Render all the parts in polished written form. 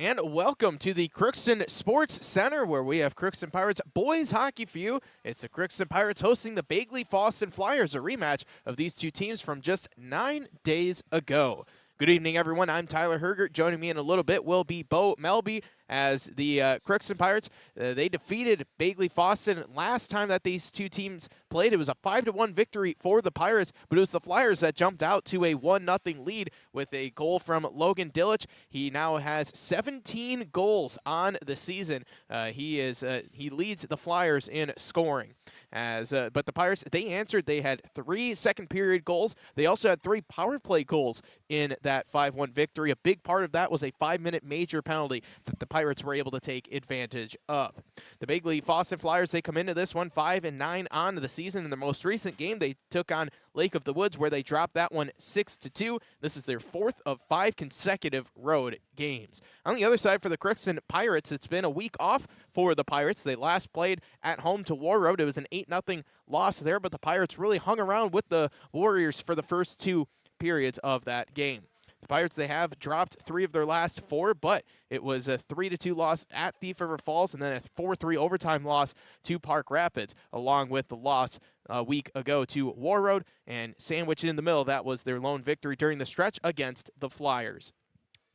And welcome to the Crookston Sports Center, where we have Crookston Pirates boys hockey for you. It's the Crookston Pirates hosting the Bagley-Fosston Flyers, a rematch of these two teams from just 9 days ago. Good evening, everyone. I'm Tyler Hergert. Joining me in a little bit will be Bo Melby, as the Crookston Pirates, they defeated Bagley-Fosston last time that these two teams played. It was a 5-1 victory for the Pirates, but it was the Flyers that jumped out to a 1-0 lead with a goal from Logan Dillich. He now has 17 goals on the season. He leads the Flyers in scoring. But the Pirates, they answered. They had 3 second-period goals. They also had 3 power play goals in that 5-1 victory. A big part of that was a 5-minute major penalty that the Pirates were able to take advantage of. The Bagley-Fosston Flyers, they come into this one 5-9 on the season. In the most recent game, they took on Lake of the Woods, where they dropped that one 6-2. This is their 4th of 5 consecutive road games. On the other side for the Crookston Pirates, it's been a week off for the Pirates. They last played at home to War Road. It was an 8-0 loss there, but the Pirates really hung around with the Warriors for the first 2 periods of that game. The Pirates, they have dropped 3 of their last 4, but it was a 3-2 loss at Thief River Falls and then a 4-3 overtime loss to Park Rapids, along with the loss a week ago to War Road, and sandwiched in the middle, that was their lone victory during the stretch against the Flyers.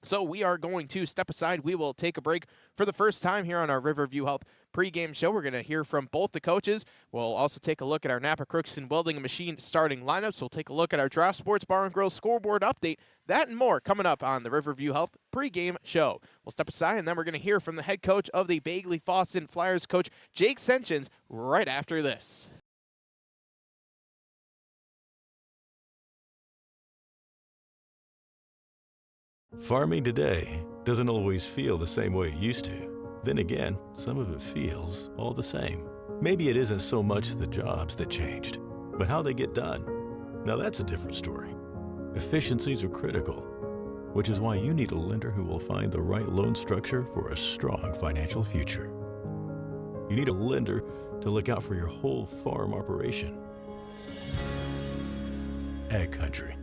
So we are going to step aside. We will take a break for the first time here on our Riverview Health pregame show. We're going to hear from both the coaches. We'll also take a look at our Napa Crookston Welding and Machine starting lineups. We'll take a look at our Draft Sports Bar and Grill scoreboard update. That and more coming up on the Riverview Health pregame show. We'll step aside, and then we're going to hear from the head coach of the Bagley-Fosston Flyers, Coach Jake Senchins, right after this. Farming today doesn't always feel the same way it used to. Then again, some of it feels all the same. Maybe it isn't so much the jobs that changed, but how they get done. Now that's a different story. Efficiencies are critical, which is why you need a lender who will find the right loan structure for a strong financial future. You need a lender to look out for your whole farm operation. Ag Country.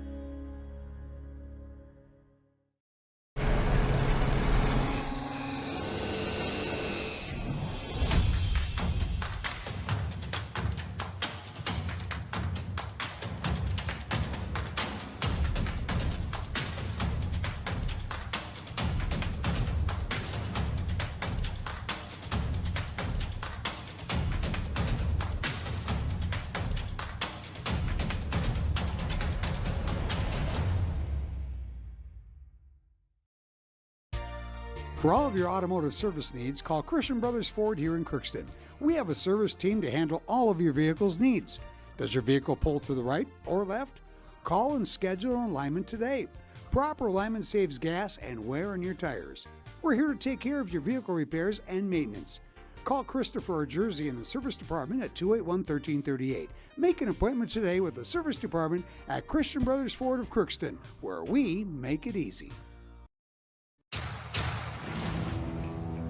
For all of your automotive service needs, call Christian Brothers Ford here in Crookston. We have a service team to handle all of your vehicle's needs. Does your vehicle pull to the right or left? Call and schedule an alignment today. Proper alignment saves gas and wear on your tires. We're here to take care of your vehicle repairs and maintenance. Call Christopher or Jersey in the service department at 281-1338. Make an appointment today with the service department at Christian Brothers Ford of Crookston, where we make it easy.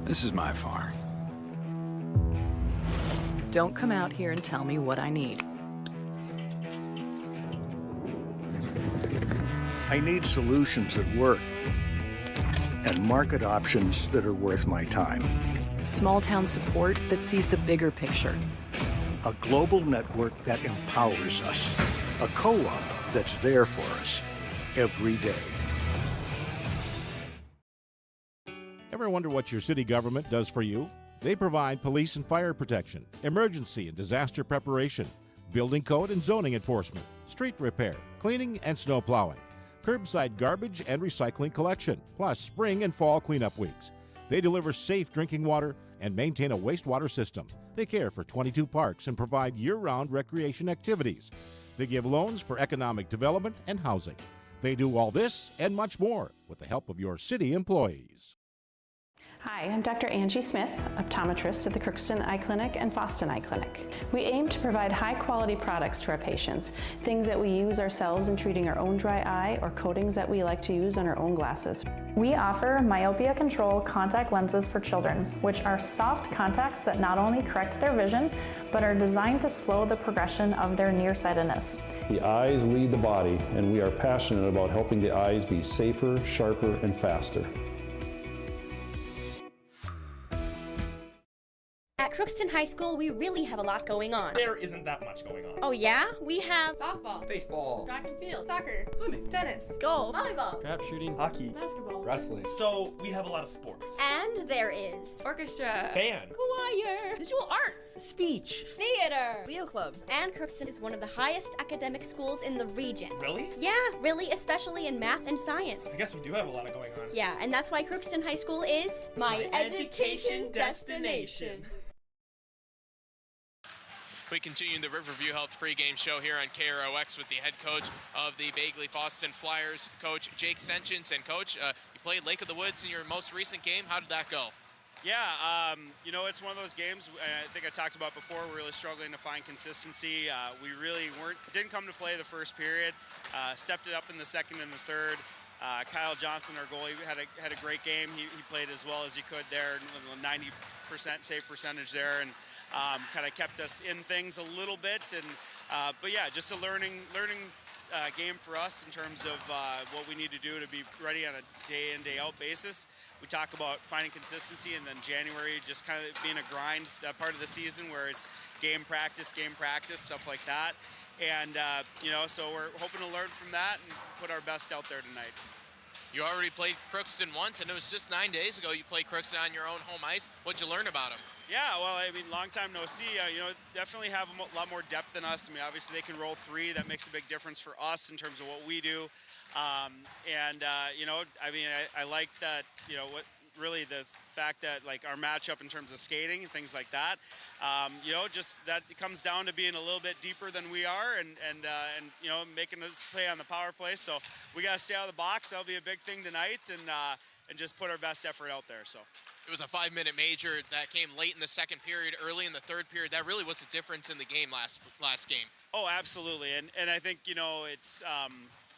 This is my farm. Don't come out here and tell me what I need. I need solutions that work and market options that are worth my time. Small town support that sees the bigger picture. A global network that empowers us. A co-op that's there for us every day. Ever wonder what your city government does for you? They provide police and fire protection, emergency and disaster preparation, building code and zoning enforcement, street repair, cleaning and snow plowing, curbside garbage and recycling collection, plus spring and fall cleanup weeks. They deliver safe drinking water and maintain a wastewater system. They care for 22 parks and provide year-round recreation activities. They give loans for economic development and housing. They do all this and much more with the help of your city employees. Hi, I'm Dr. Angie Smith, optometrist at the Crookston Eye Clinic and Fosston Eye Clinic. We aim to provide high-quality products to our patients, things that we use ourselves in treating our own dry eye or coatings that we like to use on our own glasses. We offer myopia control contact lenses for children, which are soft contacts that not only correct their vision, but are designed to slow the progression of their nearsightedness. The eyes lead the body, and we are passionate about helping the eyes be safer, sharper, and faster. Crookston High School, we really have a lot going on. There isn't that much going on. Oh yeah? We have softball, baseball, track and field, soccer, swimming, tennis, golf, volleyball, trap shooting, hockey, basketball, wrestling. So we have a lot of sports. And there is orchestra, band, choir, visual arts, speech, theater, Leo Club. And Crookston is one of the highest academic schools in the region. Really? Yeah, really, especially in math and science. I guess we do have a lot going on. Yeah, and that's why Crookston High School is my education destination. We continue the Riverview Health pregame show here on KROX with the head coach of the Bagley-Fosston Flyers, Coach Jake Senchins. And Coach, you played Lake of the Woods in your most recent game. How did that go? Yeah, you know, it's one of those games I think I talked about before. We're really struggling to find consistency. We really didn't come to play the first period. Stepped it up in the second and the third. Kyle Johnson, our goalie, had a great game. He played as well as he could there, 90% save percentage there, and kind of kept us in things a little bit. And but yeah, just a learning game for us in terms of what we need to do to be ready on a day in, day out basis. We talk about finding consistency, and then January just kind of being a grind, that part of the season where it's game practice, stuff like that. And you know, so we're hoping to learn from that and put our best out there tonight. You already played Crookston once, and it was just 9 days ago you played Crookston on your own home ice. What'd you learn about them? Yeah, well, I mean, long time no see. You know, definitely have a lot more depth than us. I mean, obviously they can roll three. That makes a big difference for us in terms of what we do. You know, I mean, I like that, you know, what really the fact that like our matchup in terms of skating and things like that, you know, just that it comes down to being a little bit deeper than we are, and you know, making us play on the power play. So we got to stay out of the box. That'll be a big thing tonight, and just put our best effort out there. So. It was a 5-minute major that came late in the second period, early in the third period. That really was the difference in the game last game. Oh, absolutely, and I think, you know, it's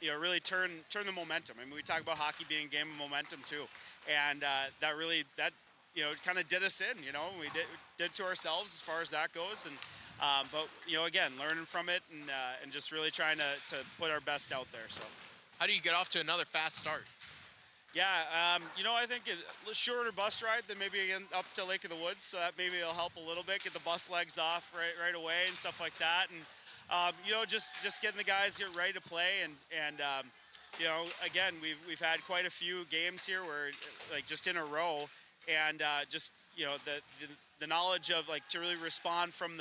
you know, really turn the momentum. I mean, we talk about hockey being a game of momentum too, and that you know, kind of did us in. You know, we did to ourselves as far as that goes, and but you know, again, learning from it and just really trying to put our best out there. So, how do you get off to another fast start? Yeah, you know, I think a shorter bus ride than maybe up to Lake of the Woods, so that maybe it'll help a little bit, get the bus legs off right away and stuff like that, and you know, just getting the guys here ready to play, and you know, again, we've had quite a few games here where like just in a row, and just, you know, the knowledge of like to really respond from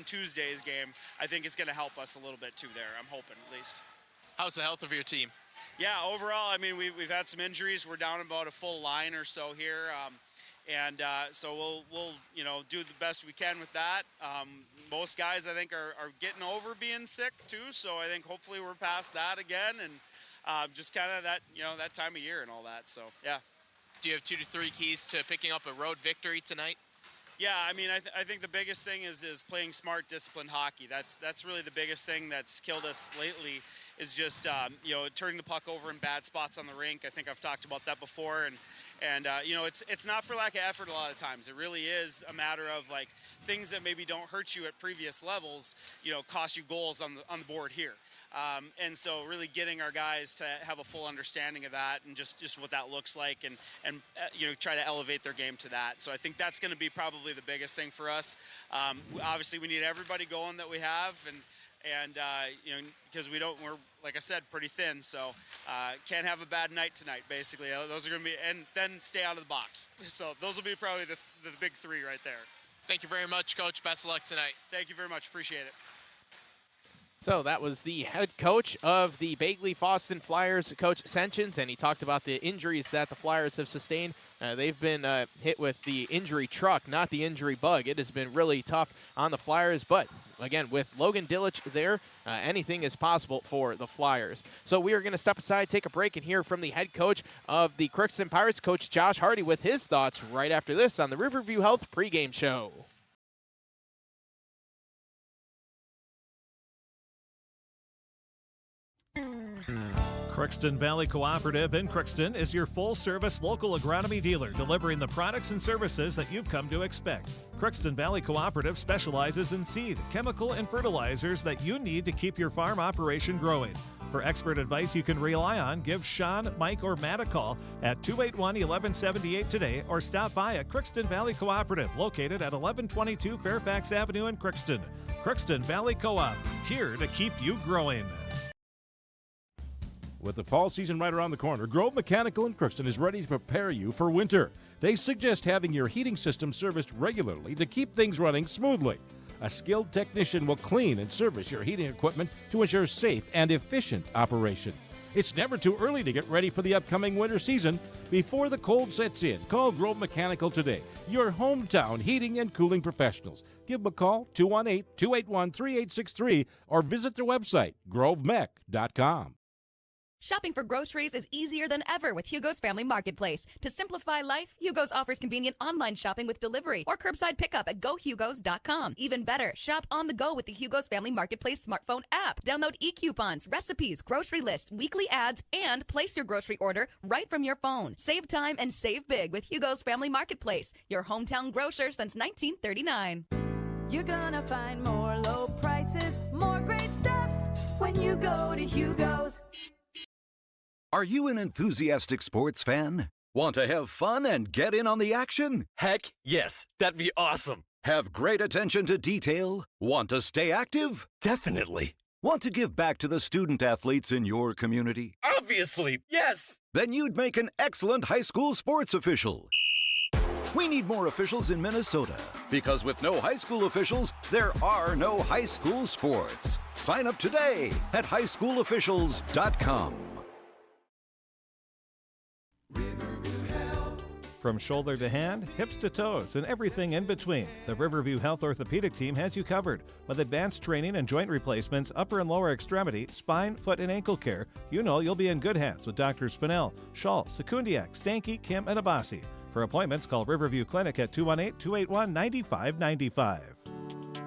Tuesday's game, I think is going to help us a little bit too there. I'm hoping, at least. How's the health of your team? Yeah, overall, I mean, we've had some injuries. We're down about a full line or so here, and so we'll you know, do the best we can with that. Most guys, I think, are getting over being sick too, so I think hopefully we're past that again, and just kind of that, you know, that time of year and all that. So yeah. Do you have 2 to 3 keys to picking up a road victory tonight? Yeah, I mean, I think the biggest thing is playing smart, disciplined hockey. That's really the biggest thing that's killed us lately, is just you know, turning the puck over in bad spots on the rink. I think I've talked about that before, and you know, it's not for lack of effort a lot of times. It really is a matter of like things that maybe don't hurt you at previous levels, you know, cost you goals on the board here. And so really getting our guys to have a full understanding of that, and just what that looks like, and you know, try to elevate their game to that. So I think that's going to be probably the biggest thing for us. Obviously we need everybody going that we have, and you know, because we're, like I said, pretty thin, so can't have a bad night tonight, basically. Those are going to be, and then stay out of the box. So those will be probably the big 3 right there. Thank you very much, Coach. Best of luck tonight. Thank you very much. Appreciate it. So that was the head coach of the Bagley-Fosston Flyers, Coach Senchins, and he talked about the injuries that the Flyers have sustained. They've been hit with the injury truck, not the injury bug. It has been really tough on the Flyers, but again, with Logan Dillich there, anything is possible for the Flyers. So we are going to step aside, take a break, and hear from the head coach of the Crookston Pirates, Coach Josh Hardy, with his thoughts right after this on the Riverview Health pregame show. Crookston Valley Cooperative in Crookston is your full-service local agronomy dealer, delivering the products and services that you've come to expect. Crookston Valley Cooperative specializes in seed, chemical, and fertilizers that you need to keep your farm operation growing. For expert advice you can rely on, give Sean, Mike, or Matt a call at 281-1178 today or stop by at Crookston Valley Cooperative, located at 1122 Fairfax Avenue in Crookston. Crookston Valley Co-op, here to keep you growing. With the fall season right around the corner, Grove Mechanical in Crookston is ready to prepare you for winter. They suggest having your heating system serviced regularly to keep things running smoothly. A skilled technician will clean and service your heating equipment to ensure safe and efficient operation. It's never too early to get ready for the upcoming winter season. Before the cold sets in, call Grove Mechanical today, your hometown heating and cooling professionals. Give them a call, 218-281-3863, or visit their website, grovemech.com. Shopping for groceries is easier than ever with Hugo's Family Marketplace. To simplify life, Hugo's offers convenient online shopping with delivery or curbside pickup at gohugos.com. Even better, shop on the go with the Hugo's Family Marketplace smartphone app. Download e-coupons, recipes, grocery lists, weekly ads, and place your grocery order right from your phone. Save time and save big with Hugo's Family Marketplace, your hometown grocer since 1939. You're gonna find more low prices, more great stuff when you go to Hugo's. Are you an enthusiastic sports fan? Want to have fun and get in on the action? Heck, yes. That'd be awesome. Have great attention to detail? Want to stay active? Definitely. Want to give back to the student athletes in your community? Obviously, yes. Then you'd make an excellent high school sports official. We need more officials in Minnesota, because with no high school officials, there are no high school sports. Sign up today at highschoolofficials.com. From shoulder to hand, hips to toes, and everything in between, the Riverview Health Orthopedic Team has you covered. With advanced training and joint replacements, upper and lower extremity, spine, foot, and ankle care, you know you'll be in good hands with Drs. Spinell, Schall, Sekundiak, Stanky, Kim, and Abasi. For appointments, call Riverview Clinic at 218-281-9595.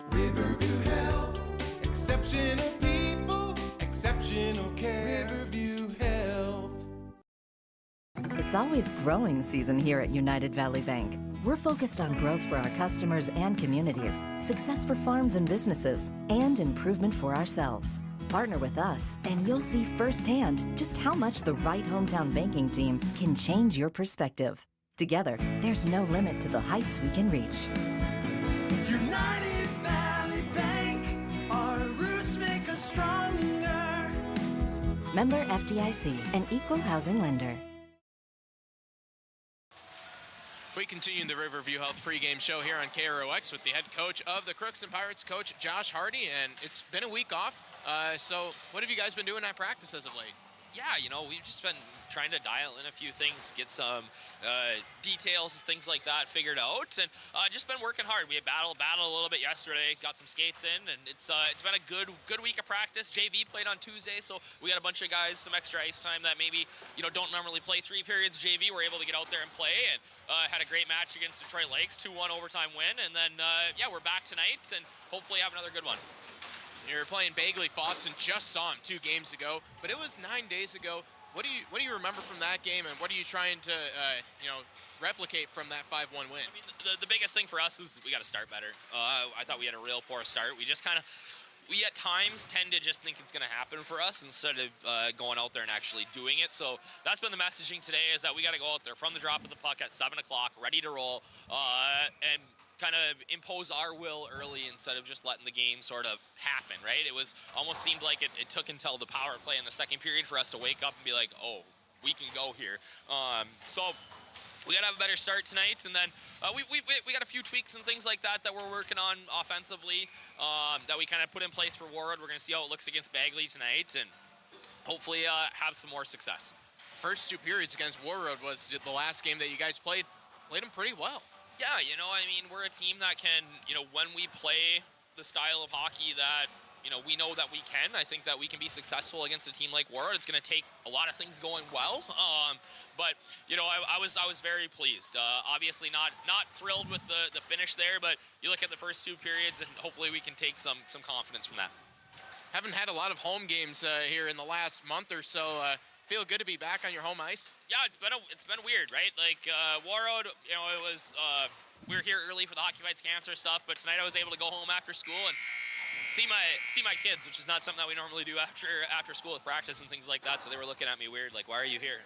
Riverview Health, exceptional people, exceptional care. Riverview Health. It's always growing season here at United Valley Bank. We're focused on growth for our customers and communities, success for farms and businesses, and improvement for ourselves. Partner with us, and you'll see firsthand just how much the right hometown banking team can change your perspective. Together, there's no limit to the heights we can reach. United Valley Bank, our roots make us stronger. Member FDIC, an equal housing lender. We continue the Riverview Health pregame show here on KROX with the head coach of the Crookston Pirates, Coach Josh Hardy, and it's been a week off. So what have you guys been doing at practice as of late? Yeah, you know, we've just been trying to dial in a few things, get some details, things like that figured out, and just been working hard. We had battled a little bit yesterday, got some skates in, and it's been a good week of practice. JV played on Tuesday, so we got a bunch of guys, some extra ice time that maybe, you know, don't normally play 3 periods JV. We're able to get out there and play, and had a great match against Detroit Lakes, 2-1 overtime win, and then, yeah, we're back tonight, and hopefully have another good one. You're playing Bagley-Fosston, just saw him 2 games ago, but it was 9 days ago. What do you remember from that game, and what are you trying to replicate from that 5-1 win? I mean, the biggest thing for us is we got to start better. I thought we had a real poor start. We just we at times tend to just think it's going to happen for us instead of going out there and actually doing it. So that's been the messaging today, is that we got to go out there from the drop of the puck at 7 o'clock, ready to roll, and kind of impose our will early instead of just letting the game sort of happen, right? It was almost seemed like it took until the power play in the second period for us to wake up and be like, oh, we can go here. So we got to have a better start tonight, and then we got a few tweaks and things like that we're working on offensively that we kind of put in place for Warroad. We're going to see how it looks against Bagley tonight, and hopefully have some more success. First 2 periods against Warroad was the last game that you guys played them pretty well. Yeah, you know, I mean, we're a team that can, you know, when we play the style of hockey that, you know, we know that we can. I think that we can be successful against a team like Warroad. It's going to take a lot of things going well, but you know, I was very pleased. Obviously, not thrilled with the finish there, but you look at the first 2 periods, and hopefully we can take some confidence from that. Haven't had a lot of home games here in the last month or so. Feel good to be back on your home ice? Yeah, it's been weird, right? Like Warroad, you know, it was we were here early for the Hockey Fights Cancer stuff, but tonight I was able to go home after school and see my kids, which is not something that we normally do after school with practice and things like that. So they were looking at me weird, like, why are you here?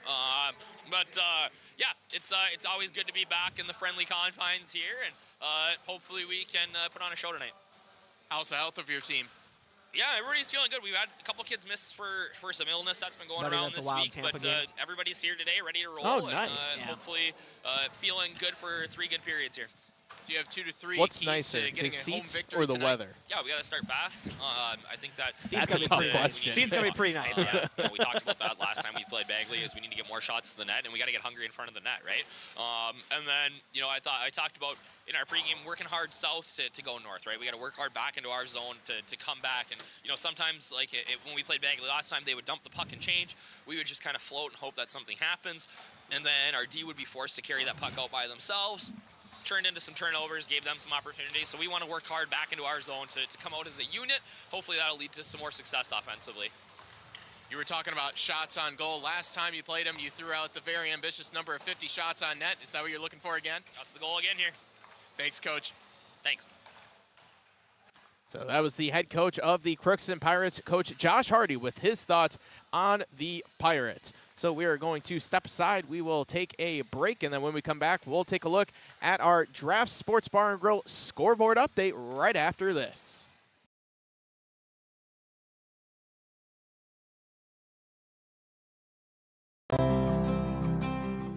Yeah, it's always good to be back in the friendly confines here, and hopefully we can put on a show tonight. How's the health of your team? Yeah, everybody's feeling good. We've had a couple kids miss for some illness that's been going around this week, but everybody's here today, ready to roll. Oh, nice. And hopefully feeling good for 3 good periods here. Do you have 2 to 3 What's keys nicer, to getting the a home seats victory or the tonight? weather? Yeah, we got to start fast. I think that's a tough question. Seats gonna be pretty nice. Yeah, we talked about that last time we played Bagley. Is we need to get more shots to the net, and we got to get hungry in front of the net, right? And then I talked about in our pregame working hard south to go north, right? We got to work hard back into our zone to come back. And sometimes like when we played Bagley last time, they would dump the puck and change. We would just kind of float and hope that something happens, and then our D would be forced to carry that puck out by themselves. Turned into some turnovers, gave them some opportunities. So we want to work hard back into our zone to come out as a unit. Hopefully that'll lead to some more success offensively. You were talking about shots on goal. Last time you played them, you threw out the very ambitious number of 50 shots on net. Is that what you're looking for again? That's the goal again here. Thanks, Coach. Thanks. So that was the head coach of the Crookston Pirates, Coach Josh Hardy, with his thoughts on the Pirates. So we are going to step aside. We will take a break, and then when we come back, we'll take a look at our Draft Sports Bar and Grill scoreboard update right after this.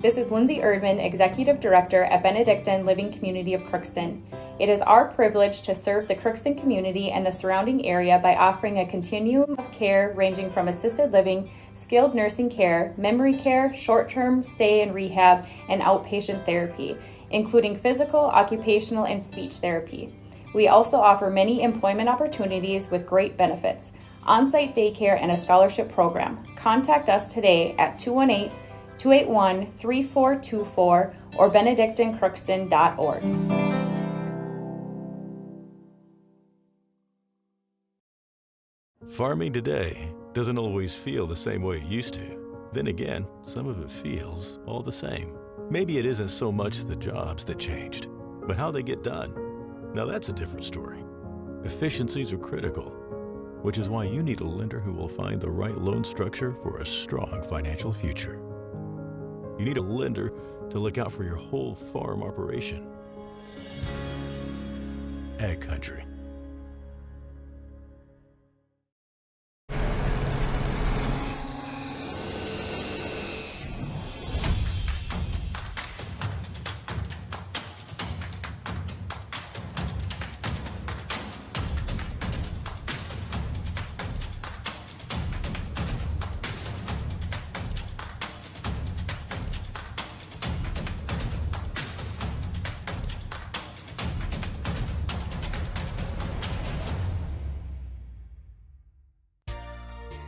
This is Lindsay Erdman, Executive Director at Benedictine Living Community of Crookston. It is our privilege to serve the Crookston community and the surrounding area by offering a continuum of care ranging from assisted living, skilled nursing care, memory care, short-term stay and rehab, and outpatient therapy, including physical, occupational, and speech therapy. We also offer many employment opportunities with great benefits, on-site daycare, and a scholarship program. Contact us today at 218-281-3424 or benedictinecrookston.org. Farming today doesn't always feel the same way it used to. Then again, some of it feels all the same. Maybe it isn't so much the jobs that changed, but how they get done. Now that's a different story. Efficiencies are critical, which is why you need a lender who will find the right loan structure for a strong financial future. You need a lender to look out for your whole farm operation. Ag Country.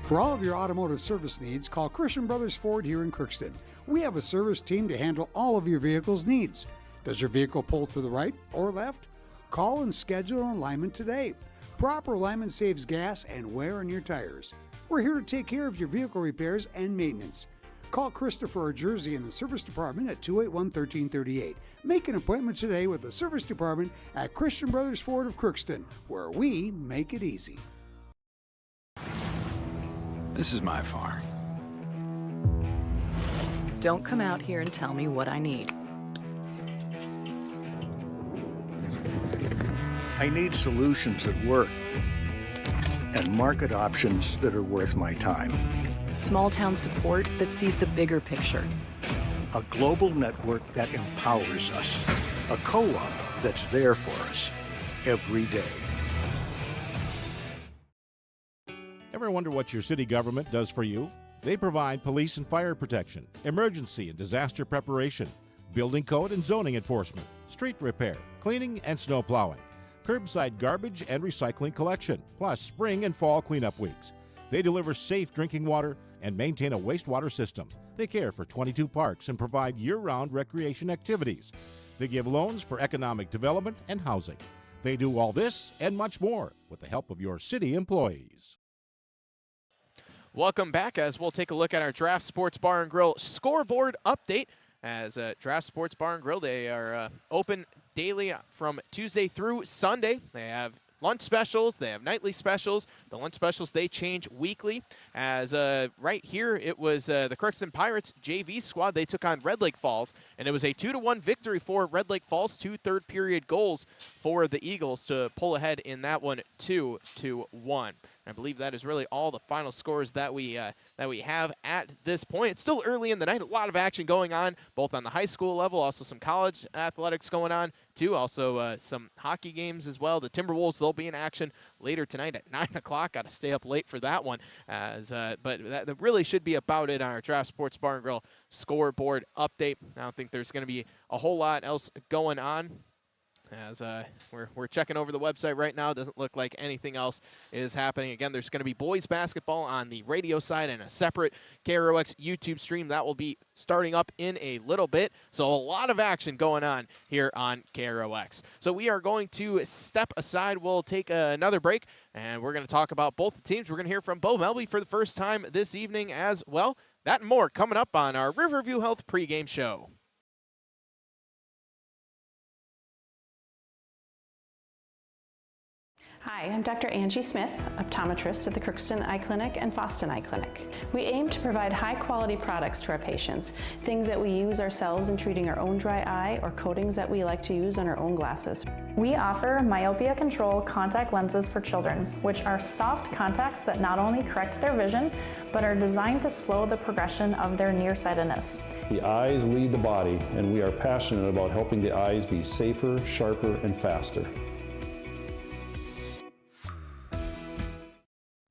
For all of your automotive service needs, call Christian Brothers Ford here in Crookston. We have a service team to handle all of your vehicle's needs. Does your vehicle pull to the right or left? Call and schedule an alignment today. Proper alignment saves gas and wear on your tires. We're here to take care of your vehicle repairs and maintenance. Call Christopher or Jersey in the service department at 281-1338. Make an appointment today with the service department at Christian Brothers Ford of Crookston, where we make it easy. This is my farm. Don't come out here and tell me what I need. I need solutions that work and market options that are worth my time. Small town support that sees the bigger picture. A global network that empowers us. A co-op that's there for us every day. Ever wonder what your city government does for you? They provide police and fire protection, emergency and disaster preparation, building code and zoning enforcement, street repair, cleaning and snow plowing, curbside garbage and recycling collection, plus spring and fall cleanup weeks. They deliver safe drinking water and maintain a wastewater system. They care for 22 parks and provide year-round recreation activities. They give loans for economic development and housing. They do all this and much more with the help of your city employees. Welcome back as we'll take a look at our Draft Sports Bar and Grill scoreboard update. As Draft Sports Bar and Grill, they are open daily from Tuesday through Sunday. They have lunch specials. They have nightly specials. The lunch specials, they change weekly. As right here, it was the Crookston Pirates JV squad. They took on Red Lake Falls, and it was a 2-1 victory for Red Lake Falls. 2 third-period goals for the Eagles to pull ahead in that one 2-1. I believe that is really all the final scores that we have at this point. It's still early in the night. A lot of action going on, both on the high school level, also some college athletics going on, too. Also some hockey games as well. The Timberwolves, they'll be in action later tonight at 9 o'clock. Got to stay up late for that one. But that really should be about it on our Draft Sports Bar and Grill scoreboard update. I don't think there's going to be a whole lot else going on. As we're checking over the website right now, doesn't look like anything else is happening. Again, there's going to be boys basketball on the radio side and a separate KROX YouTube stream that will be starting up in a little bit. So a lot of action going on here on KROX. So we are going to step aside. We'll take another break, and we're going to talk about both the teams. We're going to hear from Bo Melby for the first time this evening as well. That and more coming up on our Riverview Health pregame show. Hi, I'm Dr. Angie Smith, optometrist at the Crookston Eye Clinic and Fosston Eye Clinic. We aim to provide high-quality products to our patients, things that we use ourselves in treating our own dry eye or coatings that we like to use on our own glasses. We offer myopia control contact lenses for children, which are soft contacts that not only correct their vision, but are designed to slow the progression of their nearsightedness. The eyes lead the body, and we are passionate about helping the eyes be safer, sharper, and faster.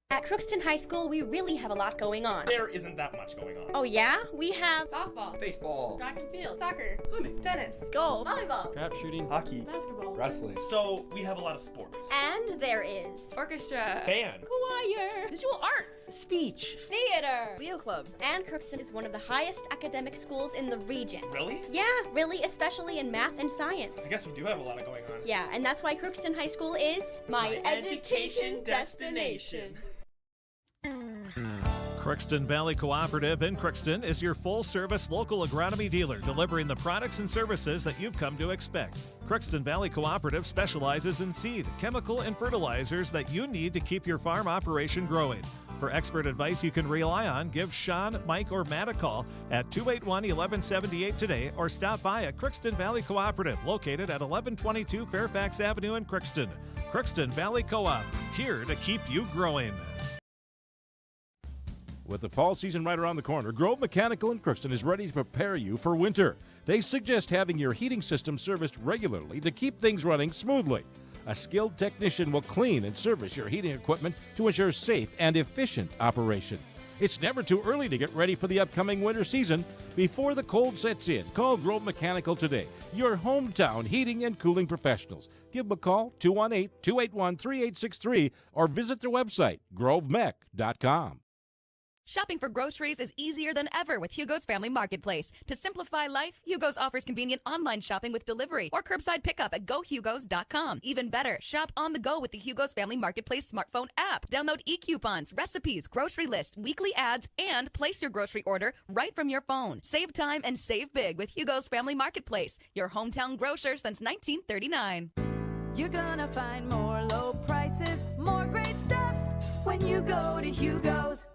At Crookston High School, we really have a lot going on. There isn't that much going on. Oh yeah? We have softball, baseball, track and field, soccer, swimming, tennis, golf, volleyball, trap shooting, hockey, basketball, wrestling. So we have a lot of sports. And there is orchestra, band, choir, visual arts, speech, theater, Leo Club. And Crookston is one of the highest academic schools in the region. Really? Yeah, really, especially in math and science. I guess we do have a lot going on. Yeah, and that's why Crookston High School is my education destination. Crookston Valley Cooperative in Crookston is your full-service local agronomy dealer, delivering the products and services that you've come to expect. Crookston Valley Cooperative specializes in seed, chemical, and fertilizers that you need to keep your farm operation growing. For expert advice you can rely on, give Sean, Mike, or Matt a call at 281-1178 today or stop by at Crookston Valley Cooperative, located at 1122 Fairfax Avenue in Crookston. Crookston Valley Co-op, here to keep you growing. With the fall season right around the corner, Grove Mechanical in Crookston is ready to prepare you for winter. They suggest having your heating system serviced regularly to keep things running smoothly. A skilled technician will clean and service your heating equipment to ensure safe and efficient operation. It's never too early to get ready for the upcoming winter season. Before the cold sets in, call Grove Mechanical today, your hometown heating and cooling professionals. Give them a call, 218-281-3863, or visit their website, grovemech.com. Shopping for groceries is easier than ever with Hugo's Family Marketplace. To simplify life, Hugo's offers convenient online shopping with delivery or curbside pickup at gohugos.com. Even better, shop on the go with the Hugo's Family Marketplace smartphone app. Download e-coupons, recipes, grocery lists, weekly ads, and place your grocery order right from your phone. Save time and save big with Hugo's Family Marketplace, your hometown grocer since 1939. You're gonna find more low prices, more great stuff when you go to Hugo's.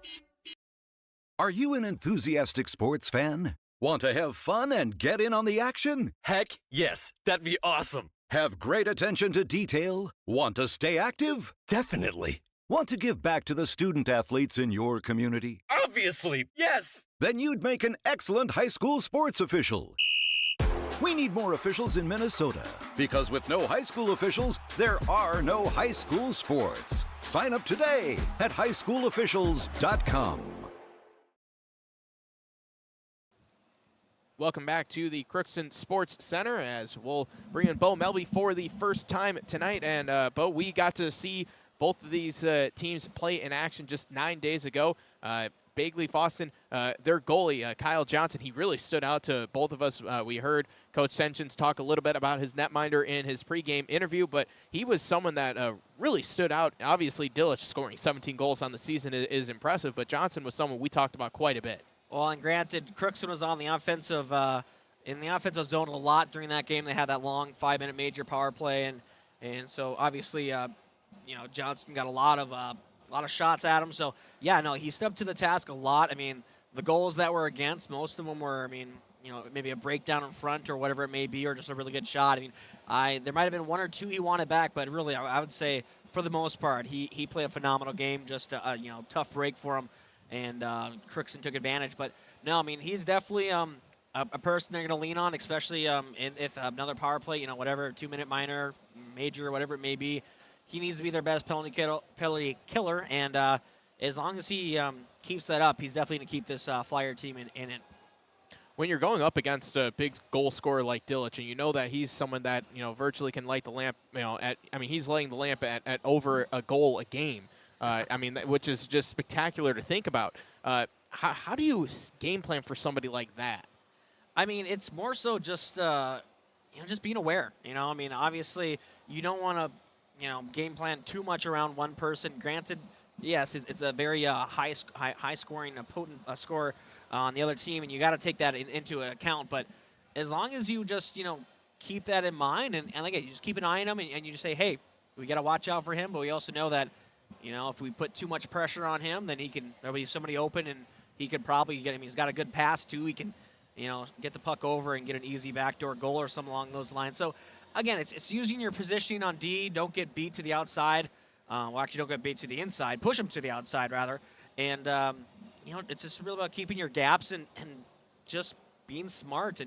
Are you an enthusiastic sports fan? Want to have fun and get in on the action? Heck yes, that'd be awesome. Have great attention to detail? Want to stay active? Definitely. Want to give back to the student athletes in your community? Obviously, yes. Then you'd make an excellent high school sports official. We need more officials in Minnesota, because with no high school officials, there are no high school sports. Sign up today at highschoolofficials.com. Welcome back to the Crookston Sports Center as we'll bring in Bo Melby for the first time tonight. And Bo, we got to see both of these teams play in action just 9 days ago. Bagley-Fosston, their goalie, Kyle Johnson, he really stood out to both of us. We heard Coach Senchins talk a little bit about his netminder in his pregame interview, but he was someone that really stood out. Obviously, Dillich scoring 17 goals on the season is impressive, but Johnson was someone we talked about quite a bit. Well, and granted, Crookston was on the offensive in the offensive zone a lot during that game. They had that long 5-minute major power play, and so obviously Johnson got a lot of shots at him. So yeah, no, he stepped to the task a lot. I mean, the goals that were against, most of them were, maybe a breakdown in front or whatever it may be, or just a really good shot. There might have been one or two he wanted back, but really, I would say for the most part, he played a phenomenal game. Just a tough break for him, and Crookston took advantage. But no, he's definitely a person they're going to lean on, especially if another power play, whatever, 2-minute minor, major, whatever it may be. He needs to be their best penalty killer, and as long as he keeps that up, he's definitely going to keep this Flyer team in it. When you're going up against a big goal scorer like Dillich, and you know that he's someone that virtually can light the lamp, he's lighting the lamp at over a goal a game. Which is just spectacular to think about. How do you game plan for somebody like that? It's more so just just being aware. Obviously you don't want to game plan too much around one person. Granted, yes, it's a very high scoring, potent scorer on the other team, and you got to take that into account. But as long as you just keep that in mind, and again, you just keep an eye on him, and you just say, hey, we got to watch out for him. But we also know that if we put too much pressure on him, then there'll be somebody open, and he could probably get him. He's got a good pass too. He can get the puck over and get an easy backdoor goal or something along those lines. So again, it's using your positioning on D. Don't get beat to the outside. Actually, don't get beat to the inside. Push them to the outside, rather. And, it's just really about keeping your gaps and just being smart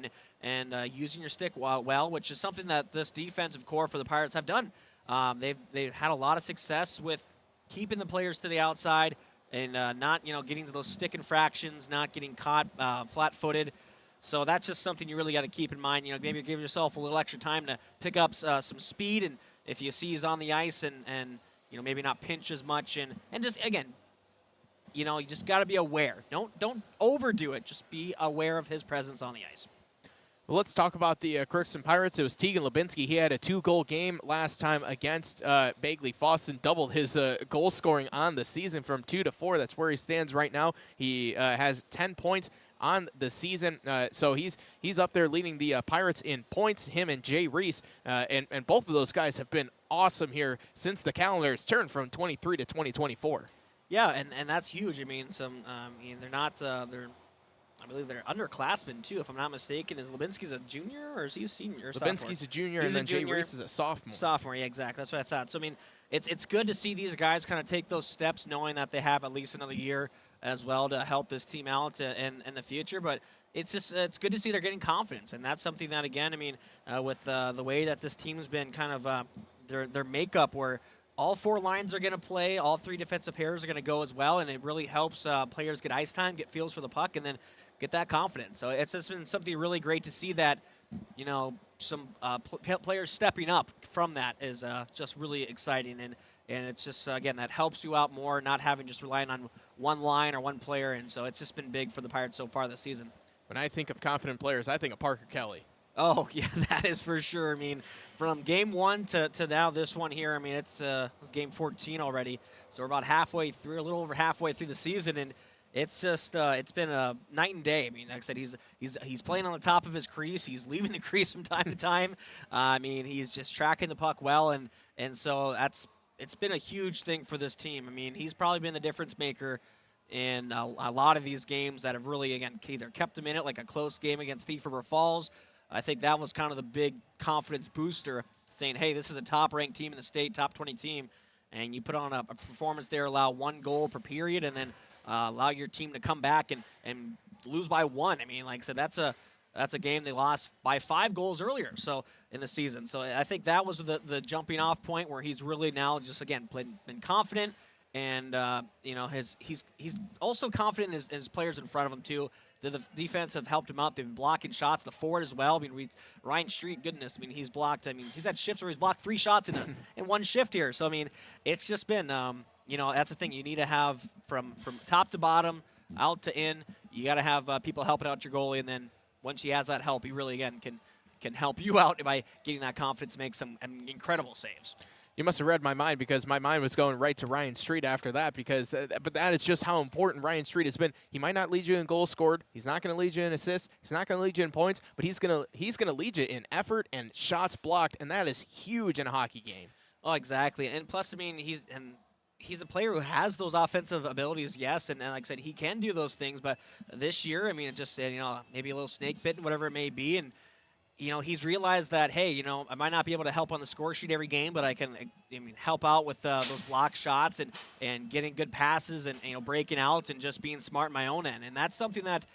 and using your stick well, which is something that this defensive core for the Pirates have done. They've had a lot of success with keeping the players to the outside and not, getting to those stick infractions, not getting caught flat-footed. So that's just something you really got to keep in mind. Maybe give yourself a little extra time to pick up some speed, and if you see he's on the ice and maybe not pinch as much, and just again, you just got to be aware. Don't overdo it. Just be aware of his presence on the ice. Well, let's talk about the Crookston Pirates. It was Tegan Lubinsky. He had a 2-goal game last time against Bagley-Fosston, doubled his goal scoring on the season from 2 to 4. That's where he stands right now. He has 10 points on the season, so he's up there leading the Pirates in points, him and Jay Reese, and both of those guys have been awesome here since the calendar's turned from 23 to 2024. Yeah, and that's huge. They're not I believe they're underclassmen too, if I'm not mistaken. Is Lubinsky's a junior or is he a senior? Lubinsky's a junior, and then Jay Reese is a sophomore. Sophomore, yeah, exactly. That's what I thought. So it's good to see these guys kind of take those steps, knowing that they have at least another year as well to help this team out in the future. But it's good to see they're getting confidence, and that's something that, again, with the way that this team's been kind of their makeup, where all 4 lines are going to play, all 3 defensive pairs are going to go as well, and it really helps players get ice time, get feels for the puck, and then get that confidence. So it's just been something really great to see that, some players stepping up from that is just really exciting, and it's just, again, that helps you out more, not having just relying on one line or one player, and so it's just been big for the Pirates so far this season. When I think of confident players, I think of Parker Kelly. Oh, yeah, that is for sure. From game 1 to now this one here, it's game 14 already, so we're about halfway through, a little over halfway through the season, and it's just it's been a night and day. Like I said, he's playing on the top of his crease. He's leaving the crease from time to time. He's just tracking the puck well, and so it's been a huge thing for this team. He's probably been the difference maker in a lot of these games that have really, again, either kept him in it, like a close game against Thief River Falls. I think that was kind of the big confidence booster, saying, hey, this is a top-ranked team in the state, top 20 team, and you put on a performance there, allow 1 goal per period, and then allow your team to come back and lose by 1. Like I said, that's a game they lost by 5 goals earlier in the season. So I think that was the jumping off point where he's really now just, again, been confident, and he's also confident in his players in front of him too. The defense have helped him out. They've been blocking shots. The forward as well. Ryan Street, goodness, he's blocked. He's had shifts where he's blocked 3 shots in one shift here. So it's just been that's the thing. You need to have from top to bottom, out to in. You got to have people helping out your goalie, and then once he has that help, he really, again, can help you out by getting that confidence to make some incredible saves. You must have read my mind, because my mind was going right to Ryan Street after that, because but that is just how important Ryan Street has been. He might not lead you in goals scored. He's not going to lead you in assists. He's not going to lead you in points, but he's going to lead you in effort and shots blocked, and that is huge in a hockey game. Oh, exactly. And plus, I mean, he's a player who has those offensive abilities, yes, and like I said, he can do those things. But this year, I mean, it just, maybe a little snake bitten, whatever it may be, and he's realized that, hey, I might not be able to help on the score sheet every game, but I can, help out with those block shots and getting good passes and breaking out and just being smart in my own end. And that's something that,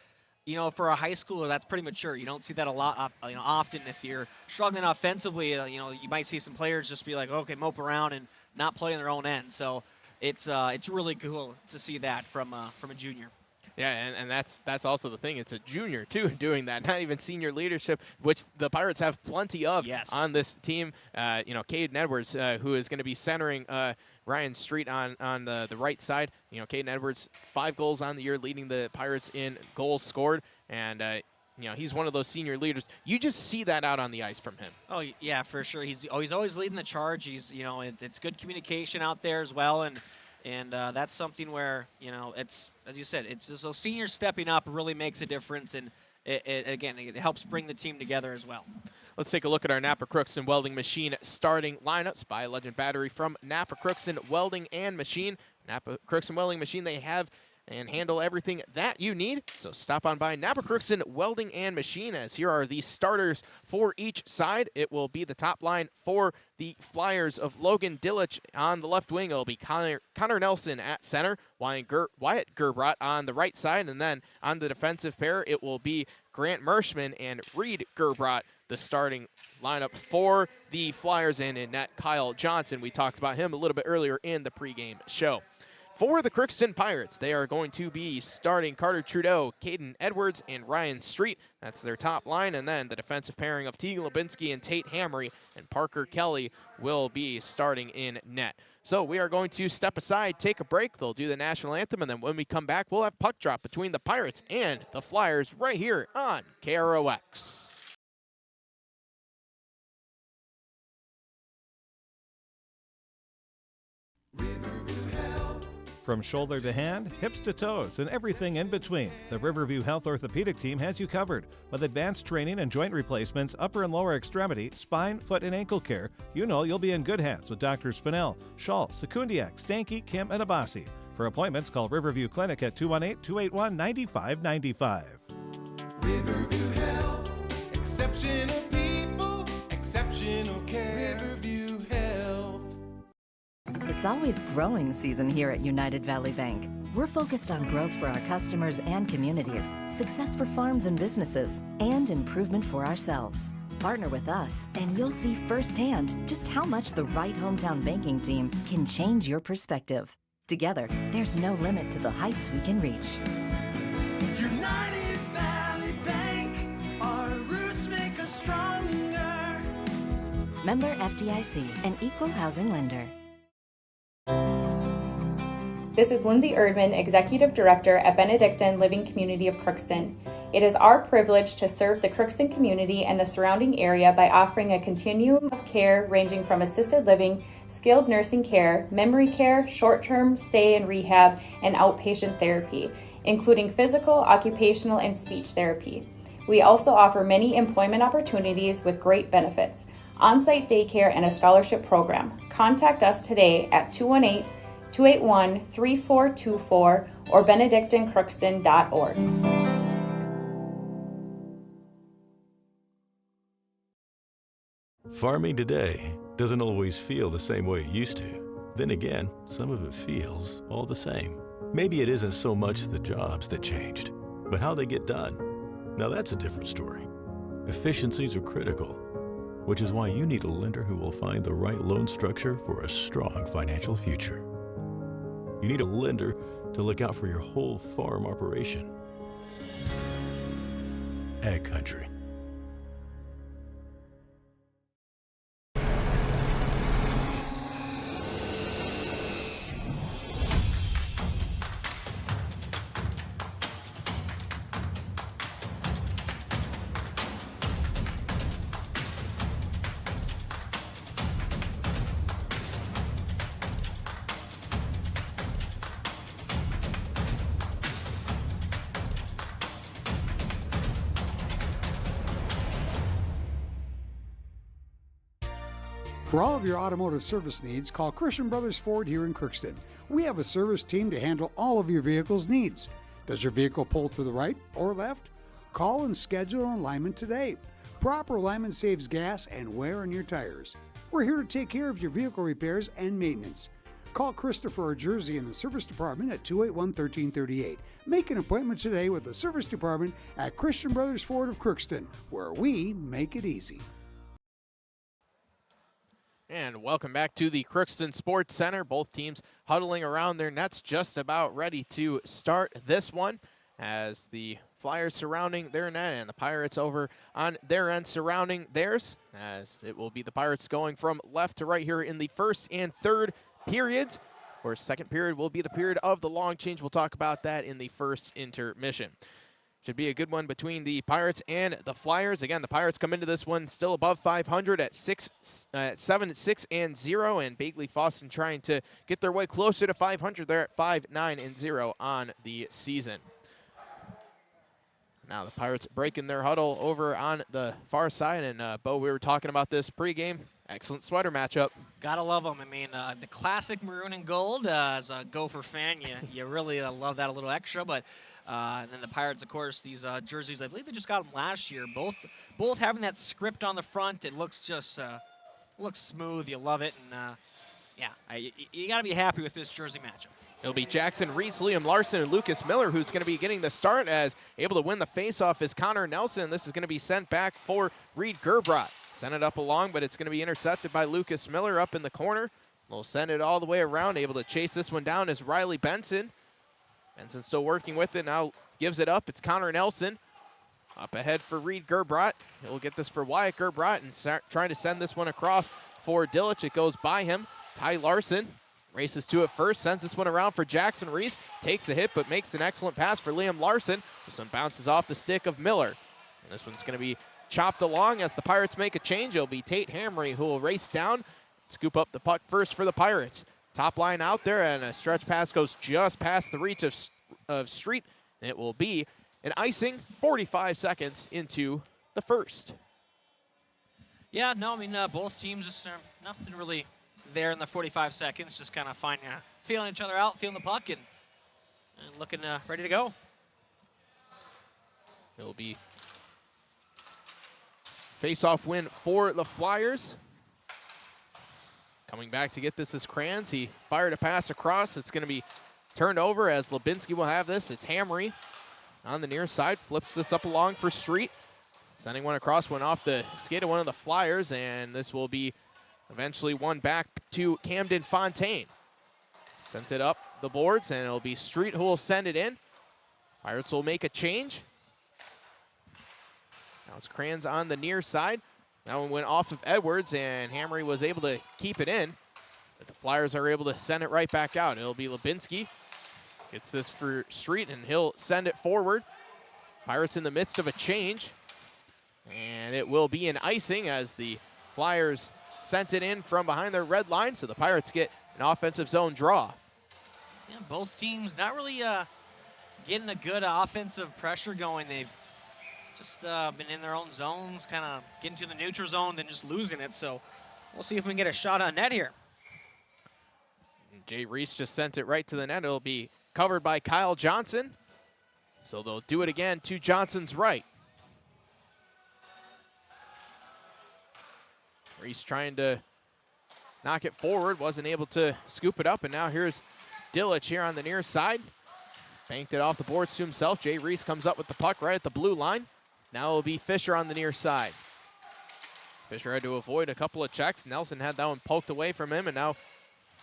for a high schooler, that's pretty mature. You don't see that a lot, often. If you're struggling offensively, you might see some players just be like, okay, mope around and not play in their own end. So it's really cool to see that from a junior. Yeah, and that's also the thing. It's a junior, too, doing that, not even senior leadership, which the Pirates have plenty of on this team. Caden Edwards, who is going to be centering Ryan Street on the right side. Caden Edwards, 5 goals on the year, leading the Pirates in goals scored. And, he's one of those senior leaders. You just see that out on the ice from him. Oh, yeah, for sure. He's always leading the charge. He's, it's good communication out there as well. And that's something where, it's, as you said, it's just those seniors stepping up really makes a difference. And, it helps bring the team together as well. Let's take a look at our Napa Crookston Welding Machine starting lineups by Legend Battery from Napa Crookston Welding and Machine. Napa Crookston Welding Machine, they have and handle everything that you need. So stop on by Napa Crookston Welding and Machine, as here are the starters for each side. It will be the top line for the Flyers of Logan Dillich on the left wing. It will be Connor Nelson at center, Wyatt Gerbrot on the right side, and then on the defensive pair, it will be Grant Merschman and Reed Gerbrot, the starting lineup for the Flyers, and in net, Kyle Johnson. We talked about him a little bit earlier in the pregame show. For the Crookston Pirates, they are going to be starting Carter Trudeau, Caden Edwards, and Ryan Street. That's their top line. And then the defensive pairing of Tegan Lubinsky and Tate Hamry and Parker Kelly will be starting in net. So we are going to step aside, take a break. They'll do the national anthem, and then when we come back, we'll have puck drop between the Pirates and the Flyers right here on KROX. From shoulder to hand, hips to toes, and everything in between, the Riverview Health Orthopedic Team has you covered. With advanced training and joint replacements, upper and lower extremity, spine, foot, and ankle care, you'll be in good hands with Drs. Spinell, Schall, Sekundiak, Stanky, Kim, and Abasi. For appointments, call Riverview Clinic at 218-281-9595. Riverview Health, exceptional people, exceptional care. Riverview Health. It's always growing season here at United Valley Bank. We're focused on growth for our customers and communities, success for farms and businesses, and improvement for ourselves. Partner with us, and you'll see firsthand just how much the right hometown banking team can change your perspective. Together, there's no limit to the heights we can reach. United Valley Bank, our roots make us stronger. Member FDIC, an equal housing lender. This is Lindsay Erdman, Executive Director at Benedictine Living Community of Crookston. It is our privilege to serve the Crookston community and the surrounding area by offering a continuum of care ranging from assisted living, skilled nursing care, memory care, short-term stay and rehab, and outpatient therapy, including physical, occupational, and speech therapy. We also offer many employment opportunities with great benefits, on-site daycare, and a scholarship program. Contact us today at 218-281-3424 or benedictinecrookston.org. Farming today doesn't always feel the same way it used to. Then again, some of it feels all the same. Maybe it isn't so much the jobs that changed, but how they get done. Now that's a different story. Efficiencies are critical, which is why you need a lender who will find the right loan structure for a strong financial future. You need a lender to look out for your whole farm operation. Ag Country. For all of your automotive service needs, call Christian Brothers Ford here in Crookston. We have a service team to handle all of your vehicle's needs. Does your vehicle pull to the right or left? Call and schedule an alignment today. Proper alignment saves gas and wear on your tires. We're here to take care of your vehicle repairs and maintenance. Call Christopher or Jersey in the service department at 281-1338. Make an appointment today with the service department at Christian Brothers Ford of Crookston, where we make it easy. And welcome back to the Crookston Sports Center. Both teams huddling around their nets, just about ready to start this one, as the Flyers surrounding their net and the Pirates over on their end surrounding theirs, as it will be the Pirates going from left to right here in the first and third periods. Of course, second period will be the period of the long change. We'll talk about that in the first intermission. Should be a good one between the Pirates and the Flyers. Again, the Pirates come into this one still above 500 at 7-6-0, and Bagley-Fosston trying to get their way closer to 500. They're at 5-9-0 on the season. Now the Pirates breaking their huddle over on the far side, and Bo, we were talking about this pregame. Excellent sweater matchup. Gotta love them. I mean, the classic maroon and gold. As a Gopher fan, you really love that a little extra. But and then the Pirates, of course, these jerseys, I believe they just got them last year. Both having that script on the front. It looks just looks smooth. You love it, and you gotta be happy with this jersey matchup. It'll be Jackson Reese, Liam Larson, and Lucas Miller who's going to be getting the start, as able to win the faceoff is Connor Nelson. This is going to be sent back for Reed Gerbrot. Send it up along, but it's going to be intercepted by Lucas Miller up in the corner. They'll send it all the way around. Able to chase this one down is Riley Benson. Benson still working with it, now gives it up. It's Connor Nelson. Up ahead for Reed Gerbrot. He'll get this for Wyatt Gerbrot and trying to send this one across for Dillich. It goes by him. Ty Larson races to it first, sends this one around for Jackson Reese. Takes the hit, but makes an excellent pass for Liam Larson. This one bounces off the stick of Miller. And this one's going to be chopped along as the Pirates make a change. It'll be Tate Hamry who will race down, scoop up the puck first for the Pirates. Top line out there, and a stretch pass goes just past the reach of Street. And it will be an icing 45 seconds into the first. Yeah, no, I mean, both teams, just nothing really there in the 45 seconds, just kind of feeling each other out, feeling the puck, and looking ready to go. It'll be face-off win for the Flyers. Coming back to get this is Kranz. He fired a pass across. It's going to be turned over as Lubinsky will have this. It's Hamry on the near side. Flips this up along for Street. Sending one across, went off the skate of one of the Flyers, and this will be eventually won back to Camden Fontaine. Sent it up the boards, and it'll be Street who will send it in. Pirates will make a change. Now it's Kranz on the near side. That one went off of Edwards, and Hamry was able to keep it in. But the Flyers are able to send it right back out. It'll be Lubinsky. Gets this for Street, and he'll send it forward. Pirates in the midst of a change. And it will be an icing as the Flyers sent it in from behind their red line, so the Pirates get an offensive zone draw. Yeah, both teams not really getting a good offensive pressure going. They've just been in their own zones, kind of getting to the neutral zone, then just losing it. So we'll see if we can get a shot on net here. Jay Reese just sent it right to the net. It'll be covered by Kyle Johnson. So they'll do it again to Johnson's right. Reese trying to knock it forward, wasn't able to scoop it up, and now here's Dillich here on the near side. Banked it off the boards to himself. Jay Reese comes up with the puck right at the blue line. Now it'll be Fisher on the near side. Fisher had to avoid a couple of checks. Nelson had that one poked away from him, and now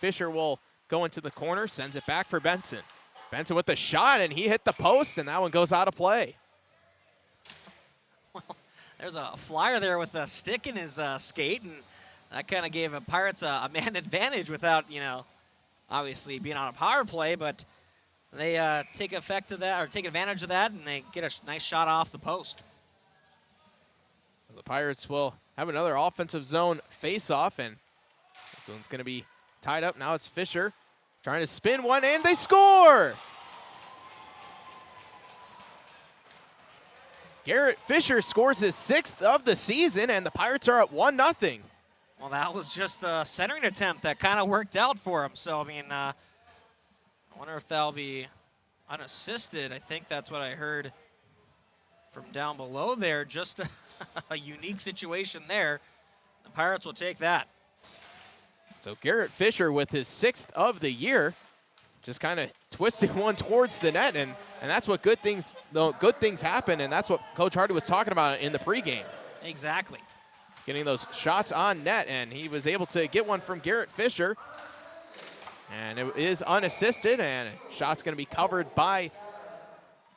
Fisher will go into the corner, sends it back for Benson. Benson with the shot, and he hit the post, and that one goes out of play. Well, there's a Flyer there with a stick in his skate, and that kind of gave the Pirates a man advantage without, obviously being on a power play, but they take effect of that, or take advantage of that, and they get a nice shot off the post. So the Pirates will have another offensive zone face-off, and this one's going to be tied up. Now it's Fisher trying to spin one, and they score! Garrett Fisher scores his 6th of the season, and the Pirates are at 1-0. Well, that was just a centering attempt that kind of worked out for him. So, I mean, I wonder if that'll be unassisted. I think that's what I heard from down below there. Just a unique situation there. The Pirates will take that. So Garrett Fisher with his 6th of the year, just kind of twisting one towards the net, and that's what good things happen, and that's what Coach Hardy was talking about in the pregame. Exactly. Getting those shots on net, and he was able to get one from Garrett Fisher. And it is unassisted, and shot's going to be covered by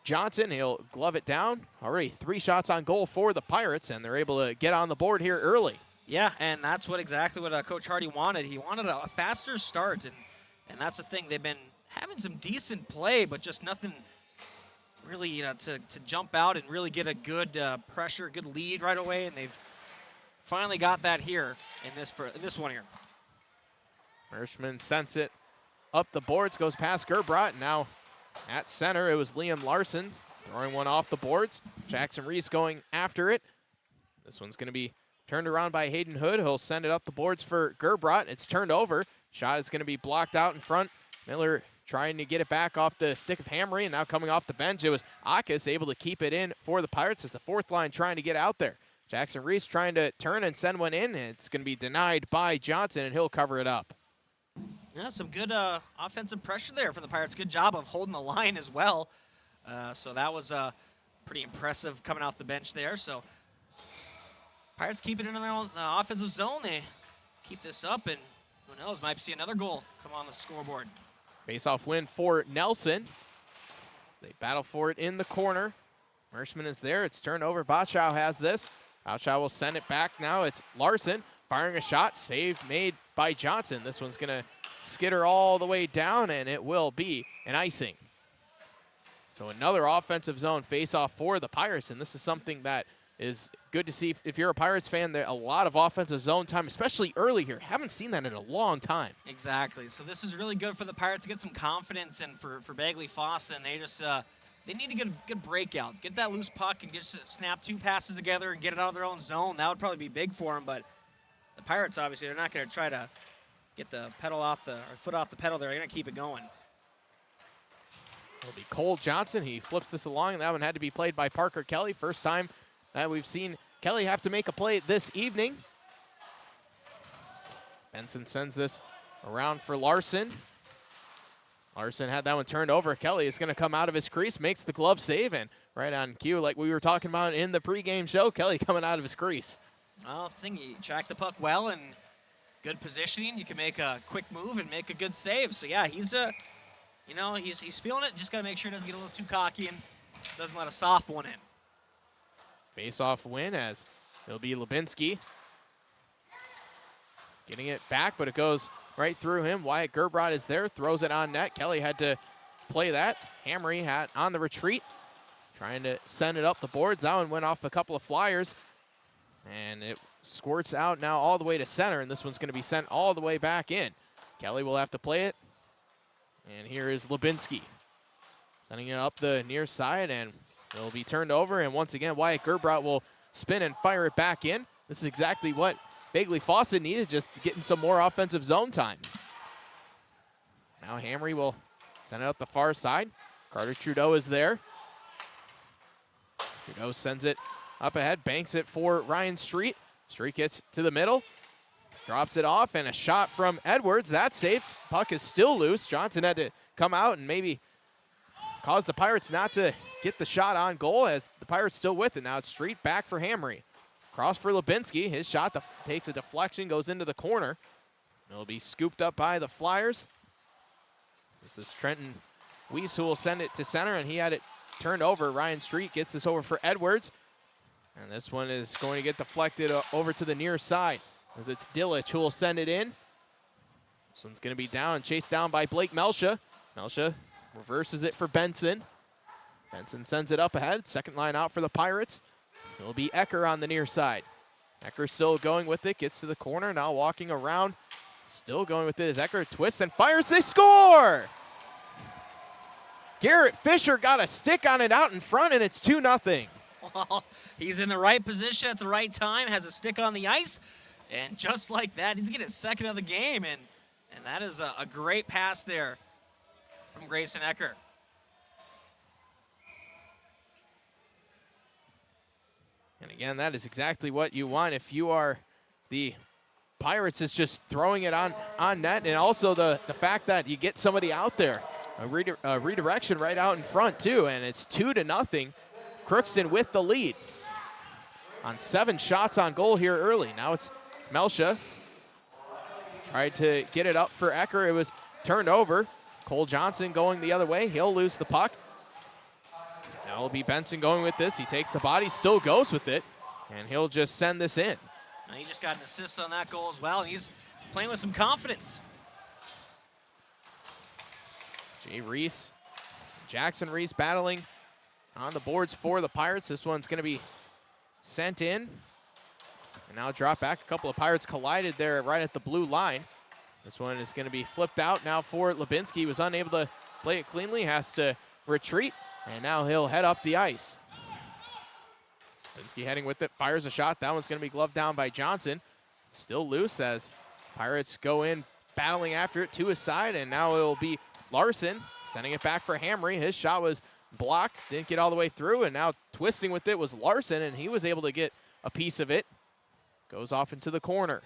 Johnson. He'll glove it down. Already 3 shots on goal for the Pirates, and they're able to get on the board here early. Yeah, and that's exactly what Coach Hardy wanted. He wanted a faster start, and that's the thing. They've been having some decent play, but just nothing really to jump out and really get a good pressure, good lead right away, and they've finally got that here in this one here. Merschman sends it up the boards, goes past Gerbrot. Now at center, it was Liam Larson throwing one off the boards. Jackson Reese going after it. This one's going to be turned around by Hayden Hood. He'll send it up the boards for Gerbrot. It's turned over. Shot is going to be blocked out in front. Miller trying to get it back off the stick of Hamry, and now coming off the bench, it was Akis able to keep it in for the Pirates as the 4th line trying to get out there. Jackson Reese trying to turn and send one in, and it's going to be denied by Johnson, and he'll cover it up. Yeah, some good offensive pressure there from the Pirates. Good job of holding the line as well. So that was pretty impressive coming off the bench there. So Pirates keep it in their own offensive zone. They keep this up, and who knows, might see another goal come on the scoreboard. Face-off win for Nelson. They battle for it in the corner. Merschman is there. It's turned over. Bachow has this. Bachow will send it back now. It's Larson firing a shot. Save made by Johnson. This one's going to skitter all the way down, and it will be an icing. So another offensive zone face-off for the Pirates, and this is something that is good to see. If you're a Pirates fan, there a lot of offensive zone time, especially early here. Haven't seen that in a long time. Exactly. So this is really good for the Pirates to get some confidence, and for Bagley-Fosston, they just they need to get a good breakout. Get that loose puck and just snap 2 passes together and get it out of their own zone. That would probably be big for them, but the Pirates, obviously, they're not going to try to get the foot off the pedal. They're going to keep it going. It'll be Cole Johnson. He flips this along, and that one had to be played by Parker Kelly. First time that we've seen Kelly have to make a play this evening. Benson sends this around for Larson. Larson had that one turned over. Kelly is going to come out of his crease, makes the glove save, and right on cue, like we were talking about in the pregame show, Kelly coming out of his crease. Well, thing, you track the puck well and good positioning. You can make a quick move and make a good save. So yeah, he's he's feeling it. Just got to make sure he doesn't get a little too cocky and doesn't let a soft one in. Face-off win as it'll be Lubinski getting it back, but it goes right through him. Wyatt Gerbrot is there, throws it on net. Kelly had to play that. Hamry had on the retreat, trying to send it up the boards. That one went off a couple of Flyers, and it squirts out now all the way to center, and this one's going to be sent all the way back in. Kelly will have to play it, and here is Lubinski sending it up the near side, and it'll be turned over, and once again, Wyatt Gerbrot will spin and fire it back in. This is exactly what Bagley-Fosston needed, just getting some more offensive zone time. Now Hamry will send it up the far side. Carter Trudeau is there. Trudeau sends it up ahead, banks it for Ryan Street. Street gets to the middle, drops it off, and a shot from Edwards. That saves. Puck is still loose. Johnson had to come out and maybe cause the Pirates not to get the shot on goal, as the Pirates still with it. Now it's Street back for Hamry. Cross for Lubinski. His shot takes a deflection, goes into the corner. It'll be scooped up by the Flyers. This is Trenton Weiss who will send it to center, and he had it turned over. Ryan Street gets this over for Edwards. And this one is going to get deflected over to the near side, as it's Dillich who will send it in. This one's going to be down and chased down by Blake Melsha. Melsha reverses it for Benson. Benson sends it up ahead. Second line out for the Pirates. It'll be Ecker on the near side. Ecker still going with it, gets to the corner, now walking around. Still going with it as Ecker twists and fires. They score! Garrett Fisher got a stick on it out in front, and it's 2-0. Well, he's in the right position at the right time, has a stick on the ice, And just like that, he's getting his second of the game, and that is a great pass there from Grayson Ecker. And again, that is exactly what you want if you are the Pirates, is just throwing it on net, and also the fact that you get somebody out there, a redirection right out in front too, and it's 2-0. Crookston with the lead on 7 shots on goal here early. Now it's Melsha. Tried to get it up for Ecker. It was turned over. Cole Johnson going the other way. He'll lose the puck. Now it'll be Benson going with this. He takes the body, still goes with it, and he'll just send this in. Now he just got an assist on that goal as well, and he's playing with some confidence. Jay Reese, Jackson Reese battling on the boards for the Pirates. This one's going to be sent in. And now drop back. A couple of Pirates collided there right at the blue line. This one is going to be flipped out now for Lubinski. He was unable to play it cleanly, has to retreat, and now he'll head up the ice. Lubinski heading with it, fires a shot. That one's going to be gloved down by Johnson. Still loose as Pirates go in, battling after it to his side, and now it'll be Larson sending it back for Hamry. His shot was blocked, didn't get all the way through, and now twisting with it was Larson, and he was able to get a piece of it. Goes off into the corner.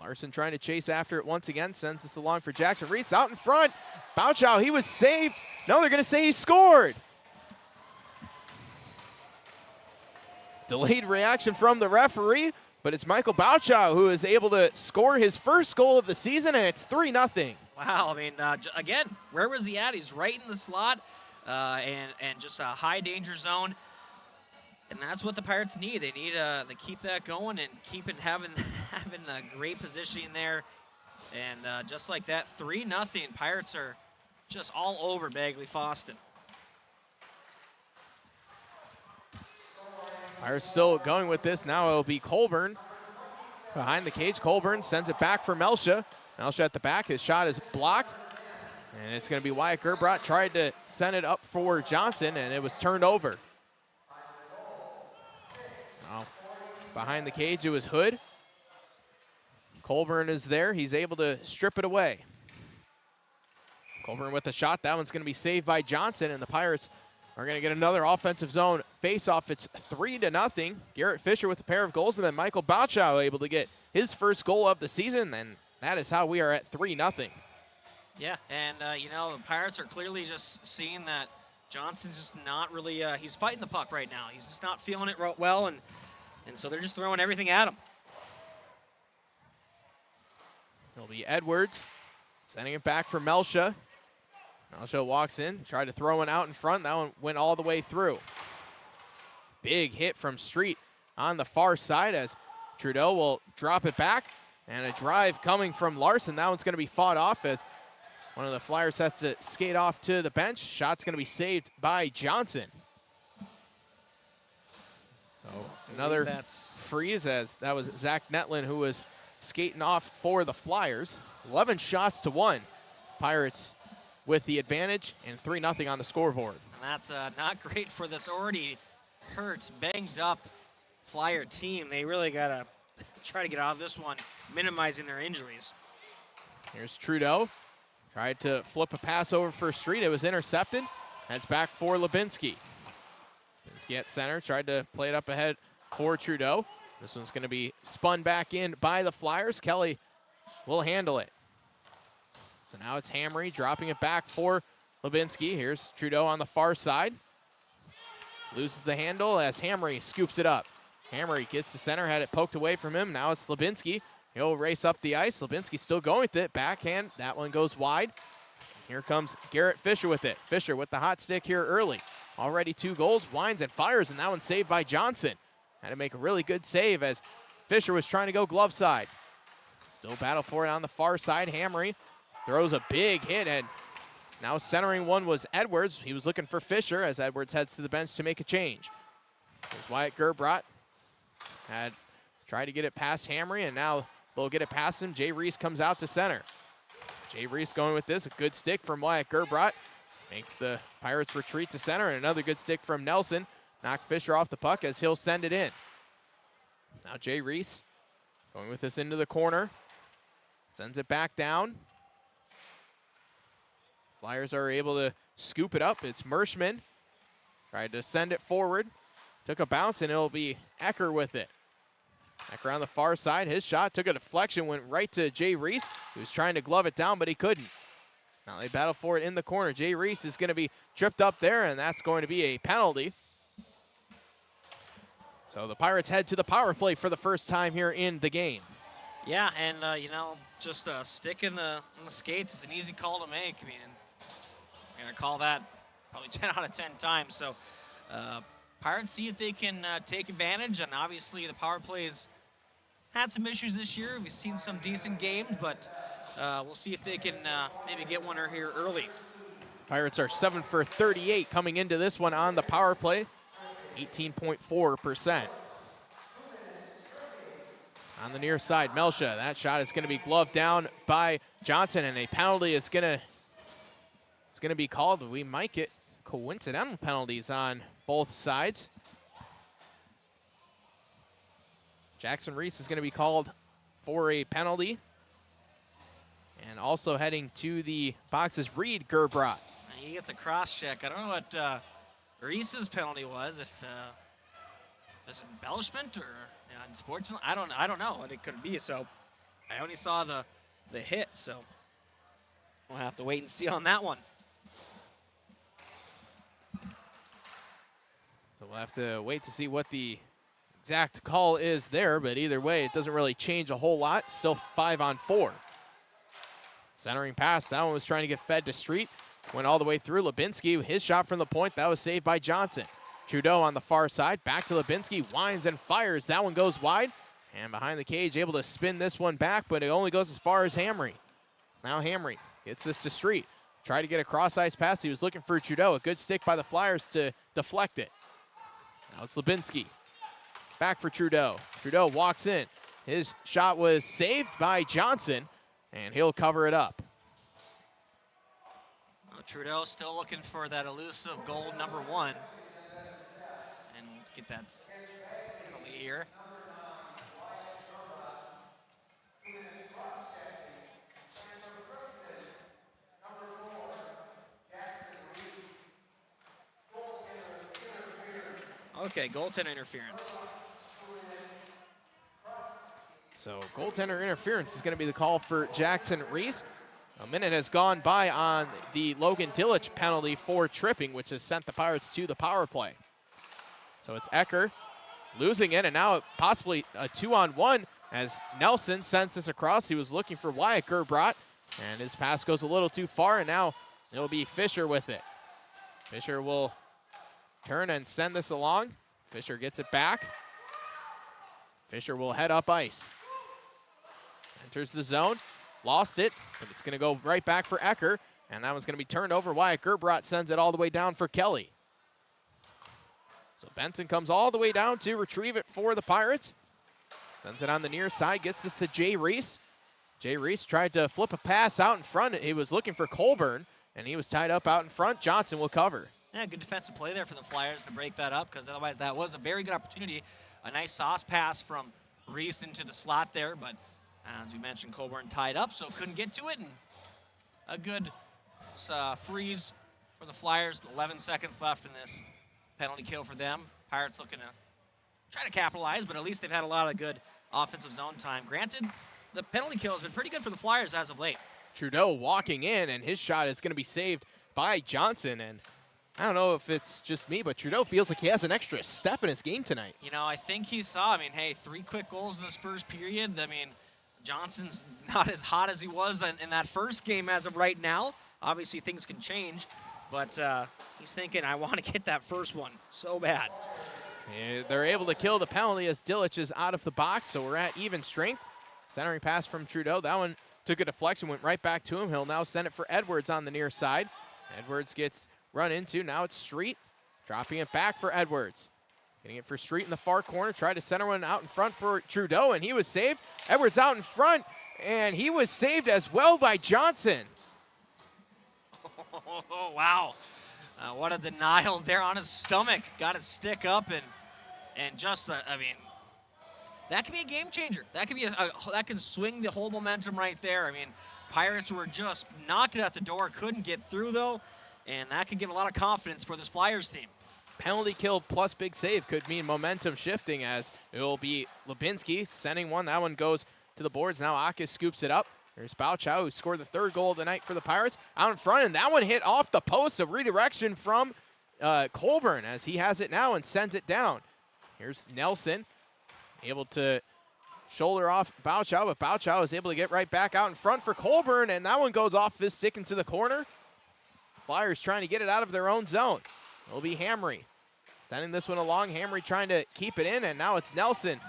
Larson trying to chase after it once again, sends this along for Jackson Reese out in front. Bouchow, he was saved. No, they're going to say he scored. Delayed reaction from the referee, but it's Michael Bouchow who is able to score his first goal of the season, and it's 3-0. Wow, I mean, again, where was he at? He's right in the slot and just a high danger zone. And that's what the Pirates need. They need to keep that going and keep it having a great positioning there. And just like that, 3-0. Pirates are just all over Bagley-Fosston. Pirates still going with this. Now it'll be Colburn behind the cage. Colburn sends it back for Melsha. Melsha at the back. His shot is blocked. And it's going to be Wyatt Gerbrot. Tried to send it up for Johnson, and it was turned over. Now, behind the cage, it was Hood. Colburn is there. He's able to strip it away. Colburn with the shot. That one's going to be saved by Johnson, and the Pirates are going to get another offensive zone face-off. It's 3-0. Garrett Fisher with a pair of goals, and then Michael Bouchow able to get his first goal of the season, and that is how we are at 3-0. Yeah, and, the Pirates are clearly just seeing that Johnson's just not really he's fighting the puck right now. He's just not feeling it well, and so they're just throwing everything at him. It'll be Edwards sending it back for Melsha. Melsha walks in, tried to throw one out in front. That one went all the way through. Big hit from Street on the far side as Trudeau will drop it back. And a drive coming from Larson. That one's going to be fought off as one of the Flyers has to skate off to the bench. Shot's going to be saved by Johnson. So another freeze, as that was Zach Netlin who was skating off for the Flyers. 11 shots to 1. Pirates with the advantage and 3-0 on the scoreboard. And that's not great for this already hurt, banged up Flyer team. They really got to try to get out of this one, minimizing their injuries. Here's Trudeau. Tried to flip a pass over for Street. It was intercepted. Heads back for Lubinski. Lubinski at center. Tried to play it up ahead for Trudeau. This one's going to be spun back in by the Flyers. Kelly will handle it. So now it's Hamry dropping it back for Lubinski. Here's Trudeau on the far side. Loses the handle as Hamry scoops it up. Hamry gets to center, had it poked away from him. Now it's Lubinski. He'll race up the ice. Lubinski still going with it. Backhand, that one goes wide. Here comes Garrett Fisher with it. Fisher with the hot stick here early. Already 2 goals, winds and fires, and that one saved by Johnson. Had to make a really good save as Fisher was trying to go glove side. Still battle for it on the far side. Hamry throws a big hit, and now centering one was Edwards. He was looking for Fisher as Edwards heads to the bench to make a change. There's Wyatt Gerbrot. Had tried to get it past Hamry, and now they'll get it past him. Jay Reese comes out to center. Jay Reese going with this. A good stick from Wyatt Gerbrot. Makes the Pirates retreat to center, and another good stick from Nelson. Knocked Fisher off the puck as he'll send it in. Now Jay Reese going with this into the corner. Sends it back down. Flyers are able to scoop it up. It's Merschman. Tried to send it forward. Took a bounce, and it'll be Ecker with it. Ecker on the far side. His shot took a deflection, went right to Jay Reese, who was trying to glove it down, but he couldn't. Now they battle for it in the corner. Jay Reese is going to be tripped up there, and that's going to be a penalty. So the Pirates head to the power play for the first time here in the game. Yeah, and, just a stick in the skates is an easy call to make. I mean, I'm going to call that probably 10 out of 10 times. So Pirates see if they can take advantage, and obviously the power plays had some issues this year. We've seen some decent games, but we'll see if they can maybe get one here early. Pirates are 7 for 38 coming into this one on the power play, 18.4%. On the near side, Melsha, that shot is going to be gloved down by Johnson, and a penalty is going to be called. We might get coincidental penalties on both sides. Jackson Reese is going to be called for a penalty. And also heading to the box is Reed Gerbrat. He gets a cross check. I don't know what Reese's penalty was. If it's embellishment or unsportsmanlike, I don't know what it could be. So I only saw the hit. So we'll have to wait and see on that one. So we'll have to wait to see what the exact call is there, but either way, it doesn't really change a whole lot. Still 5-on-4. Centering pass, that one was trying to get fed to Street. Went all the way through. Lubinsky, his shot from the point, that was saved by Johnson. Trudeau on the far side, back to Lubinsky, winds and fires. That one goes wide, and behind the cage, able to spin this one back, but it only goes as far as Hamry. Now Hamry gets this to Street. Tried to get a cross-ice pass. He was looking for Trudeau. A good stick by the Flyers to deflect it. Now it's Lubinsky. Back for Trudeau. Trudeau walks in. His shot was saved by Johnson, and he'll cover it up. Well, Trudeau still looking for that elusive goal number 1. And get that penalty here. Okay, goaltender interference. So goaltender interference is going to be the call for Jackson Reese. A minute has gone by on the Logan Dillich penalty for tripping, which has sent the Pirates to the power play. So it's Ecker losing it, and now possibly a 2-on-1 as Nelson sends this across. He was looking for Wyatt Gerbrat, and his pass goes a little too far, and now it'll be Fisher with it. Fisher will turn and send this along. Fisher gets it back. Fisher will head up ice. Enters the zone, lost it, but it's going to go right back for Ecker, and that one's going to be turned over. Wyatt Gerbrat sends it all the way down for Kelly. So Benson comes all the way down to retrieve it for the Pirates. Sends it on the near side, gets this to Jay Reese. Jay Reese tried to flip a pass out in front. He was looking for Colburn, and he was tied up out in front. Johnson will cover. Yeah, good defensive play there for the Flyers to break that up, because otherwise that was a very good opportunity. A nice sauce pass from Reese into the slot there, but as we mentioned, Colburn tied up, so couldn't get to it. And a good freeze for the Flyers. 11 seconds left in this penalty kill for them. Pirates looking to try to capitalize, but at least they've had a lot of good offensive zone time. Granted, the penalty kill has been pretty good for the Flyers as of late. Trudeau walking in, and his shot is going to be saved by Johnson. And I don't know if it's just me, but Trudeau feels like he has an extra step in his game tonight. You know, I think he saw, hey, 3 quick goals in this first period. Johnson's not as hot as he was in that first game as of right now. Obviously, things can change, but he's thinking, I want to get that first one so bad. Yeah, they're able to kill the penalty as Dillich is out of the box, so we're at even strength. Centering pass from Trudeau. That one took a deflection, went right back to him. He'll now send it for Edwards on the near side. Edwards gets run into. Now it's Street. Dropping it back for Edwards. Getting it for Street in the far corner. Tried to center one out in front for Trudeau, and he was saved. Edwards out in front, and he was saved as well by Johnson. Oh, wow. What a denial there on his stomach. Got his stick up, and just, that could be a game changer. That could be that can swing the whole momentum right there. I mean, Pirates were just knocking at the door, couldn't get through though, and that could give a lot of confidence for this Flyers team. Penalty kill plus big save could mean momentum shifting, as it will be Lubinski sending one. That one goes to the boards. Now Akis scoops it up. There's Bauchow, who scored the 3rd goal of the night for the Pirates, out in front, and that one hit off the post. A redirection from Colburn, as he has it now and sends it down. Here's Nelson, able to shoulder off Bauchow, but Bauchow is able to get right back out in front for Colburn, and that one goes off his stick into the corner. Flyers trying to get it out of their own zone. It'll be Hamry sending this one along. Hamry trying to keep it in, and now it's Nelson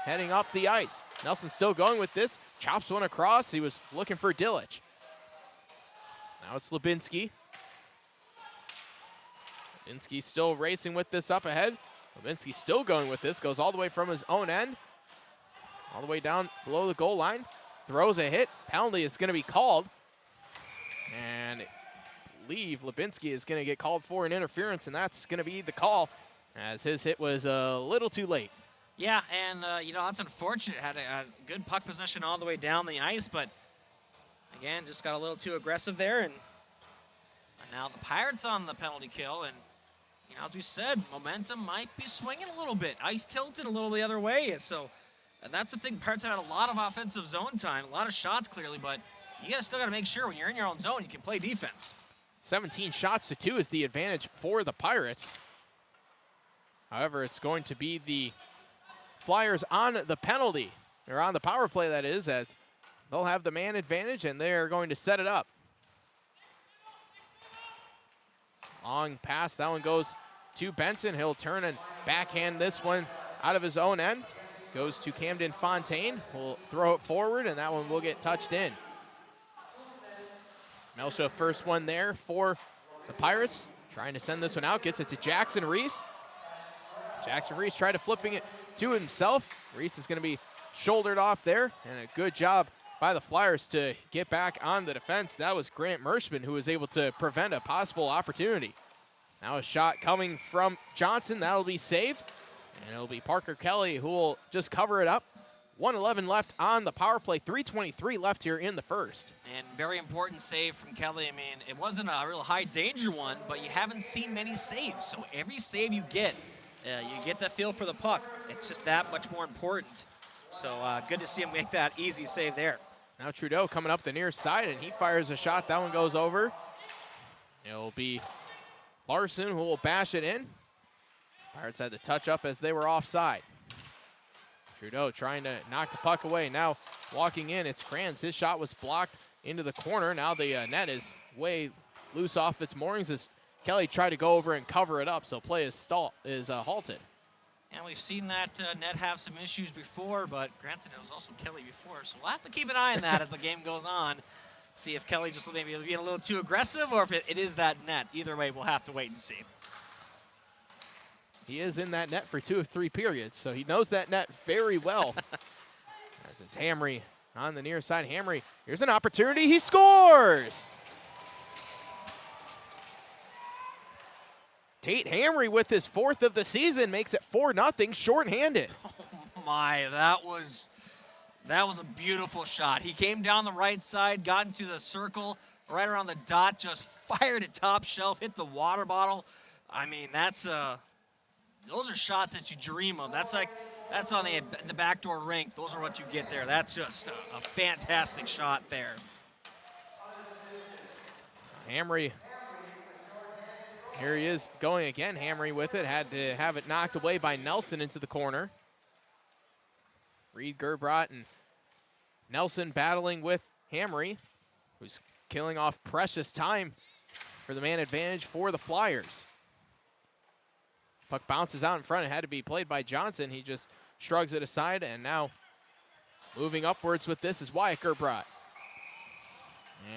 heading up the ice. Nelson still going with this. Chops one across. He was looking for Dillich. Now it's Lubinski. Lubinski still racing with this up ahead. Lubinski still going with this. Goes all the way from his own end. All the way down below the goal line. Throws a hit. Penalty is going to be called. And believe Lubinski is going to get called for an interference, and that's going to be the call, as his hit was a little too late. Yeah, and that's unfortunate. Had a good puck possession all the way down the ice, but again, just got a little too aggressive there. And now the Pirates on the penalty kill, and as we said, momentum might be swinging a little bit. Ice tilted a little the other way, so that's the thing. Pirates had a lot of offensive zone time, a lot of shots clearly, but you still got to make sure when you're in your own zone, you can play defense. 17 shots to 2 is the advantage for the Pirates. However, it's going to be the Flyers on the penalty, or on the power play, that is, as they'll have the man advantage, and they're going to set it up. Long pass, that one goes to Benson. He'll turn and backhand this one out of his own end. Goes to Camden Fontaine. Will throw it forward, and that one will get touched in. Melsha, first one there for the Pirates. Trying to send this one out, gets it to Jackson Reese. Jackson Reese tried to flipping it to himself. Reese is going to be shouldered off there, and a good job by the Flyers to get back on the defense. That was Grant Merschman who was able to prevent a possible opportunity. Now a shot coming from Johnson. That'll be saved, and it'll be Parker Kelly who will just cover it up. 1:11 left on the power play, 3:23 left here in the first. And very important save from Kelly. I mean, it wasn't a real high danger one, but you haven't seen many saves. So every save you get that feel for the puck. It's just that much more important. So good to see him make that easy save there. Now Trudeau coming up the near side, and he fires a shot. That one goes over. It'll be Larson who will bash it in. Pirates had to touch up as they were offside. Trudeau trying to knock the puck away. Now walking in, it's Kranz. His shot was blocked into the corner. Now the net is way loose off its moorings as Kelly tried to go over and cover it up, so play is halted. And we've seen that net have some issues before, but granted, it was also Kelly before, so we'll have to keep an eye on that as the game goes on. See if Kelly just maybe being a little too aggressive, or if it is that net. Either way, we'll have to wait and see. He is in that net for 2 of 3 periods, so he knows that net very well. As it's Hamry on the near side. Hamry, here's an opportunity. He scores! Tate Hamry with his 4th of the season makes it 4-0 shorthanded. Oh my, that was a beautiful shot. He came down the right side, got into the circle, right around the dot, just fired it top shelf, hit the water bottle. I mean, those are shots that you dream of. That's on the backdoor rink. Those are what you get there. That's just a fantastic shot there. Hamry, here he is going again. Hamry with it, had to have it knocked away by Nelson into the corner. Reed Gerbrot and Nelson battling with Hamry, who's killing off precious time for the man advantage for the Flyers. Puck bounces out in front. It had to be played by Johnson. He just shrugs it aside, and now moving upwards with this is Wyatt Gerbrot.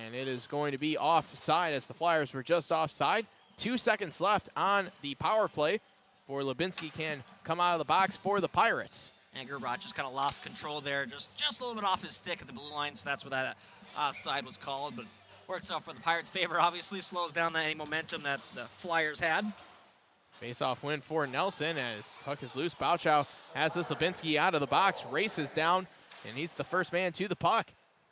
And it is going to be offside, as the Flyers were just offside. 2 seconds left on the power play before Lubinski can come out of the box for the Pirates. And Gerbrot just kind of lost control there, just a little bit off his stick at the blue line, so that's what that offside was called. But works out for the Pirates' favor, obviously, slows down any momentum that the Flyers had. Face-off win for Nelson as puck is loose. Bouchow has this. Lubinski out of the box, races down, and he's the first man to the puck.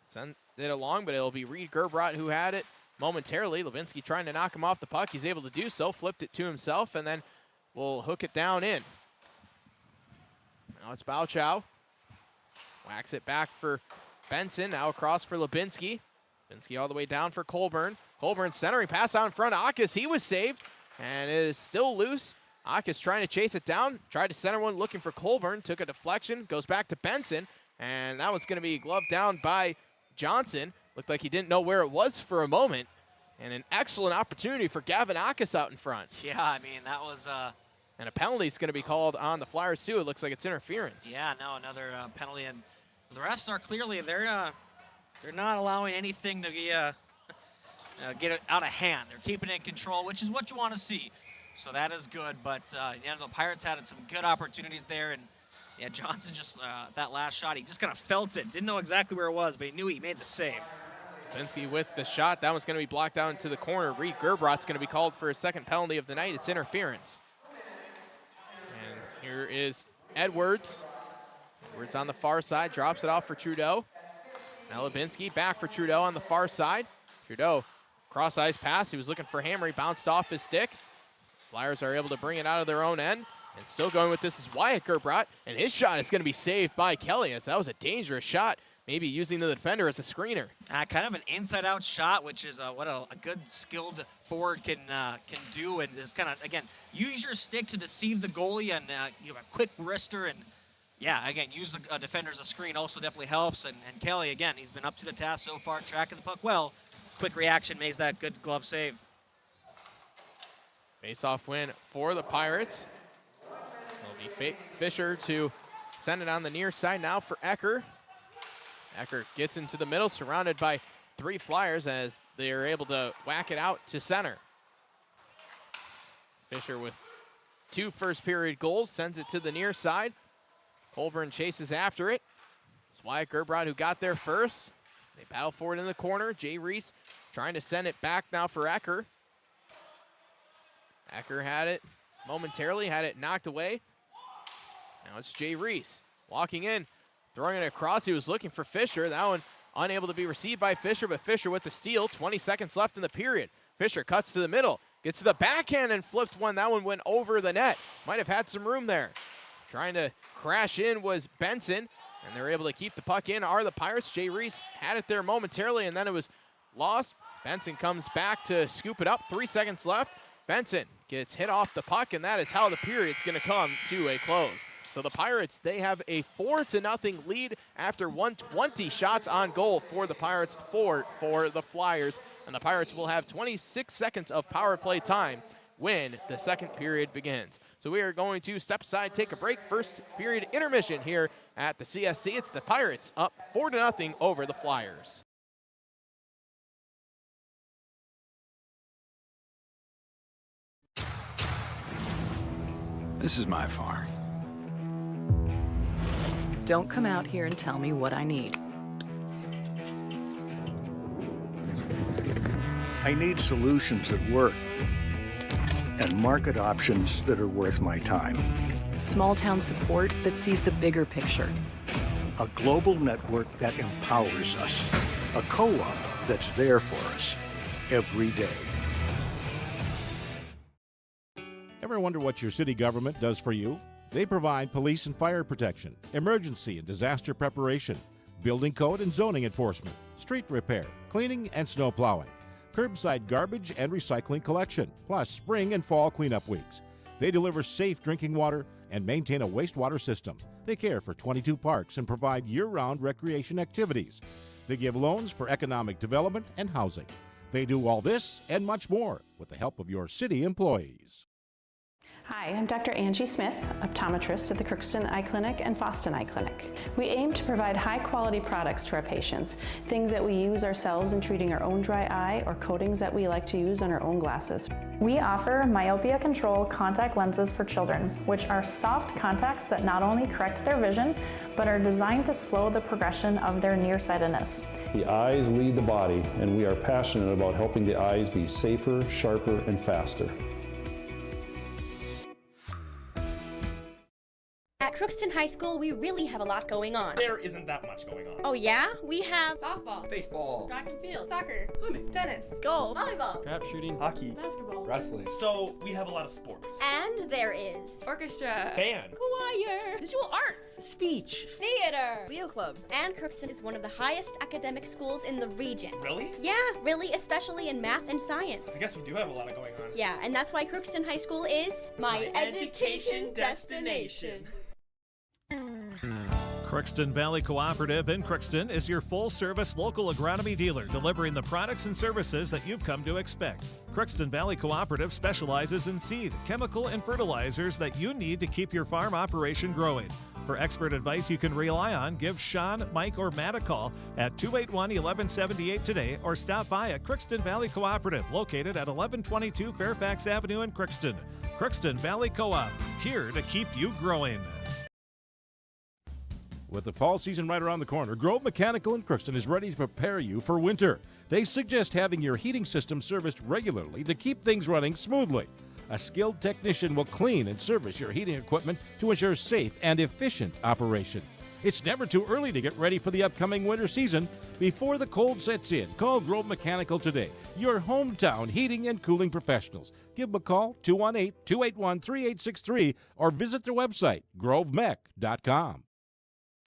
Sent it along, but it'll be Reed Gerbrot who had it momentarily. Lubinski trying to knock him off the puck. He's able to do so, flipped it to himself, and then will hook it down in. Now it's Bouchow. Whacks it back for Benson, now across for Lubinski. Lubinski all the way down for Colburn. Colburn centering pass out in front of Akis. He was saved, and it is still loose. Akis trying to chase it down. Tried to center one, looking for Colburn. Took a deflection, goes back to Benson, and that one's going to be gloved down by Johnson. Looked like he didn't know where it was for a moment, and an excellent opportunity for Gavin Akis out in front. Yeah, I mean, that was... And a penalty is going to be called on the Flyers, too. It looks like it's interference. Yeah, no, another penalty. And the refs are clearly, they're not allowing anything to be, get it out of hand. They're keeping it in control, which is what you want to see. So that is good. But the Pirates had some good opportunities there. And, yeah, Johnson just, that last shot, he just kind of felt it. Didn't know exactly where it was, but he knew he made the save. Lubinski with the shot. That one's going to be blocked down into the corner. Reed Gerbrot's going to be called for a second penalty of the night. It's interference. And here is Edwards. Edwards on the far side, drops it off for Trudeau. Now Lubinski back for Trudeau on the far side. Trudeau, cross-ice pass. He was looking for Hammer. He bounced off his stick. Flyers are able to bring it out of their own end. And still going with this is Wyatt Gerbrot. And his shot is going to be saved by Kelly, as that was a dangerous shot. Maybe using the defender as a screener. Kind of an inside-out shot, which is what a good, skilled forward can do. And is kind of, again, use your stick to deceive the goalie and you have a quick wrister. And, yeah, again, use the defender as a screen also definitely helps. And Kelly, again, he's been up to the task so far, tracking the puck well. Quick reaction makes that good glove save. Face-off win for the Pirates. It'll be Fisher to send it on the near side now for Ecker. Ecker gets into the middle, surrounded by 3 Flyers as they are able to whack it out to center. Fisher with 2 first-period goals, sends it to the near side. Colburn chases after it. It's Wyatt Gerbrot who got there first. They battle for it in the corner. Jay Reese trying to send it back now for Ecker. Ecker had it momentarily, had it knocked away. Now it's Jay Reese walking in. Throwing it across, he was looking for Fisher. That one unable to be received by Fisher, but Fisher with the steal. 20 seconds left in the period. Fisher cuts to the middle, gets to the backhand and flipped one. That one went over the net. Might have had some room there. Trying to crash in was Benson, and they're able to keep the puck in are the Pirates. Jay Reese had it there momentarily, and then it was lost. Benson comes back to scoop it up. 3 seconds left. Benson gets hit off the puck, and that is how the period's going to come to a close. So the Pirates, they have a 4-0 lead after 120 shots on goal for the Pirates, 4 for the Flyers. And the Pirates will have 26 seconds of power play time when the second period begins. So we are going to step aside, take a break. First period intermission here at the CSC. It's the Pirates up 4-0 over the Flyers. This is my farm. Don't come out here and tell me what I need. I need solutions that work and market options that are worth my time. Small town support that sees the bigger picture. A global network that empowers us. A co-op that's there for us every day. Ever wonder what your city government does for you? They provide police and fire protection, emergency and disaster preparation, building code and zoning enforcement, street repair, cleaning and snow plowing, curbside garbage and recycling collection, plus spring and fall cleanup weeks. They deliver safe drinking water and maintain a wastewater system. They care for 22 parks and provide year-round recreation activities. They give loans for economic development and housing. They do all this and much more with the help of your city employees. Hi, I'm Dr. Angie Smith, optometrist at the Crookston Eye Clinic and Fosston Eye Clinic. We aim to provide high-quality products to our patients, things that we use ourselves in treating our own dry eye or coatings that we like to use on our own glasses. We offer myopia control contact lenses for children, which are soft contacts that not only correct their vision, but are designed to slow the progression of their nearsightedness. The eyes lead the body, and we are passionate about helping the eyes be safer, sharper, and faster. Crookston High School, we really have a lot going on. There isn't that much going on. Oh yeah? We have Softball, Baseball, track and field, soccer, swimming, tennis, golf, volleyball, trap shooting, hockey, basketball, wrestling. So we have a lot of sports. and there is orchestra, Band, choir, visual arts, Speech. theater. Leo Club. And Crookston is one of the highest academic schools in the region. Really? Yeah, really, especially in math and science. I guess we do have a lot of going on. Yeah, and that's why Crookston High School is My education destination. Crookston Valley Cooperative in Crookston is your full-service local agronomy dealer, delivering the products and services that you've come to expect. Crookston Valley Cooperative specializes in seed, chemical, and fertilizers that you need to keep your farm operation growing. For expert advice you can rely on, give Sean, Mike, or Matt a call at 281-1178 today or stop by at Crookston Valley Cooperative, located at 1122 Fairfax Avenue in Crookston. Crookston Valley Co-op, here to keep you growing. With the fall season right around the corner, Grove Mechanical in Crookston is ready to prepare you for winter. They suggest having your heating system serviced regularly to keep things running smoothly. A skilled technician will clean and service your heating equipment to ensure safe and efficient operation. It's never too early to get ready for the upcoming winter season. Before the cold sets in, call Grove Mechanical today, your hometown heating and cooling professionals. Give them a call, 218-281-3863, or visit their website, grovemech.com.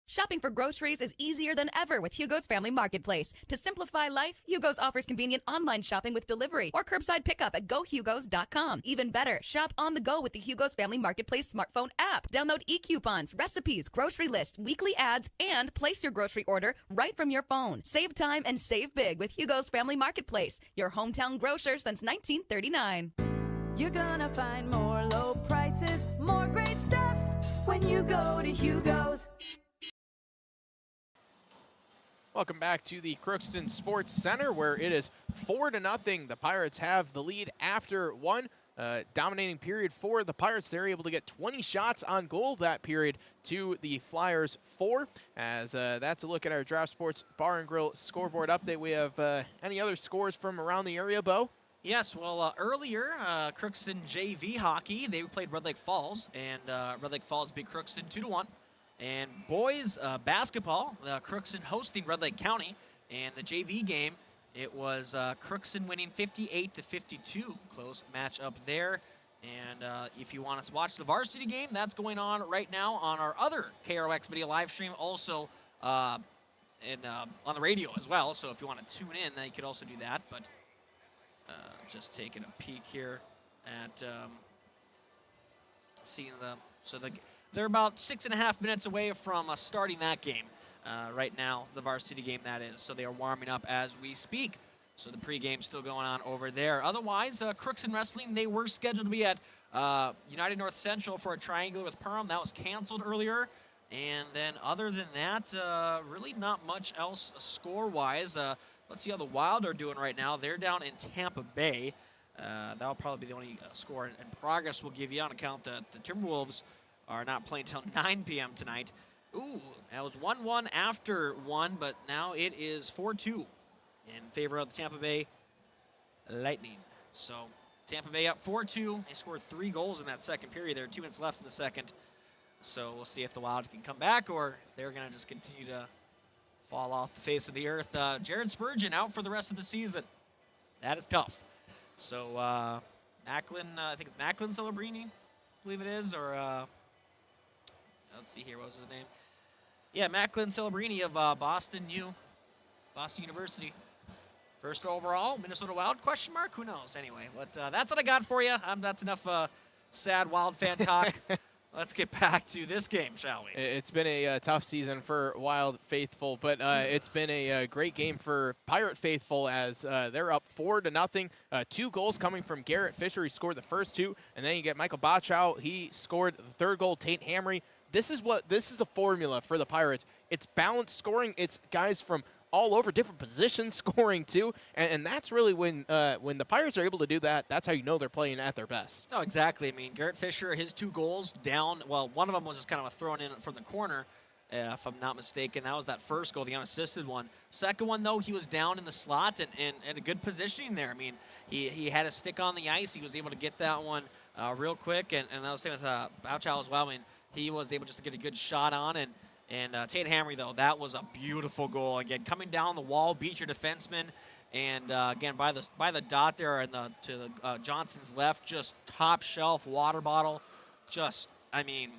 Shopping for groceries is easier than ever with Hugo's Family Marketplace. To simplify life, Hugo's offers convenient online shopping with delivery or curbside pickup at gohugos.com. Even better, shop on the go with the Hugo's Family Marketplace smartphone app. Download e-coupons, recipes, grocery lists, weekly ads, and place your grocery order right from your phone. Save time and save big with Hugo's Family Marketplace, your hometown grocer since 1939. You're gonna find more low prices, more great stuff when you go to Hugo's. Welcome back to the Crookston Sports Center, where it is 4-0. The Pirates have the lead after one dominating period for the Pirates. They're able to get 20 shots on goal that period to the Flyers 4. As that's a look at our Draft Sports Bar and Grill scoreboard update. We have any other scores from around the area, Bo? Yes, well, earlier, Crookston JV hockey, they played Red Lake Falls, and Red Lake Falls beat Crookston 2-1. And boys basketball, Crookston hosting Red Lake County, and the JV game, it was Crookston winning 58-52. Close matchup there. And if you want to watch the varsity game, that's going on right now on our other KROX video live stream, also on the radio as well. So if you want to tune in, then you could also do that. But just taking a peek here at seeing them. So they're about 6.5 minutes away from starting that game right now, the varsity game that is. So they are warming up as we speak. So the pregame still going on over there. Otherwise, Crookston Wrestling, they were scheduled to be at United North Central for a triangular with Perham. That was canceled earlier. And then other than that, really not much else score-wise. Let's see how the Wild are doing right now. They're down in Tampa Bay. That'll probably be the only score in progress we'll give you on account that the Timberwolves are not playing until 9 p.m. tonight. Ooh, that was 1-1 after 1, but now it is 4-2 in favor of the Tampa Bay Lightning. So Tampa Bay up 4-2. They scored 3 goals in that second period. There are 2 minutes left in the second. So we'll see if the Wild can come back or if they're going to just continue to fall off the face of the earth. Jared Spurgeon out for the rest of the season. That is tough. So Macklin, I think it's Macklin Celebrini, I believe it is, or let's see here, what was his name? Yeah, Macklin Celebrini of Boston University. First overall, Minnesota Wild, question mark? Who knows? Anyway, but that's what I got for you. That's enough sad Wild fan talk. Let's get back to this game, shall we? It's been a tough season for Wild faithful, but it's been a great game for Pirate faithful as they're up 4-0. 2 goals coming from Garrett Fisher. He scored the first 2, and then you get Michael Bochow. He scored the 3rd goal. Tate Hamry. This is the formula for the Pirates. It's balanced scoring. It's guys from all over different positions scoring too, and that's really when the Pirates are able to do that. That's how you know they're playing at their best. Oh, exactly. I mean, Garrett Fisher, his 2 goals down. Well, one of them was just kind of a thrown in from the corner, if I'm not mistaken. That was that first goal, the unassisted one. Second one, though, he was down in the slot and a good positioning there. I mean, he had a stick on the ice. He was able to get that one real quick, and that was the same with Bochow as well. I mean, he was able just to get a good shot on. And Tate Hamry, though, that was a beautiful goal. Again, coming down the wall, beat your defenseman. And, again, by the dot there and to Johnson's left, just top shelf water bottle. Just, I mean,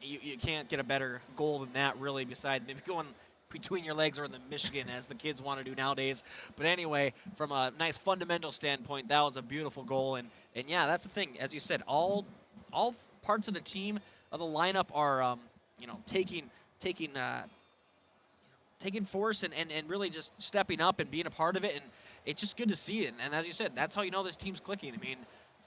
you can't get a better goal than that, really, besides maybe going between your legs or the Michigan, as the kids want to do nowadays. But anyway, from a nice fundamental standpoint, that was a beautiful goal. And yeah, that's the thing. As you said, all parts of the team, of the lineup are, taking force and really just stepping up and being a part of it. And it's just good to see it. And as you said, that's how you know this team's clicking. I mean,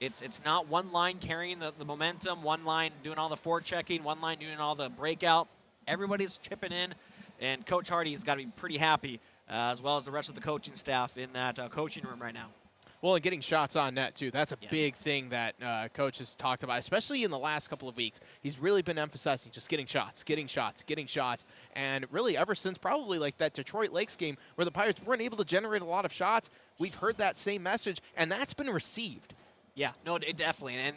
it's not one line carrying the momentum, one line doing all the forechecking, one line doing all the breakout. Everybody's chipping in. And Coach Hardy's got to be pretty happy, as well as the rest of the coaching staff in that coaching room right now. Well, and getting shots on net, too. That's a big thing that Coach has talked about, especially in the last couple of weeks. He's really been emphasizing just getting shots. And really ever since probably like that Detroit Lakes game where the Pirates weren't able to generate a lot of shots, we've heard that same message, and that's been received. Yeah, no, it definitely. And,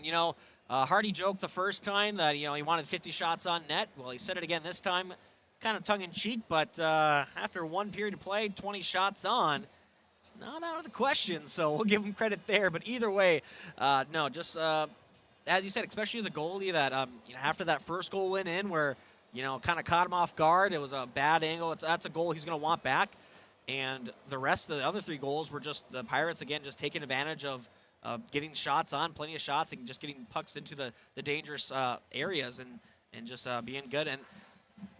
Hardy joked the first time that, he wanted 50 shots on net. Well, he said it again this time, kind of tongue-in-cheek, but after one period of play, 20 shots on, it's not out of the question, so we'll give him credit there. But either way, as you said, especially the goalie that, after that first goal went in where, kind of caught him off guard, it was a bad angle. That's a goal he's going to want back. And the rest of the other three goals were just the Pirates, again, just taking advantage of getting shots on, plenty of shots, and just getting pucks into the dangerous areas and just being good. And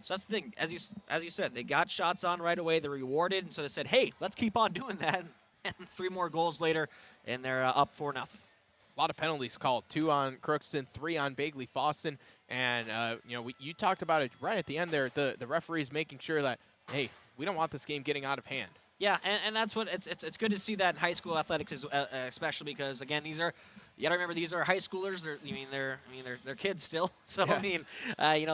so that's the thing. As you said, they got shots on right away. They're rewarded, and so they said, hey, let's keep on doing that. And 3 more goals later, and they're up 4-0. A lot of penalties called, 2 on Crookston, 3 on Bagley-Fosston. And, you talked about it right at the end there, the referees making sure that, hey, we don't want this game getting out of hand. Yeah, and that's what it's good to see that in high school athletics, especially because, again, you got to remember these are high schoolers. They're kids still. So yeah.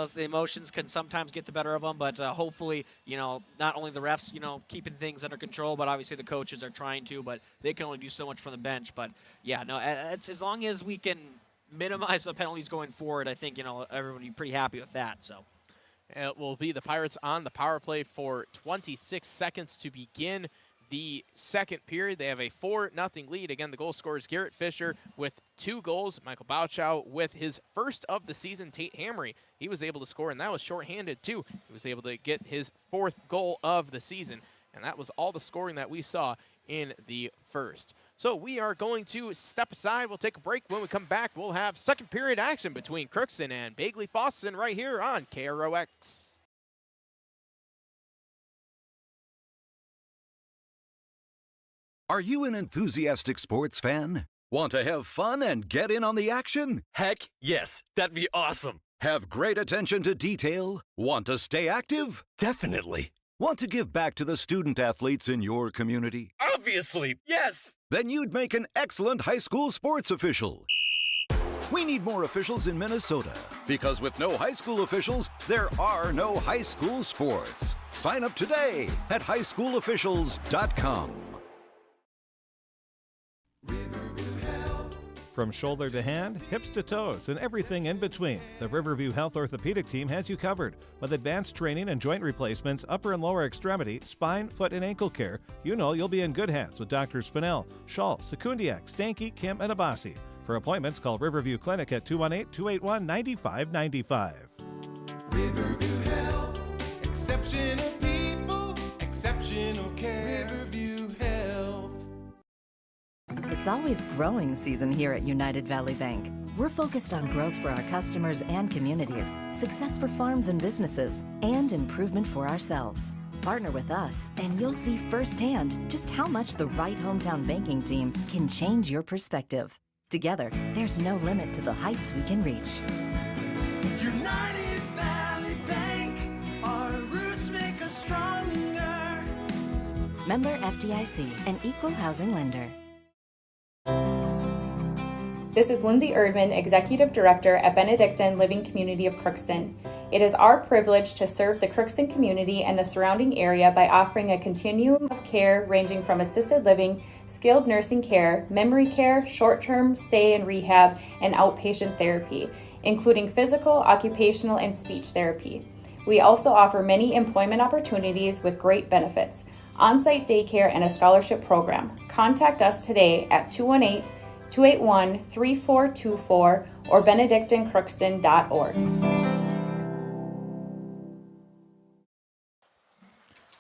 The emotions can sometimes get the better of them. But hopefully, not only the refs, keeping things under control, but obviously the coaches are trying to. But they can only do so much from the bench. But yeah, no, it's as long as we can minimize the penalties going forward, I think everyone will be pretty happy with that. So. It will be the Pirates on the power play for 26 seconds to begin the second period. They have a 4-0 lead. Again, the goal scorer is Garrett Fisher with 2 goals. Michael Bouchow with his first of the season. Tate Hamry, he was able to score, and that was shorthanded too. He was able to get his 4th goal of the season, and that was all the scoring that we saw in the first. So we are going to step aside. We'll take a break. When we come back, we'll have second period action between Crookston and Bagley-Fosston right here on KROX. Are you an enthusiastic sports fan? Want to have fun and get in on the action? Heck, yes. That'd be awesome. Have great attention to detail? Want to stay active? Definitely. Want to give back to the student athletes in your community? Obviously, yes! Then you'd make an excellent high school sports official. We need more officials in Minnesota, because with no high school officials, there are no high school sports. Sign up today at highschoolofficials.com. From shoulder to hand, hips to toes, and everything in between, the Riverview Health Orthopedic Team has you covered. With advanced training and joint replacements, upper and lower extremity, spine, foot, and ankle care, you'll be in good hands with Drs. Spinell, Schall, Sekundiak, Stanky, Kim, and Abasi. For appointments, call Riverview Clinic at 218-281-9595. Riverview Health, exceptional people, exceptional care. Riverview Health. It's always growing season here at United Valley Bank. We're focused on growth for our customers and communities, success for farms and businesses, and improvement for ourselves. Partner with us, and you'll see firsthand just how much the right hometown banking team can change your perspective. Together, there's no limit to the heights we can reach. United Valley Bank, our roots make us stronger. Member FDIC, an equal housing lender. This is Lindsay Erdman, Executive Director at Benedictine Living Community of Crookston. It is our privilege to serve the Crookston community and the surrounding area by offering a continuum of care ranging from assisted living, skilled nursing care, memory care, short-term stay and rehab, and outpatient therapy. including physical, occupational, and speech therapy. We also offer many employment opportunities with great benefits, on-site daycare, and a scholarship program. Contact us today at 218-281-3424 or benedictincrookston.org.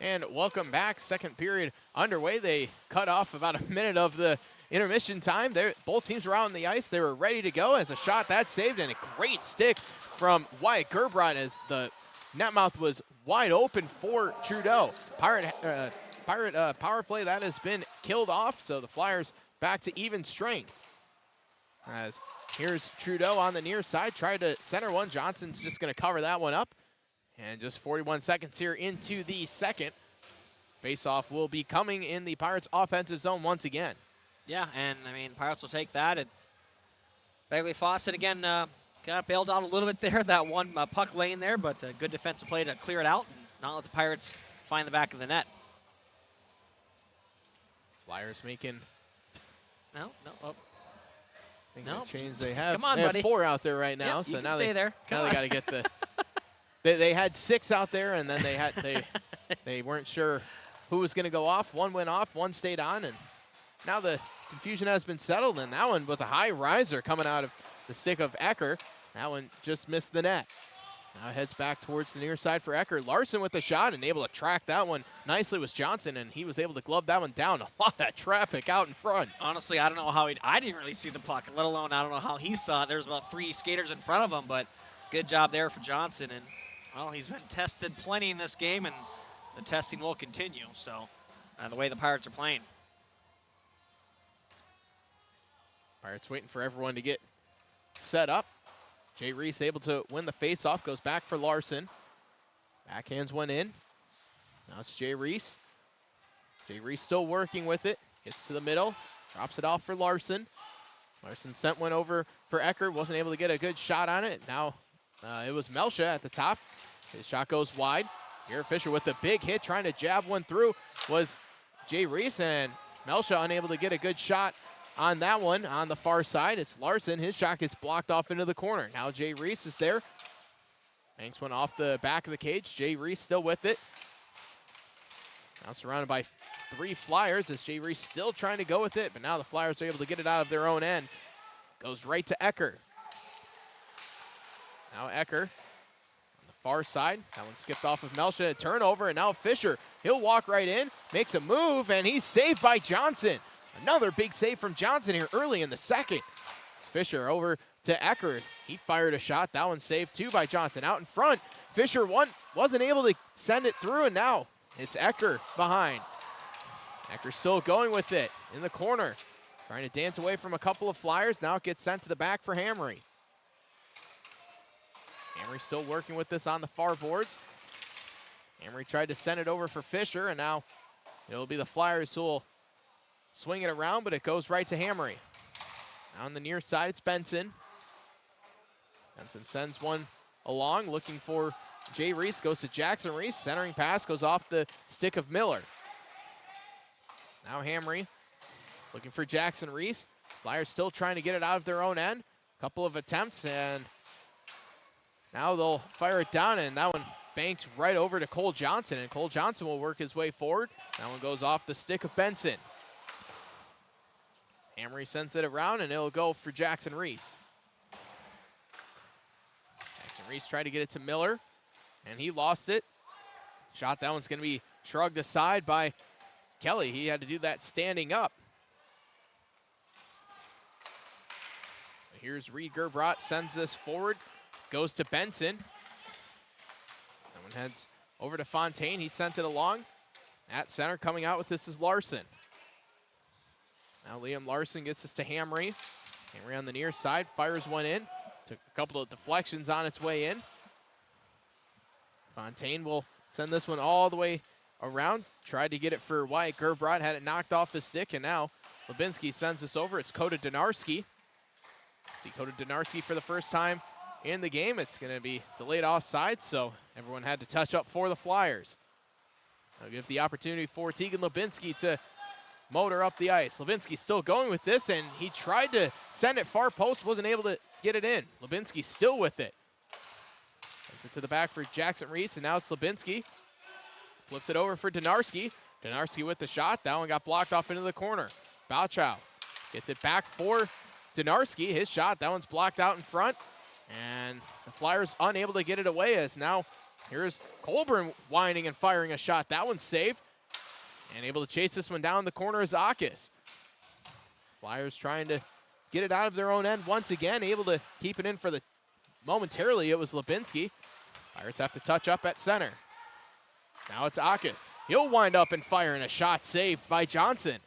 And welcome back. Second period underway. They cut off about a minute of the intermission time. Both teams were out on the ice. They were ready to go as a shot that's saved, and a great stick from Wyatt Gerbrot as the net mouth was wide open for Trudeau. Pirate power play that has been killed off, so the Flyers back to even strength. As here's Trudeau on the near side, tried to center one. Johnson's just going to cover that one up. And just 41 seconds here into the second. Faceoff will be coming in the Pirates' offensive zone once again. Yeah, and I mean, Pirates will take that. And Bagley-Fosston again got bailed out a little bit there, that one puck lane there, but a good defensive play to clear it out and not let the Pirates find the back of the net. Flyers making. No. Oh. No change they have. Come on, they have buddy. 4 out there right now, Yep, so you can now stay there. Now they got to get the. They had 6 out there, and then they weren't sure who was going to go off. One went off, one stayed on, and now the confusion has been settled. And that one was a high riser coming out of the stick of Ecker. That one just missed the net. Now it heads back towards the near side for Ecker. Larson with the shot and able to track that one nicely was Johnson, and he was able to glove that one down. A lot of traffic out in front. Honestly, I don't know how I didn't really see the puck, let alone I don't know how he saw it. There was about 3 skaters in front of him, but good job there for Johnson. And, well, he's been tested plenty in this game, and the testing will continue. So the way the Pirates are playing. Pirates waiting for everyone to get set up. Jay Reese able to win the faceoff, goes back for Larson. Backhands one in. Now it's Jay Reese. Jay Reese still working with it. Gets to the middle, drops it off for Larson. Larson sent one over for Ecker, wasn't able to get a good shot on it. Now it was Melsha at the top. His shot goes wide. Garrett Fisher with the big hit, trying to jab one through was Jay Reese, and Melsha unable to get a good shot on that one on the far side. It's Larson. His shot gets blocked off into the corner. Now Jay Reese is there. Banks one off the back of the cage. Jay Reese still with it. Now surrounded by 3 Flyers as Jay Reese still trying to go with it, but now the Flyers are able to get it out of their own end. Goes right to Ecker. Now Ecker on the far side. That one skipped off of Melsha. A turnover, and now Fisher. He'll walk right in, makes a move, and he's saved by Johnson. Another big save from Johnson here early in the second. Fisher over to Ecker. He fired a shot. That one saved too by Johnson. Out in front, Fisher wasn't able to send it through, and now it's Ecker behind. Ecker still going with it in the corner. Trying to dance away from a couple of Flyers. Now it gets sent to the back for Hamry. Hamry still working with this on the far boards. Hamry tried to send it over for Fisher, and now it'll be the Flyers who will swing it around, but it goes right to Hamry. On the near side, it's Benson. Benson sends one along, looking for Jay Reese, goes to Jackson Reese. Centering pass goes off the stick of Miller. Now Hamry looking for Jackson Reese. Flyers still trying to get it out of their own end. Couple of attempts, and now they'll fire it down, and that one banked right over to Cole Johnson, and Cole Johnson will work his way forward. That one goes off the stick of Benson. Hamry sends it around, and it'll go for Jackson Reese. Jackson Reese tried to get it to Miller, and he lost it. Shot, that one's going to be shrugged aside by Kelly. He had to do that standing up. Here's Reed Gerbrot, sends this forward, goes to Benson. That one heads over to Fontaine. He sent it along. At center, coming out with this is Larson. Now Liam Larson gets this to Hamry. Hamry on the near side, fires one in. Took a couple of deflections on its way in. Fontaine will send this one all the way around. Tried to get it for Wyatt Gerbrot, had it knocked off his stick, and now Lubinsky sends this over. It's Coda Donarski. See Coda Donarski for the first time in the game. It's going to be delayed offside, so everyone had to touch up for the Flyers. I'll give the opportunity for Tegan Lubinsky to motor up the ice. Lubinsky still going with this, and he tried to send it far post, wasn't able to get it in. Lubinsky still with it. Sends it to the back for Jackson Reese, and now it's Lubinsky. Flips it over for Donarski. Donarski with the shot. That one got blocked off into the corner. Bauchow gets it back for Donarski. His shot, that one's blocked out in front. And the Flyers unable to get it away as now here's Colburn winding and firing a shot. That one's saved. And able to chase this one down the corner is Akis. Flyers trying to get it out of their own end once again. Able to keep it in for the, momentarily it was Lubinsky. Pirates have to touch up at center. Now it's Akis. He'll wind up and fire, and a shot saved by Johnson.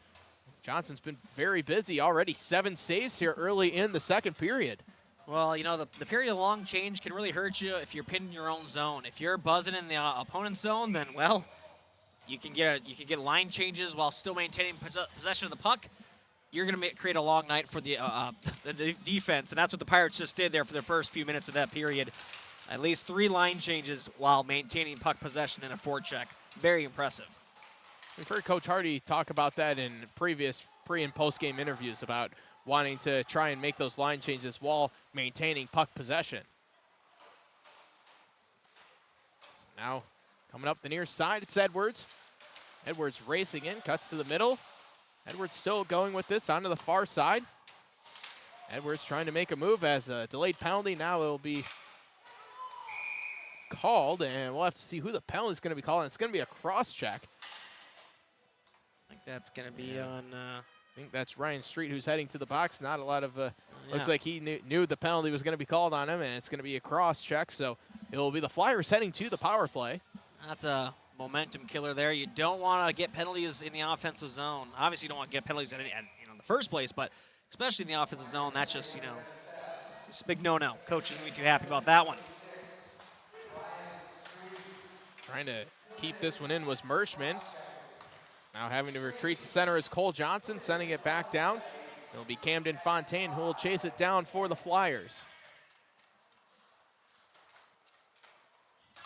Johnson's been very busy already. 7 saves here early in the second period. Well, you know, the period of long change can really hurt you if you're pinned in your own zone. If you're buzzing in the opponent's zone, then, well, you can get line changes while still maintaining possession of the puck. You're going to create a long night for the defense, and that's what the Pirates just did there for the first few minutes of that period. At least 3 line changes while maintaining puck possession in a forecheck. Very impressive. We've heard Coach Hardy talk about that in previous pre- and post-game interviews about wanting to try and make those line changes while maintaining puck possession. So now coming up the near side, it's Edwards. Edwards racing in, cuts to the middle. Edwards still going with this onto the far side. Edwards trying to make a move as a delayed penalty. Now it will be called, and we'll have to see who the penalty is going to be called. It's going to be a cross check. I think that's going to be on... I think that's Ryan Street who's heading to the box. Not a lot of... Looks like he knew the penalty was going to be called on him, and it's going to be a cross check. So it will be the Flyers heading to the power play. That's a momentum killer there. You don't want to get penalties in the offensive zone. Obviously, you don't want to get penalties in the first place, but especially in the offensive zone, that's just, it's a big no-no. Coach isn't going to be too happy about that one. Trying to keep this one in was Merschman. Now having to retreat to center is Cole Johnson, sending it back down. It'll be Camden Fontaine who will chase it down for the Flyers.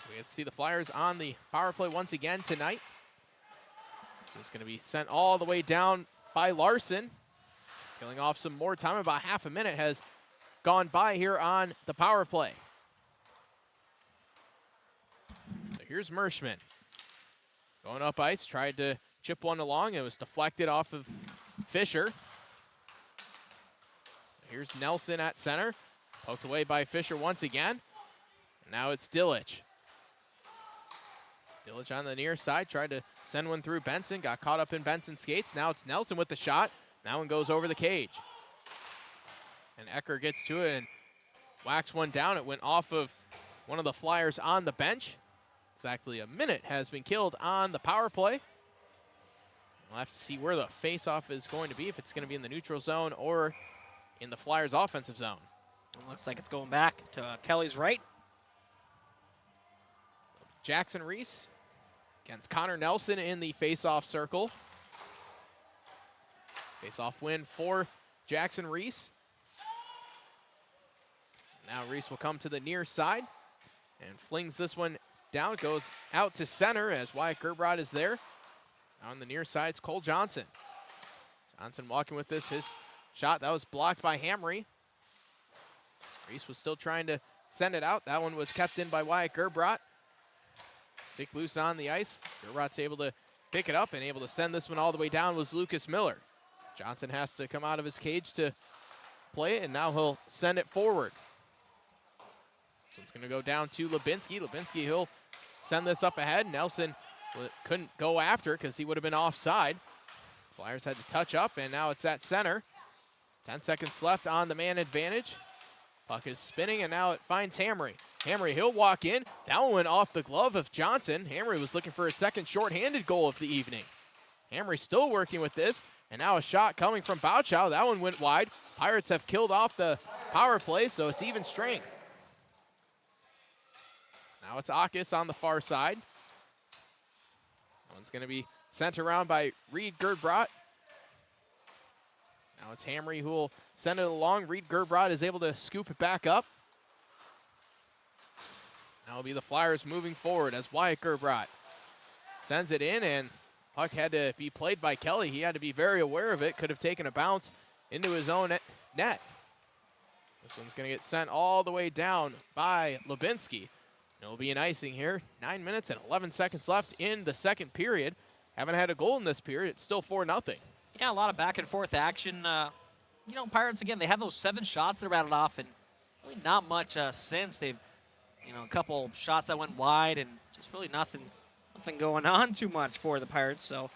We get to see the Flyers on the power play once again tonight. So it's going to be sent all the way down by Larson. Killing off some more time. About half a minute has gone by here on the power play. So here's Merschman. Going up ice, tried to chip one along. It was deflected off of Fisher. Here's Nelson at center. Poked away by Fisher once again. And now it's Dillich. Dillich on the near side, tried to send one through Benson. Got caught up in Benson's skates. Now it's Nelson with the shot. That one goes over the cage. And Ecker gets to it and whacks one down. It went off of one of the Flyers on the bench. Exactly a minute has been killed on the power play. We'll have to see where the face-off is going to be, if it's going to be in the neutral zone or in the Flyers' offensive zone. It looks like it's going back to Kelly's right. Jackson Reese against Connor Nelson in the face-off circle. Face-off win for Jackson Reese. Now Reese will come to the near side and flings this one down. Goes out to center as Wyatt Gerbrod is there. On the near side, it's Cole Johnson. Johnson walking with this. His shot, that was blocked by Hamry. Reese was still trying to send it out. That one was kept in by Wyatt Gerbrod. Stick loose on the ice. Gerbrod's able to pick it up and able to send this one all the way down was Lucas Miller. Johnson has to come out of his cage to play it, and now he'll send it forward. So it's going to go down to Lubinsky. Lubinsky, he'll send this up ahead. Nelson couldn't go after because he would have been offside. Flyers had to touch up, and now it's at center. 10 seconds left on the man advantage. Puck is spinning, and now it finds Hamry. Hamry, he'll walk in. That one went off the glove of Johnson. Hamry was looking for his second shorthanded goal of the evening. Hamry still working with this, and now a shot coming from Bauchow. That one went wide. Pirates have killed off the power play, so it's even strength. Now it's Akis on the far side. That one's going to be sent around by Reed Gerbrod. Now it's Hamry who will send it along. Reed Gerbrod is able to scoop it back up. Now will be the Flyers moving forward as Wyatt Gerbrod sends it in, and puck had to be played by Kelly. He had to be very aware of it. Could have taken a bounce into his own net. This one's going to get sent all the way down by Lubinsky. It'll be an icing here. 9 minutes and 11 seconds left in the second period. Haven't had a goal in this period. It's still 4-0. Yeah, a lot of back and forth action. You know, Pirates, again, they had those 7 shots that rattled off, and really not much since. They've, you know, a couple shots that went wide, and just really nothing going on too much for the Pirates. So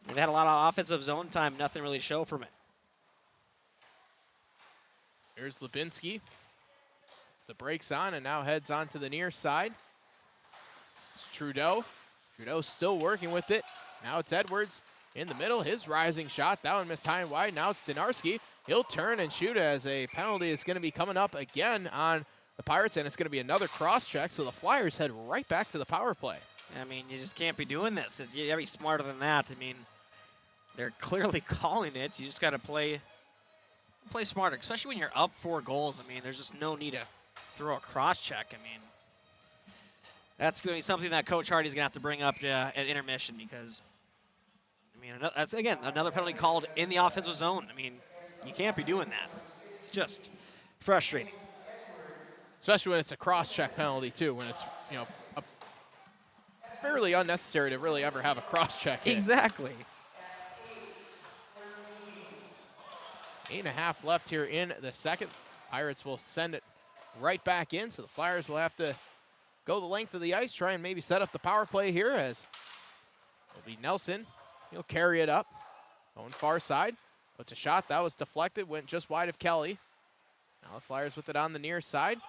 they've had a lot of offensive zone time. Nothing really show from it. Here's Lubinsky. It's the brakes on and now heads on to the near side. It's Trudeau. Trudeau's still working with it. Now it's Edwards in the middle. His rising shot. That one missed high and wide. Now it's Dinarski. He'll turn and shoot as a penalty is going to be coming up again on the Pirates, and it's going to be another cross check. So the Flyers head right back to the power play. I mean, you just can't be doing this. You got to be smarter than that. I mean, they're clearly calling it. You just got to play smarter, especially when you're up 4 goals. I mean, there's just no need to throw a cross check. I mean, that's going to be something that Coach Hardy's going to have to bring up at intermission because, I mean, that's, again, another penalty called in the offensive zone. I mean, you can't be doing that. Just frustrating. Especially when it's a cross-check penalty, too, when it's, you know, fairly unnecessary to really ever have a cross-check. Exactly. 8.5 left here in the second. Pirates will send it right back in, so the Flyers will have to go the length of the ice, try and maybe set up the power play here as it'll be Nelson. He'll carry it up, going far side. Puts a shot, that was deflected, went just wide of Kelly. Now the Flyers with it on the near side.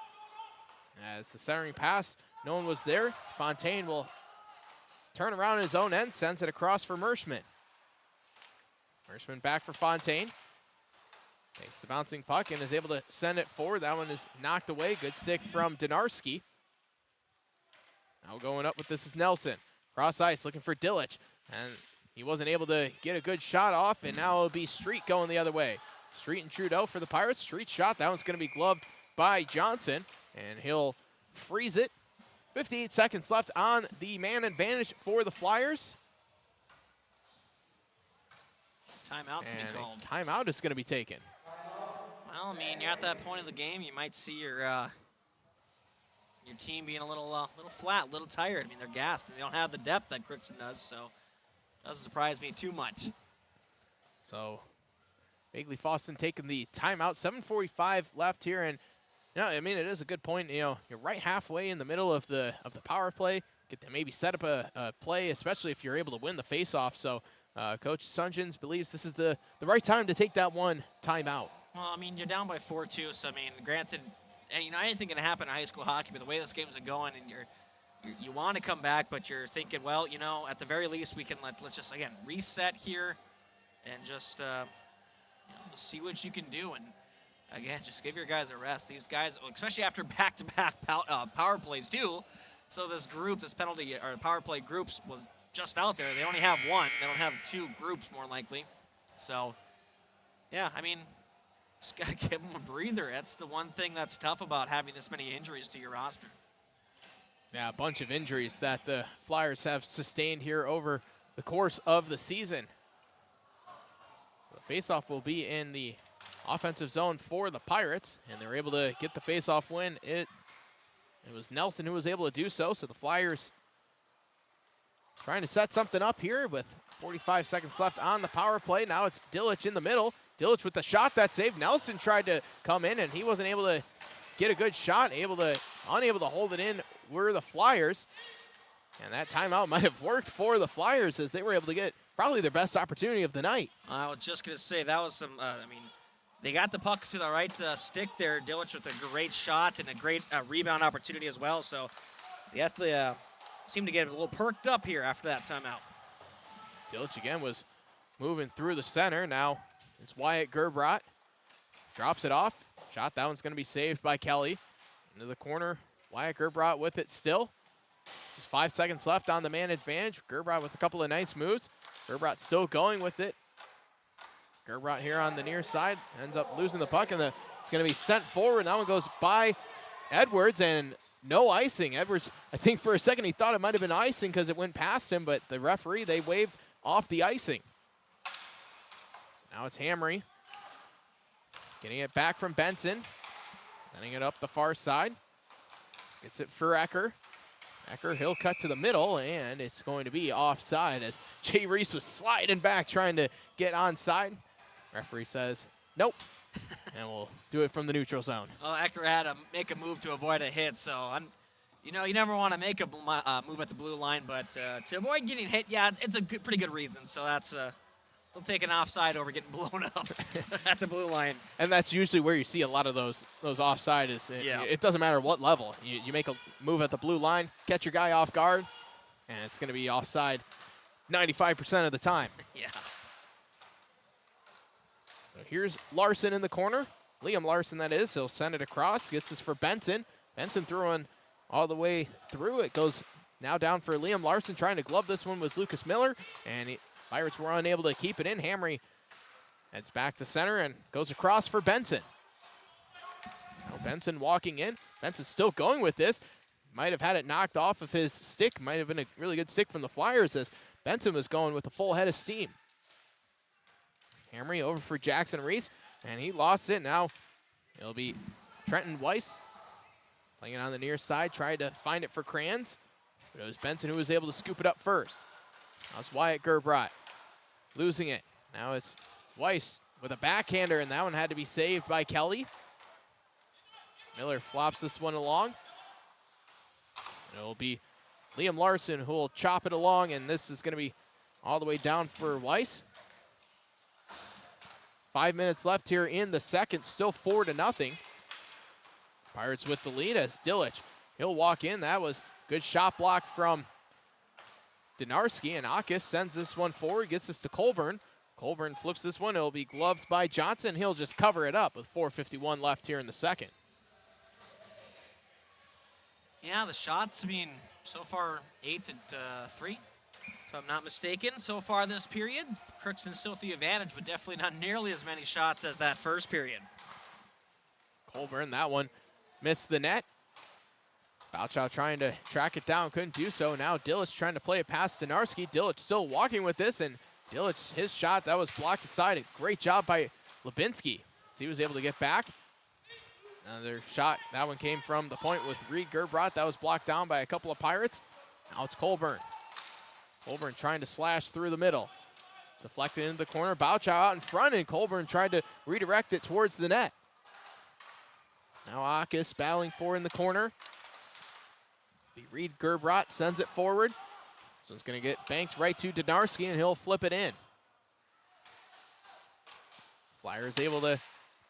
As the centering pass, no one was there. Fontaine will turn around in his own end, sends it across for Merschman. Merschman back for Fontaine. Takes the bouncing puck and is able to send it forward. That one is knocked away. Good stick from Dinarski. Now going up with this is Nelson. Cross ice looking for Dillich. And he wasn't able to get a good shot off, and now it'll be Street going the other way. Street and Trudeau for the Pirates. Street shot. That one's going to be gloved by Johnson, and he'll freeze it. 58 seconds left on the man advantage for the Flyers. Timeout's going to be called. Timeout is going to be taken. Well, I mean, you're at that point of the game. You might see your team being a little flat, a little tired. I mean, they're gassed, and they don't have the depth that Crookston does, so it doesn't surprise me too much. So, Bagley-Fosston taking the timeout. 7:45 left here, and you know, I mean, it is a good point. You know, you're right halfway in the middle of the power play. Get to maybe set up a play, especially if you're able to win the faceoff. So, Coach Sunjins believes this is the right time to take that one timeout. Well, I mean, you're down by 4-2, so I mean, granted, you know, anything can happen in high school hockey, but the way this game's been going, and you want to come back, but you're thinking, well, you know, at the very least, we can let's just again reset here, and just you know, see what you can do, and again, just give your guys a rest. These guys, especially after back-to-back power plays too. So this group, this penalty or power play groups was just out there. They only have one. They don't have 2 groups more likely. So, yeah, I mean, just got to give them a breather. That's the one thing that's tough about having this many injuries to your roster. Yeah, a bunch of injuries that the Flyers have sustained here over the course of the season. The faceoff will be in the offensive zone for the Pirates, and they were able to get the faceoff win. It was Nelson who was able to do so, so the Flyers trying to set something up here with 45 seconds left on the power play. Now it's Dillich in the middle. Dillich with the shot that saved. Nelson tried to come in, and he wasn't able to get a good shot. Unable to hold it in were the Flyers. And that timeout might have worked for the Flyers as they were able to get probably their best opportunity of the night. I was just going to say that was some, I mean, they got the puck to the right stick there. Dillich with a great shot and a great rebound opportunity as well. So they have to seem to get a little perked up here after that timeout. Dillich again was moving through the center. Now it's Wyatt Gerbrot. Drops it off. Shot, that one's going to be saved by Kelly. Into the corner. Wyatt Gerbrot with it still. Just 5 seconds left on the man advantage. Gerbrot with a couple of nice moves. Gerbrot still going with it. Gerbrot here on the near side. Ends up losing the puck, and it's going to be sent forward. That one goes by Edwards, and no icing. Edwards, I think for a second he thought it might have been icing because it went past him, but the referee, they waved off the icing. So now it's Hamry. Getting it back from Benson. Sending it up the far side. Gets it for Ecker. Ecker, he'll cut to the middle, and it's going to be offside as Jay Reese was sliding back trying to get onside. Referee says, nope, and we'll do it from the neutral zone. Well, Ecker had to make a move to avoid a hit, so you never want to make a move at the blue line, but to avoid getting hit, yeah, it's a pretty good reason. So that's they'll take an offside over getting blown up at the blue line. And that's usually where you see a lot of those offside is it doesn't matter what level. You make a move at the blue line, catch your guy off guard, and it's going to be offside 95% of the time. Yeah. So here's Larson in the corner. Liam Larson, that is. He'll send it across. Gets this for Benson. Benson throwing all the way through. It goes now down for Liam Larson. Trying to glove this one with Lucas Miller. And Pirates were unable to keep it in. Hamry heads back to center and goes across for Benson. Now Benson walking in. Benson still going with this. Might have had it knocked off of his stick. Might have been a really good stick from the Flyers as Benson was going with a full head of steam. Hamry over for Jackson Reese, and he lost it. Now it'll be Trenton Weiss playing it on the near side, tried to find it for Crans, but it was Benson who was able to scoop it up first. Now it's Wyatt Gerbrot losing it. Now it's Weiss with a backhander, and that one had to be saved by Kelly. Miller flops this one along. And it'll be Liam Larson who will chop it along, and this is going to be all the way down for Weiss. 5 minutes left here in the second, still 4-0. Pirates with the lead as Dillich, he'll walk in. That was good shot block from Donarski, and Akis sends this one forward, gets this to Colburn. Colburn flips this one. It'll be gloved by Johnson. He'll just cover it up with 4:51 left here in the second. Yeah, the shots, so far 8-3. If I'm not mistaken, so far this period, Crookston still with the advantage, but definitely not nearly as many shots as that first period. Colburn, that one missed the net. Bouchow trying to track it down, couldn't do so. Now Dillich trying to play it past Donarski. Dillich still walking with this, and Dillich, his shot, that was blocked aside. A great job by Lubinski. So he was able to get back. Another shot, that one came from the point with Reed Gerbrot. That was blocked down by a couple of Pirates. Now it's Colburn. Colburn trying to slash through the middle. It's deflected into the corner. Bouchow out in front, and Colburn tried to redirect it towards the net. Now Akis battling for in the corner. Reed Gerbrot sends it forward. This one's going to get banked right to Donarski, and he'll flip it in. Flyers able to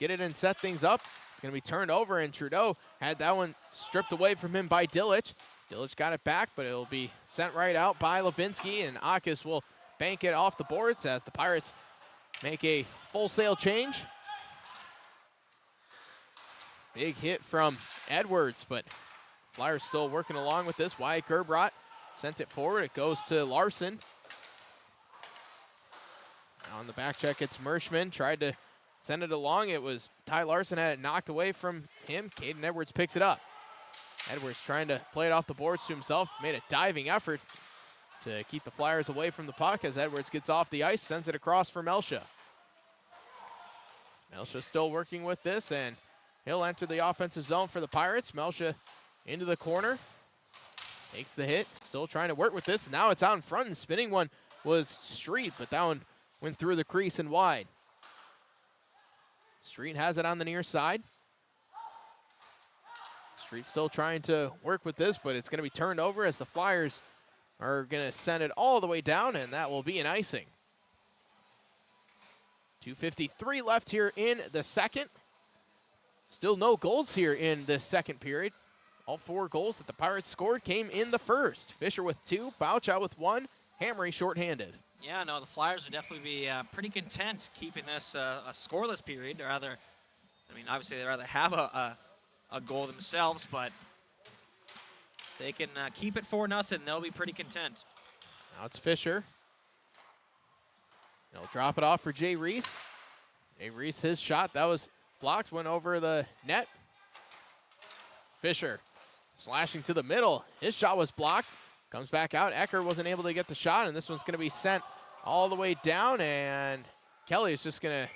get it and set things up. It's going to be turned over, and Trudeau had that one stripped away from him by Dillich. Dillich got it back, but it'll be sent right out by Lubinski, and Akis will bank it off the boards as the Pirates make a full sail change. Big hit from Edwards, but Flyers still working along with this. Wyatt Gerbrot sent it forward. It goes to Larson. Now on the back check, it's Merschman. Tried to send it along. It was Ty Larson had it knocked away from him. Caden Edwards picks it up. Edwards trying to play it off the boards to himself. Made a diving effort to keep the Flyers away from the puck as Edwards gets off the ice, sends it across for Melsha. Melsha still working with this, and he'll enter the offensive zone for the Pirates. Melsha into the corner, takes the hit, still trying to work with this. Now it's out in front, and spinning one was Street, but that one went through the crease and wide. Street has it on the near side. Street still trying to work with this, but it's going to be turned over as the Flyers are going to send it all the way down, and that will be an icing. 2:53 left here in the second. Still no goals here in this second period. All 4 goals that the Pirates scored came in the first. Fisher with 2, Bouchow with 1, Hamry shorthanded. Yeah, no, the Flyers would definitely be pretty content keeping this a scoreless period. Or rather, obviously they'd rather have a goal themselves, but if they can keep it 4-0, they'll be pretty content. Now it's Fisher. He'll drop it off for Jay Reese. Jay Reese, his shot, that was blocked, went over the net. Fisher slashing to the middle. His shot was blocked. Comes back out. Ecker wasn't able to get the shot, and this one's going to be sent all the way down, and Kelly is just going to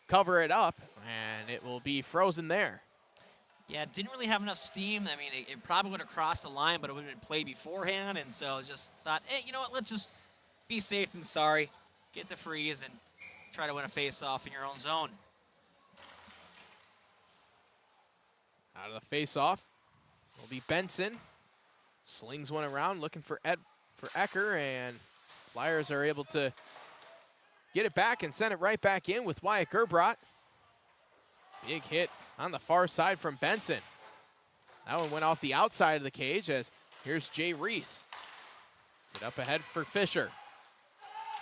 cover it up, and it will be frozen there. Yeah, it didn't really have enough steam. I mean, it probably would have crossed the line, but it would have been played beforehand. And so just thought, hey, you know what? Let's just be safe than sorry. Get the freeze and try to win a face-off in your own zone. Out of the face-off will be Benson. Slings one around, looking for Ecker, and Flyers are able to get it back and send it right back in with Wyatt Gerbrot. Big hit on the far side from Benson. That one went off the outside of the cage as here's Jay Reese. It's it up ahead for Fisher.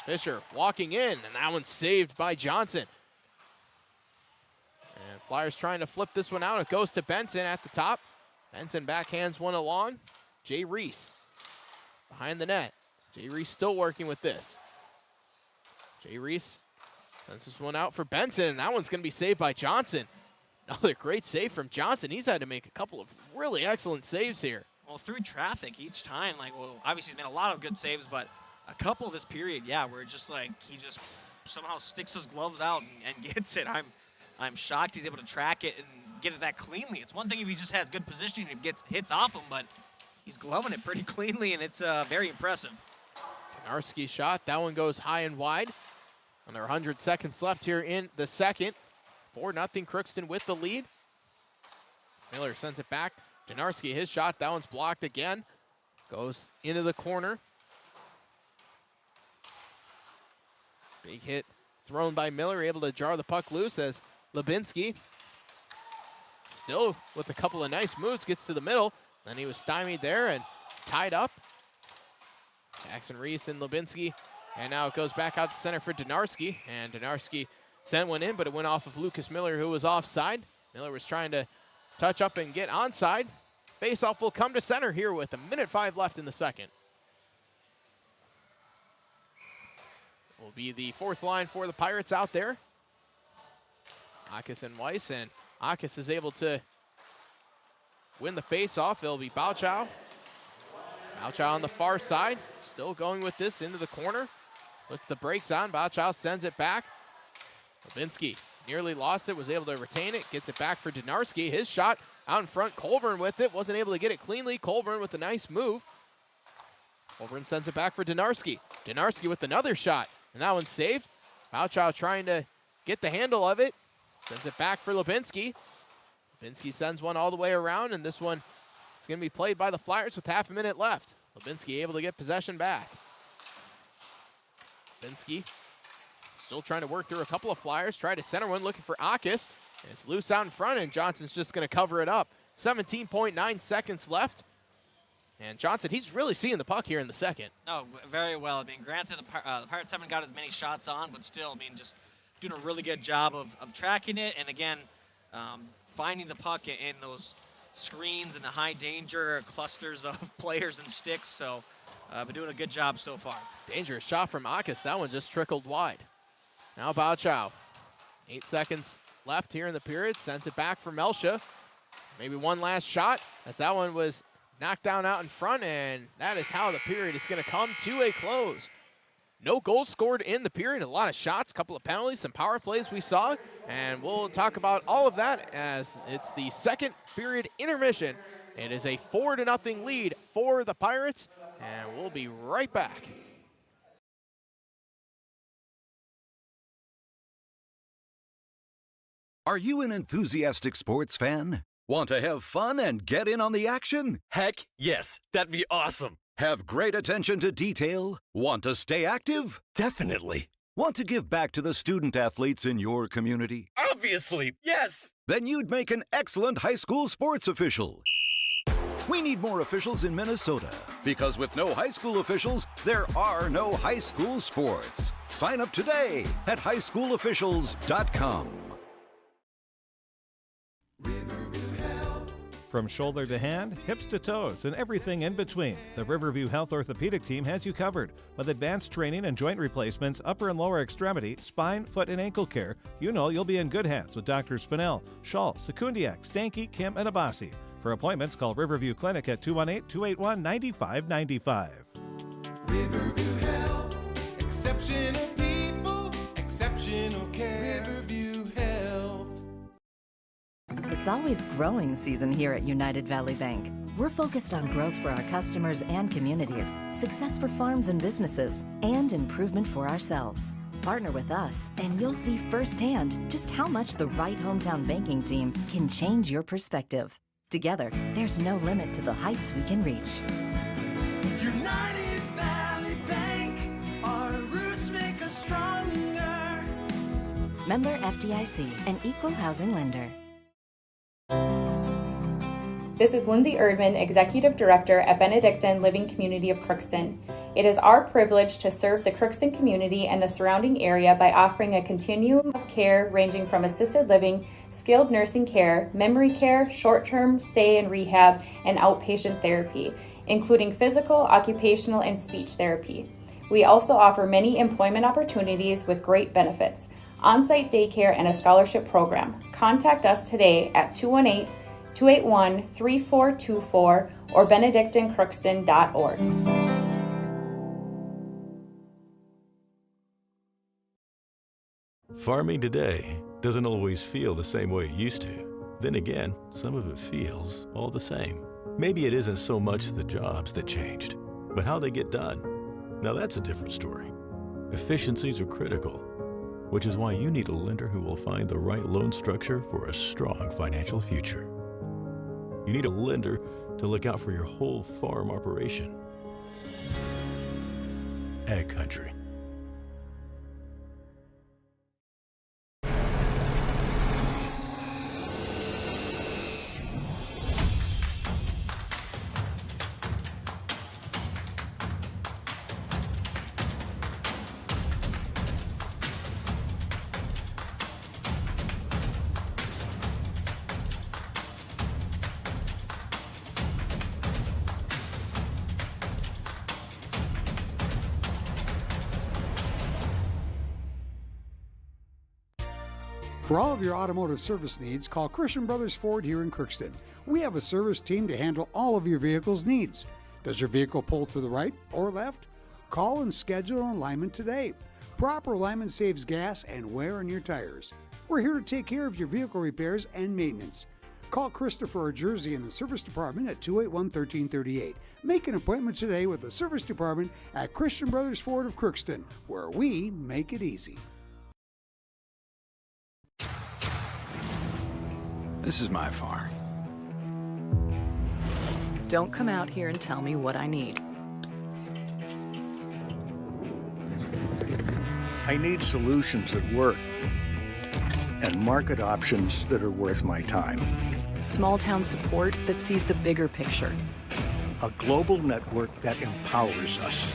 Fisher walking in, and that one's saved by Johnson. And Flyers trying to flip this one out. It goes to Benson at the top. Benson backhands one along. Jay Reese behind the net. Jay Reese still working with this. Jay Reese sends this one out for Benson, and that one's going to be saved by Johnson. Another great save from Johnson. He's had to make a couple of really excellent saves here. Well, through traffic each time, obviously he's made a lot of good saves, but a couple this period, where it's just he just somehow sticks his gloves out and gets it. I'm shocked he's able to track it and get it that cleanly. It's one thing if he just has good positioning and gets hits off him, but he's gloving it pretty cleanly, and it's very impressive. Konarski shot. That one goes high and wide. Under 100 seconds left here in the second. 4-0 Crookston with the lead. Miller sends it back. Donarski, his shot. That one's blocked again. Goes into the corner. Big hit thrown by Miller, able to jar the puck loose as Lubinsky, still with a couple of nice moves, gets to the middle. Then he was stymied there and tied up. Jackson Reese and Lubinsky. And now it goes back out to center for Donarski. And Donarski sent one in, but it went off of Lucas Miller, who was offside. Miller was trying to touch up and get onside. Faceoff will come to center here with 1:05 left in the second. Will be the fourth line for the Pirates out there. Akis and Weiss, and Akis is able to win the faceoff. It'll be Bauchow. Bauchow on the far side, still going with this into the corner. Puts the brakes on. Bauchow sends it back. Lubinsky nearly lost it, was able to retain it, gets it back for Donarski. His shot out in front. Colburn with it, wasn't able to get it cleanly. Colburn with a nice move. Colburn sends it back for Donarski. Donarski with another shot, and that one's saved. Bauchow trying to get the handle of it. Sends it back for Lubinsky. Lubinsky sends one all the way around, and this one is going to be played by the Flyers with half a minute left. Lubinsky able to get possession back. Lubinsky still trying to work through a couple of Flyers. Try to center one, looking for Akis. And it's loose out in front, and Johnson's just going to cover it up. 17.9 seconds left. And Johnson, he's really seeing the puck here in the second. Oh, very well. I mean, granted, the Pirates haven't got as many shots on, but still, I mean, just doing a really good job of tracking it. And again, finding the puck in those screens and the high danger clusters of players and sticks. So, been doing a good job so far. Dangerous shot from Akis. That one just trickled wide. Now Bauchow. 8 seconds left here in the period. Sends it back for Melsha. Maybe one last shot, as that one was knocked down out in front, and that is how the period is going to come to a close. No goals scored in the period, a lot of shots, couple of penalties, some power plays we saw, and we'll talk about all of that as it's the second period intermission. It is a 4-0 lead for the Pirates, and we'll be right back. Are you an enthusiastic sports fan? Want to have fun and get in on the action? Heck, yes. That'd be awesome. Have great attention to detail? Want to stay active? Definitely. Want to give back to the student athletes in your community? Obviously, yes. Then you'd make an excellent high school sports official. We need more officials in Minnesota, because with no high school officials, there are no high school sports. Sign up today at highschoolofficials.com. From shoulder to hand, hips to toes, and everything in between, the Riverview Health Orthopedic Team has you covered. With advanced training and joint replacements, upper and lower extremity, spine, foot, and ankle care, you know you'll be in good hands with Dr. Spinell, Schall, Sekundiak, Stanky, Kim, and Abasi. For appointments, call Riverview Clinic at 218-281-9595. Riverview Health, exceptional people, exceptional care. Riverview Health. It's It's always growing season here at United Valley Bank. We're focused on growth for our customers and communities, success for farms and businesses, and improvement for ourselves. Partner with us, and you'll see firsthand just how much the right hometown banking team can change your perspective. Together, there's no limit to the heights we can reach. United Valley Bank, our roots make us stronger. Member FDIC, an equal housing lender. This is Lindsay Erdman, Executive Director at Benedictine Living Community of Crookston. It is our privilege to serve the Crookston community and the surrounding area by offering a continuum of care ranging from assisted living, skilled nursing care, memory care, short-term stay and rehab, and outpatient therapy, including physical, occupational, and speech therapy. We also offer many employment opportunities with great benefits, on-site daycare, and a scholarship program. Contact us today at 218-281-3424 or benedictinecrookston.org. Farming today doesn't always feel the same way it used to. Then again, some of it feels all the same. Maybe it isn't so much the jobs that changed, but how they get done. Now that's a different story. Efficiencies are critical, which is why you need a lender who will find the right loan structure for a strong financial future. You need a lender to look out for your whole farm operation. Ag Country. For all of your automotive service needs, call Christian Brothers Ford here in Crookston. We have a service team to handle all of your vehicle's needs. Does your vehicle pull to the right or left? Call and schedule an alignment today. Proper alignment saves gas and wear on your tires. We're here to take care of your vehicle repairs and maintenance. Call Christopher or Jersey in the service department at 281-1338. Make an appointment today with the service department at Christian Brothers Ford of Crookston, where we make it easy. This is my farm. Don't come out here and tell me what I need. I need solutions that work and market options that are worth my time. Small town support that sees the bigger picture. A global network that empowers us.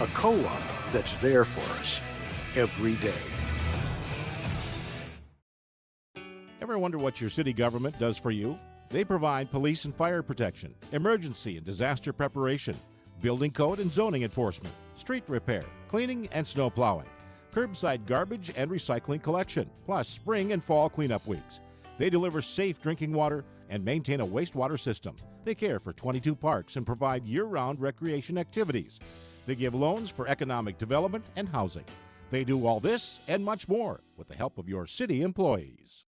A co-op that's there for us every day. Ever wonder what your city government does for you? They provide police and fire protection, emergency and disaster preparation, building code and zoning enforcement, street repair, cleaning and snow plowing, curbside garbage and recycling collection, plus spring and fall cleanup weeks. They deliver safe drinking water and maintain a wastewater system. They care for 22 parks and provide year-round recreation activities. They give loans for economic development and housing. They do all this and much more with the help of your city employees.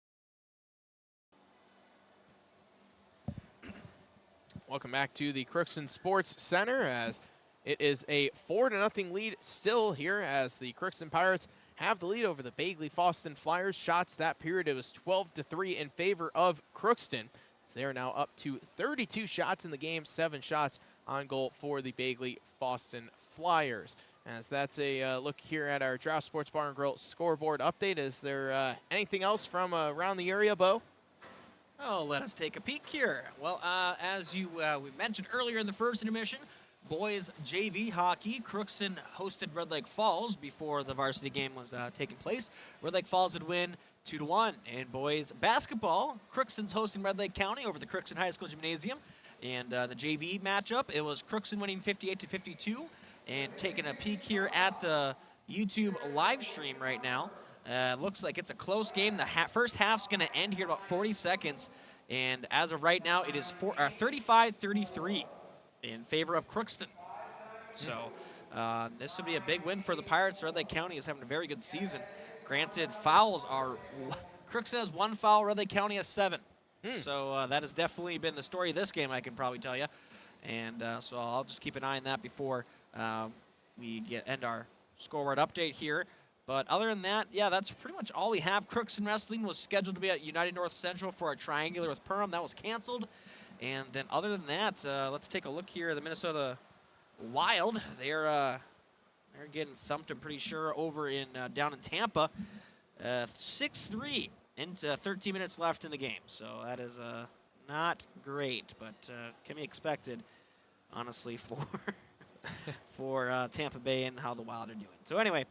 Welcome back to the Crookston Sports Center as it is a 4-0 lead still here as the Crookston Pirates have the lead over the Bagley-Fosston Flyers. Shots that period, it was 12-3 in favor of Crookston. So they are now up to 32 shots in the game, 7 shots on goal for the Bagley-Fosston Flyers. As that's a look here at our Draft Sports Bar and Grill scoreboard update. Is there anything else from around the area, Bo? Oh, let us take a peek here. Well, as we mentioned earlier in the first intermission, boys JV hockey, Crookston hosted Red Lake Falls before the varsity game was taking place. Red Lake Falls would win 2-1. And boys basketball, Crookston's hosting Red Lake County over the Crookston High School Gymnasium. And the JV matchup, it was Crookston winning 58-52. And taking a peek here at the YouTube live stream right now. Looks like it's a close game. The first half's going to end here in about 40 seconds. And as of right now, it is 35-33 in favor of Crookston. So this would be a big win for the Pirates. Red Lake County is having a very good season. Granted, fouls are – Crookston has 1 foul. Red Lake County has 7. So that has definitely been the story of this game, I can probably tell you. And so I'll just keep an eye on that before we end our scoreboard update here. But other than that, yeah, that's pretty much all we have. Crookston Wrestling was scheduled to be at United North Central for a triangular with Perham. That was canceled. And then other than that, let's take a look here. The Minnesota Wild, they're getting thumped, I'm pretty sure, over in down in Tampa. 6-3 into 13 minutes left in the game. So that is not great, but can be expected, honestly, for Tampa Bay and how the Wild are doing. So anyway,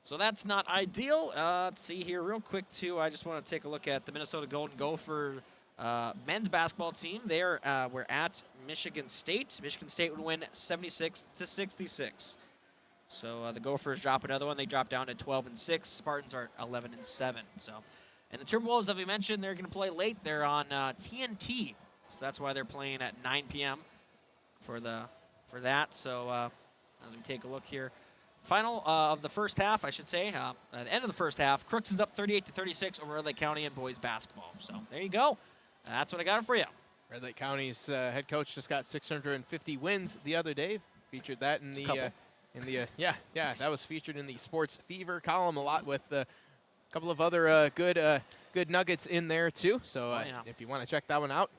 so that's not ideal. Let's see here real quick, too. I just want to take a look at the Minnesota Golden Gopher men's basketball team. We're at Michigan State. Michigan State would win 76-66. So the Gophers drop another one. They drop down to 12-6. Spartans are 11-7. So, and the Timberwolves, as we mentioned, they're going to play late. They're on TNT, so that's why they're playing at 9 p.m. for that. So as we take a look here, final of the first half, I should say, at the end of the first half, Crookston's up 38-36 over Red Lake County in boys basketball. So there you go. That's what I got for you. Red Lake County's head coach just got 650 wins the other day. Featured that in the that was featured in the Sports Fever column a lot, with a couple of other good nuggets in there too. So if you want to check that one out,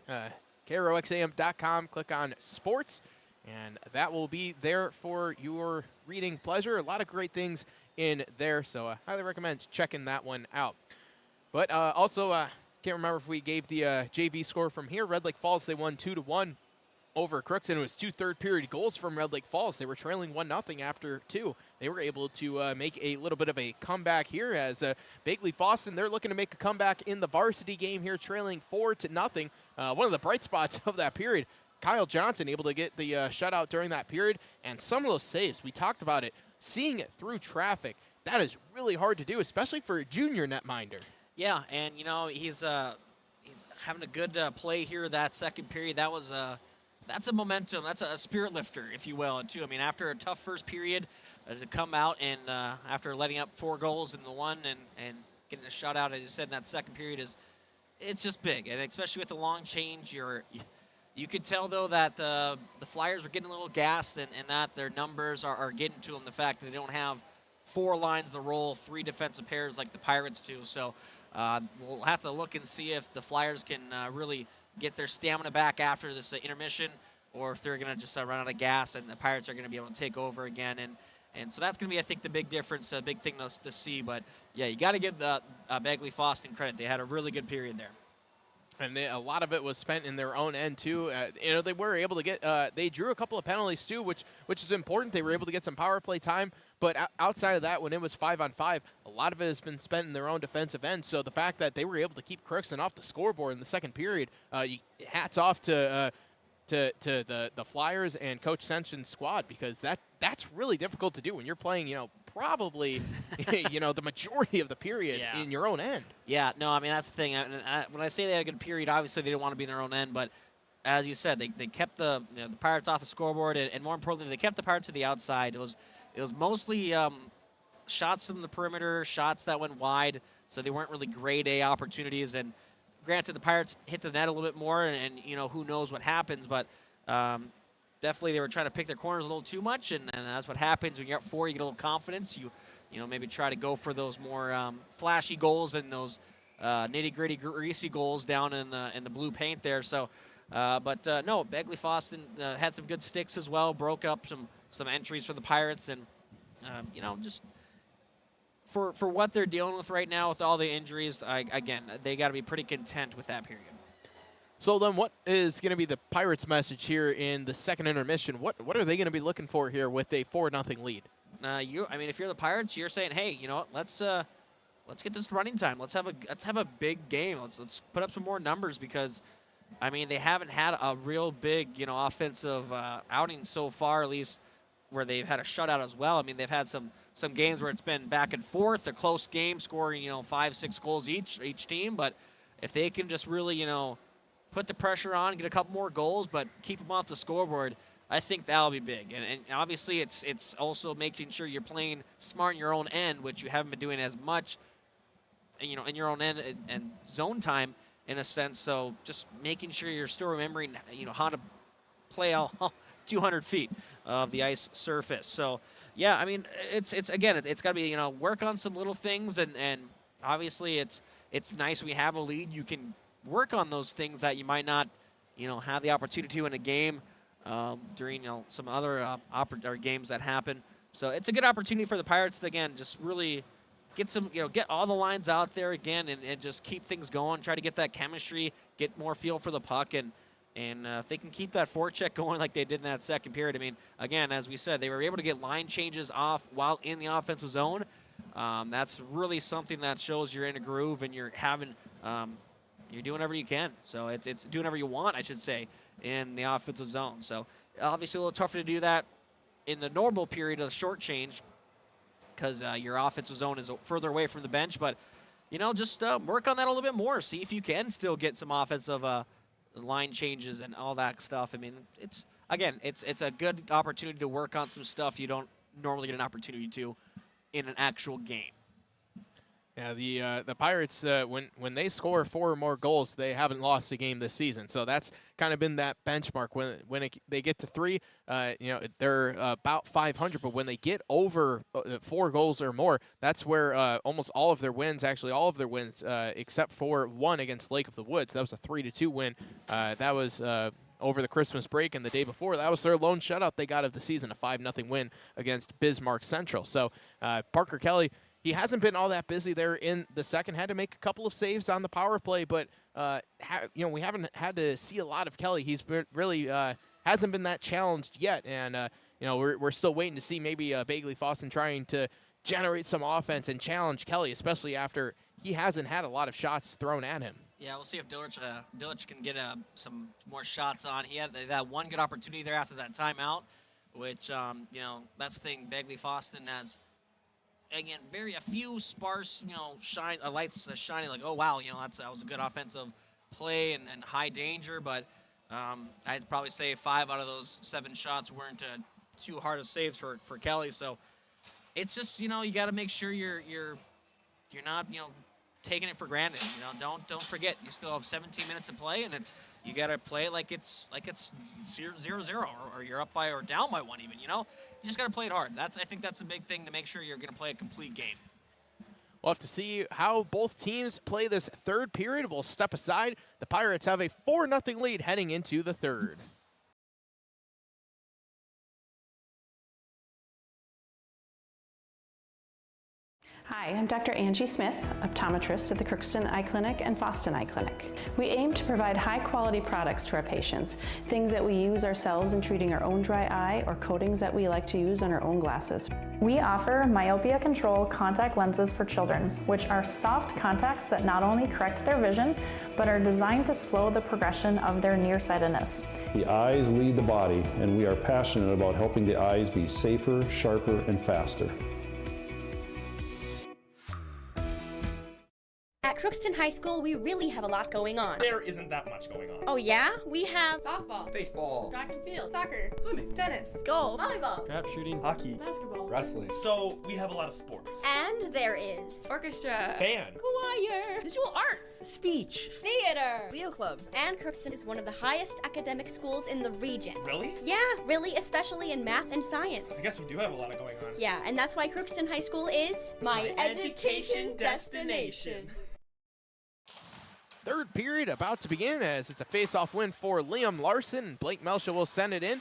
KROXAM.com, click on sports, and that will be there for your reading pleasure. A lot of great things in there, so I highly recommend checking that one out. But also, can't remember if we gave the JV score from here. Red Lake Falls, they won 2-1 over Crookston. It was 2 third-period goals from Red Lake Falls. They were trailing 1-0 after 2. They were able to make a little bit of a comeback here, as Bagley-Fosston, they're looking to make a comeback in the varsity game here, trailing 4-0. One of the bright spots of that period, Kyle Johnson able to get the shutout during that period, and some of those saves, we talked about it, seeing it through traffic, that is really hard to do, especially for a junior netminder. Yeah, and he's having a good play here that second period. That's a momentum. That's a spirit lifter, if you will, too. I mean, after a tough first period, to come out and after letting up 4 goals in the one and getting a shutout, as you said, in that second period, it's just big. And especially with the long change, you could tell, though, that the Flyers are getting a little gassed and that their numbers are getting to them. The fact that they don't have 4 lines of the roll, 3 defensive pairs like the Pirates do. So we'll have to look and see if the Flyers can really get their stamina back after this intermission, or if they're going to just run out of gas and the Pirates are going to be able to take over again. And so that's going to be, I think, the big difference, a big thing to see. But, yeah, you got to give the Bagley-Fosston credit. They had a really good period there. And a lot of it was spent in their own end, too. They were able to get they drew a couple of penalties, too, which is important. They were able to get some power play time. But outside of that, when it was 5-on-5, a lot of it has been spent in their own defensive end. So the fact that they were able to keep Crookston off the scoreboard in the second period, hats off to the Flyers and Coach Senshin's squad, because that's really difficult to do when you're playing, probably, the majority of the period in your own end. Yeah, no, I mean, that's the thing. When I say they had a good period, obviously they didn't want to be in their own end, but as you said, they kept the Pirates off the scoreboard, and more importantly, they kept the Pirates to the outside. It was mostly shots from the perimeter, shots that went wide, so they weren't really grade A opportunities. And granted, the Pirates hit the net a little bit more, and who knows what happens, but definitely they were trying to pick their corners a little too much, and that's what happens when you're up 4. You get a little confidence. You maybe try to go for those more flashy goals and those nitty-gritty, greasy goals down in the blue paint there. So, no, Bagley-Fosston had some good sticks as well, broke up some entries for the Pirates, and just for what they're dealing with right now with all the injuries, again, they got to be pretty content with that period. So then what is going to be the Pirates' message here in the second intermission? What are they going to be looking for here with a 4-0 lead? If you're the Pirates, you're saying, hey, let's get this running time. Let's have a big game. Let's put up some more numbers, because they haven't had a real big, offensive outing so far, at least where they've had a shutout as well. They've had some games where it's been back and forth, a close game, scoring 5-6 goals each team. But if they can just really put the pressure on, get a couple more goals, but keep them off the scoreboard, I think that'll be big. And obviously it's also making sure you're playing smart in your own end, which you haven't been doing as much, in your own end and zone time in a sense. So just making sure you're still remembering, how to play all 200 feet of the ice surface. So, yeah, I mean, it's got to be, work on some little things, and obviously it's nice we have a lead. You can work on those things that you might not, have the opportunity to in a game during, some other or games that happen. So it's a good opportunity for the Pirates to, again, just really get some, get all the lines out there again and just keep things going, try to get that chemistry, get more feel for the puck, and if they can keep that forecheck going like they did in that second period. I mean, again, as we said, they were able to get line changes off while in the offensive zone. That's really something that shows you're in a groove and you're having, you're doing whatever you can. So it's doing whatever you want, I should say, in the offensive zone. So obviously a little tougher to do that in the normal period of the short change because your offensive zone is further away from the bench. But, just work on that a little bit more. See if you can still get some offensive line changes and all that stuff. I mean, it's a good opportunity to work on some stuff you don't normally get an opportunity to in an actual game. Yeah, the Pirates, when they score 4 or more goals, they haven't lost a game this season. So that's kind of been that benchmark. When they get to 3, they're about 500. But when they get over 4 goals or more, that's where almost all of their wins, except for one against Lake of the Woods. That was a 3-2 win. That was over the Christmas break, and the day before, that was their lone shutout they got of the season, a 5-0 win against Bismarck Central. So Parker Kelly, he hasn't been all that busy there in the second. Had to make a couple of saves on the power play, but we haven't had to see a lot of Kelly. He's been really hasn't been that challenged yet, and we're still waiting to see maybe Bagley-Fosston trying to generate some offense and challenge Kelly, especially after he hasn't had a lot of shots thrown at him. Yeah, we'll see if Dillich can get some more shots on. He had that one good opportunity there after that timeout, which that's the thing. Bagley-Fosston has. Again, a few sparse, lights shining like, oh, wow, that was a good offensive play and high danger. But I'd probably say 5 out of those 7 shots weren't too hard of saves for Kelly. So it's just, you got to make sure you're not, taking it for granted. Don't forget you still have 17 minutes to play, and you got to play it like it's 0-0 or you're up by or down by 1 even. You just got to play it hard. I think that's a big thing to make sure you're going to play a complete game. We'll have to see how both teams play this third period. We'll step aside. The Pirates have a 4-0 lead heading into the third. Hi, I'm Dr. Angie Smith, optometrist at the Crookston Eye Clinic and Fosston Eye Clinic. We aim to provide high-quality products to our patients, things that we use ourselves in treating our own dry eye or coatings that we like to use on our own glasses. We offer myopia control contact lenses for children, which are soft contacts that not only correct their vision, but are designed to slow the progression of their nearsightedness. The eyes lead the body, and we are passionate about helping the eyes be safer, sharper, and faster. At Crookston High School, we really have a lot going on. There isn't that much going on. Oh yeah? We have softball, baseball, track and field, soccer, swimming, tennis, golf, volleyball, trap shooting, hockey, basketball, wrestling. So we have a lot of sports. And there is orchestra, band, choir, visual arts, speech, theater, Leo Club. And Crookston is one of the highest academic schools in the region. Really? Yeah, really, especially in math and science. I guess we do have a lot going on. Yeah, and that's why Crookston High School is my education destination. Third period about to begin as it's a face-off win for Liam Larson. Blake Melsha will send it in.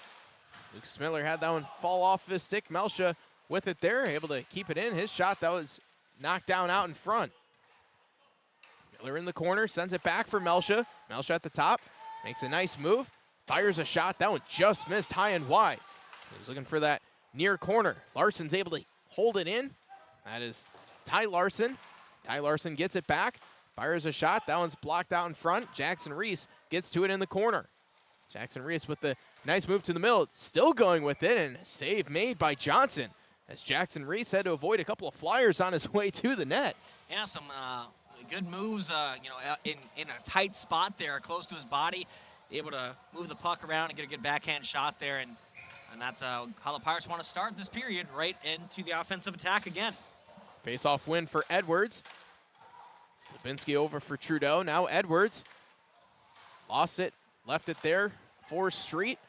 Luke Smiller had that one fall off his stick. Melsha with it there, able to keep it in. His shot that was knocked down out in front. Miller in the corner, sends it back for Melsha. Melsha at the top, makes a nice move, fires a shot. That one just missed high and wide. He was looking for that near corner. Larson's able to hold it in. That is Ty Larson. Ty Larson gets it back. Fires a shot. That one's blocked out in front. Jackson Reese gets to it in the corner. Jackson Reese with the nice move to the middle. Still going with it, and save made by Johnson as Jackson Reese had to avoid a couple of Flyers on his way to the net. Yeah, some good moves, in a tight spot there, close to his body. Able to move the puck around and get a good backhand shot there, and that's how the Pirates want to start this period, right into the offensive attack again. Face-off win for Edwards. Slabinski over for Trudeau. Now Edwards lost it, left it there for Street.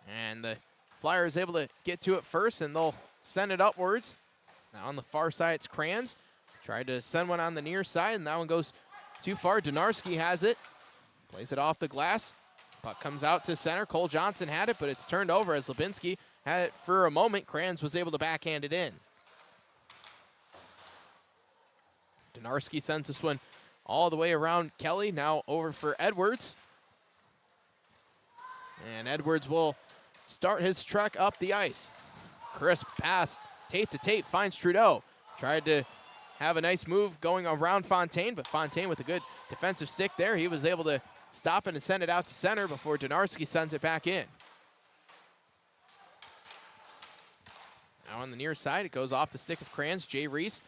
And the Flyers able to get to it first, and they'll send it upwards. Now on the far side, it's Kranz. Tried to send one on the near side, and that one goes too far. Donarski has it. Plays it off the glass. Puck comes out to center. Cole Johnson had it, but it's turned over as Slabinski had it for a moment. Kranz was able to backhand it in. Donarski sends this one all the way around Kelly. Now over for Edwards. And Edwards will start his trek up the ice. Crisp pass, tape to tape, finds Trudeau. Tried to have a nice move going around Fontaine, but Fontaine with a good defensive stick there. He was able to stop it and send it out to center before Donarski sends it back in. Now on the near side, it goes off the stick of Kranz. Jay Reese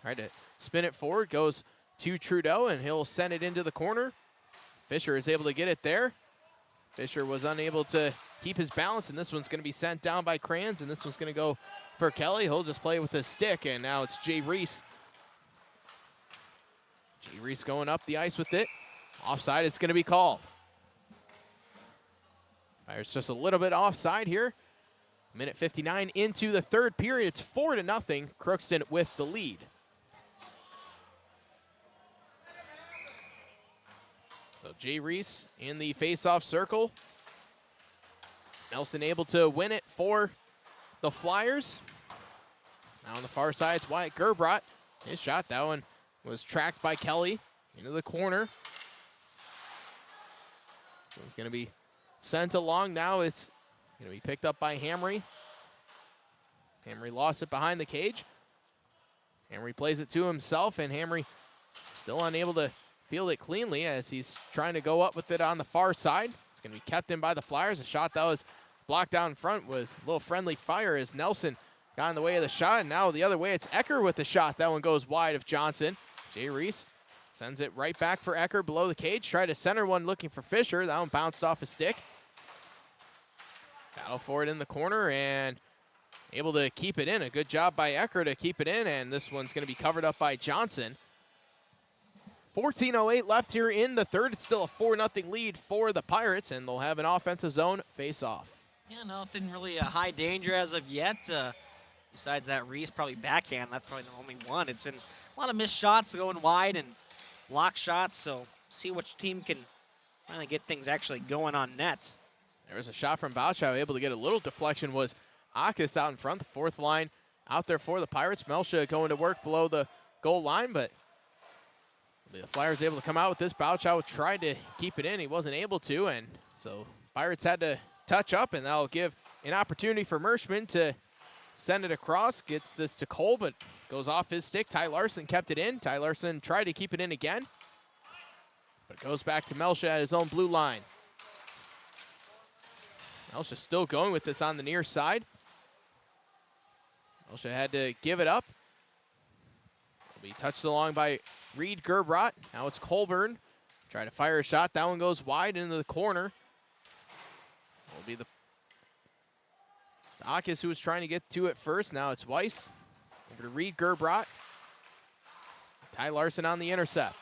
tried to spin it forward, goes to Trudeau, and he'll send it into the corner. Fisher is able to get it there. Fisher was unable to keep his balance, and this one's going to be sent down by Kranz, and this one's going to go for Kelly. He'll just play with his stick, and now it's Jay Reese. Jay Reese going up the ice with it. Offside, it's going to be called. It's just a little bit offside here. Minute 59 into the third period. It's 4-0. Crookston with the lead. So Jay Reese in the face-off circle. Nelson able to win it for the Flyers. Now on the far side, it's Wyatt Gerbrot. His shot, that one was tracked by Kelly into the corner. So it's going to be sent along. Now it's going to be picked up by Hamry. Hamry lost it behind the cage. Hamry plays it to himself, and Hamry still unable to field it cleanly as he's trying to go up with it on the far side. It's going to be kept in by the Flyers. A shot that was blocked down in front was a little friendly fire as Nelson got in the way of the shot, and now the other way, it's Ecker with the shot. That one goes wide of Johnson. Jay Reese sends it right back for Ecker below the cage. Tried to center one looking for Fisher. That one bounced off his stick. Battle for it in the corner and able to keep it in. A good job by Ecker to keep it in, and this one's going to be covered up by Johnson. 14:08 left here in the third. It's still a 4-0 lead for the Pirates, and they'll have an offensive zone face-off. Yeah, nothing really a high danger as of yet. Besides that Reese probably backhand, that's probably the only one. It's been a lot of missed shots going wide and block shots, so see which team can finally get things actually going on net. There was a shot from Bauchow, able to get a little deflection was Akis out in front, the fourth line out there for the Pirates. Melsha going to work below the goal line, but the Flyers able to come out with this. Bauchow tried to keep it in. He wasn't able to, and so Pirates had to touch up, and that'll give an opportunity for Merschman to send it across. Gets this to Cole, but goes off his stick. Ty Larson kept it in. Ty Larson tried to keep it in again, but goes back to Melsha at his own blue line. Melsha still going with this on the near side. Melsha had to give it up. Will be touched along by Reed Gerbrot. Now it's Colburn. Try to fire a shot. That one goes wide into the corner. Will be the Akis who was trying to get to it first. Now it's Weiss. Over to Reed Gerbrot. Ty Larson on the intercept.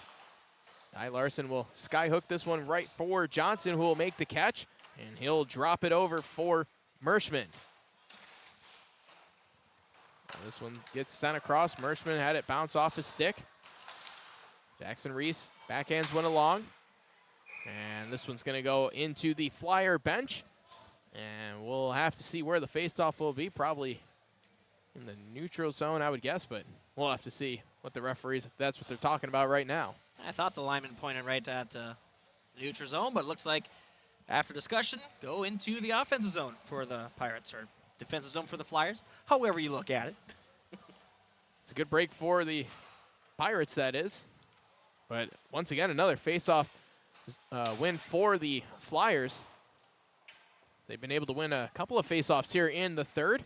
Ty Larson will skyhook this one right for Johnson, who will make the catch, and he'll drop it over for Merschman. This one gets sent across. Merschman had it bounce off his stick. Jackson Reese backhands one along. And this one's going to go into the Flyer bench. And we'll have to see where the faceoff will be. Probably in the neutral zone, I would guess, but we'll have to see what the referees, if that's what they're talking about right now. I thought the lineman pointed right at the neutral zone, but it looks like after discussion, go into the offensive zone for the Pirates, or defensive zone for the Flyers, however you look at it. It's a good break for the Pirates, that is. But once again, another faceoff win for the Flyers. They've been able to win a couple of faceoffs here in the third.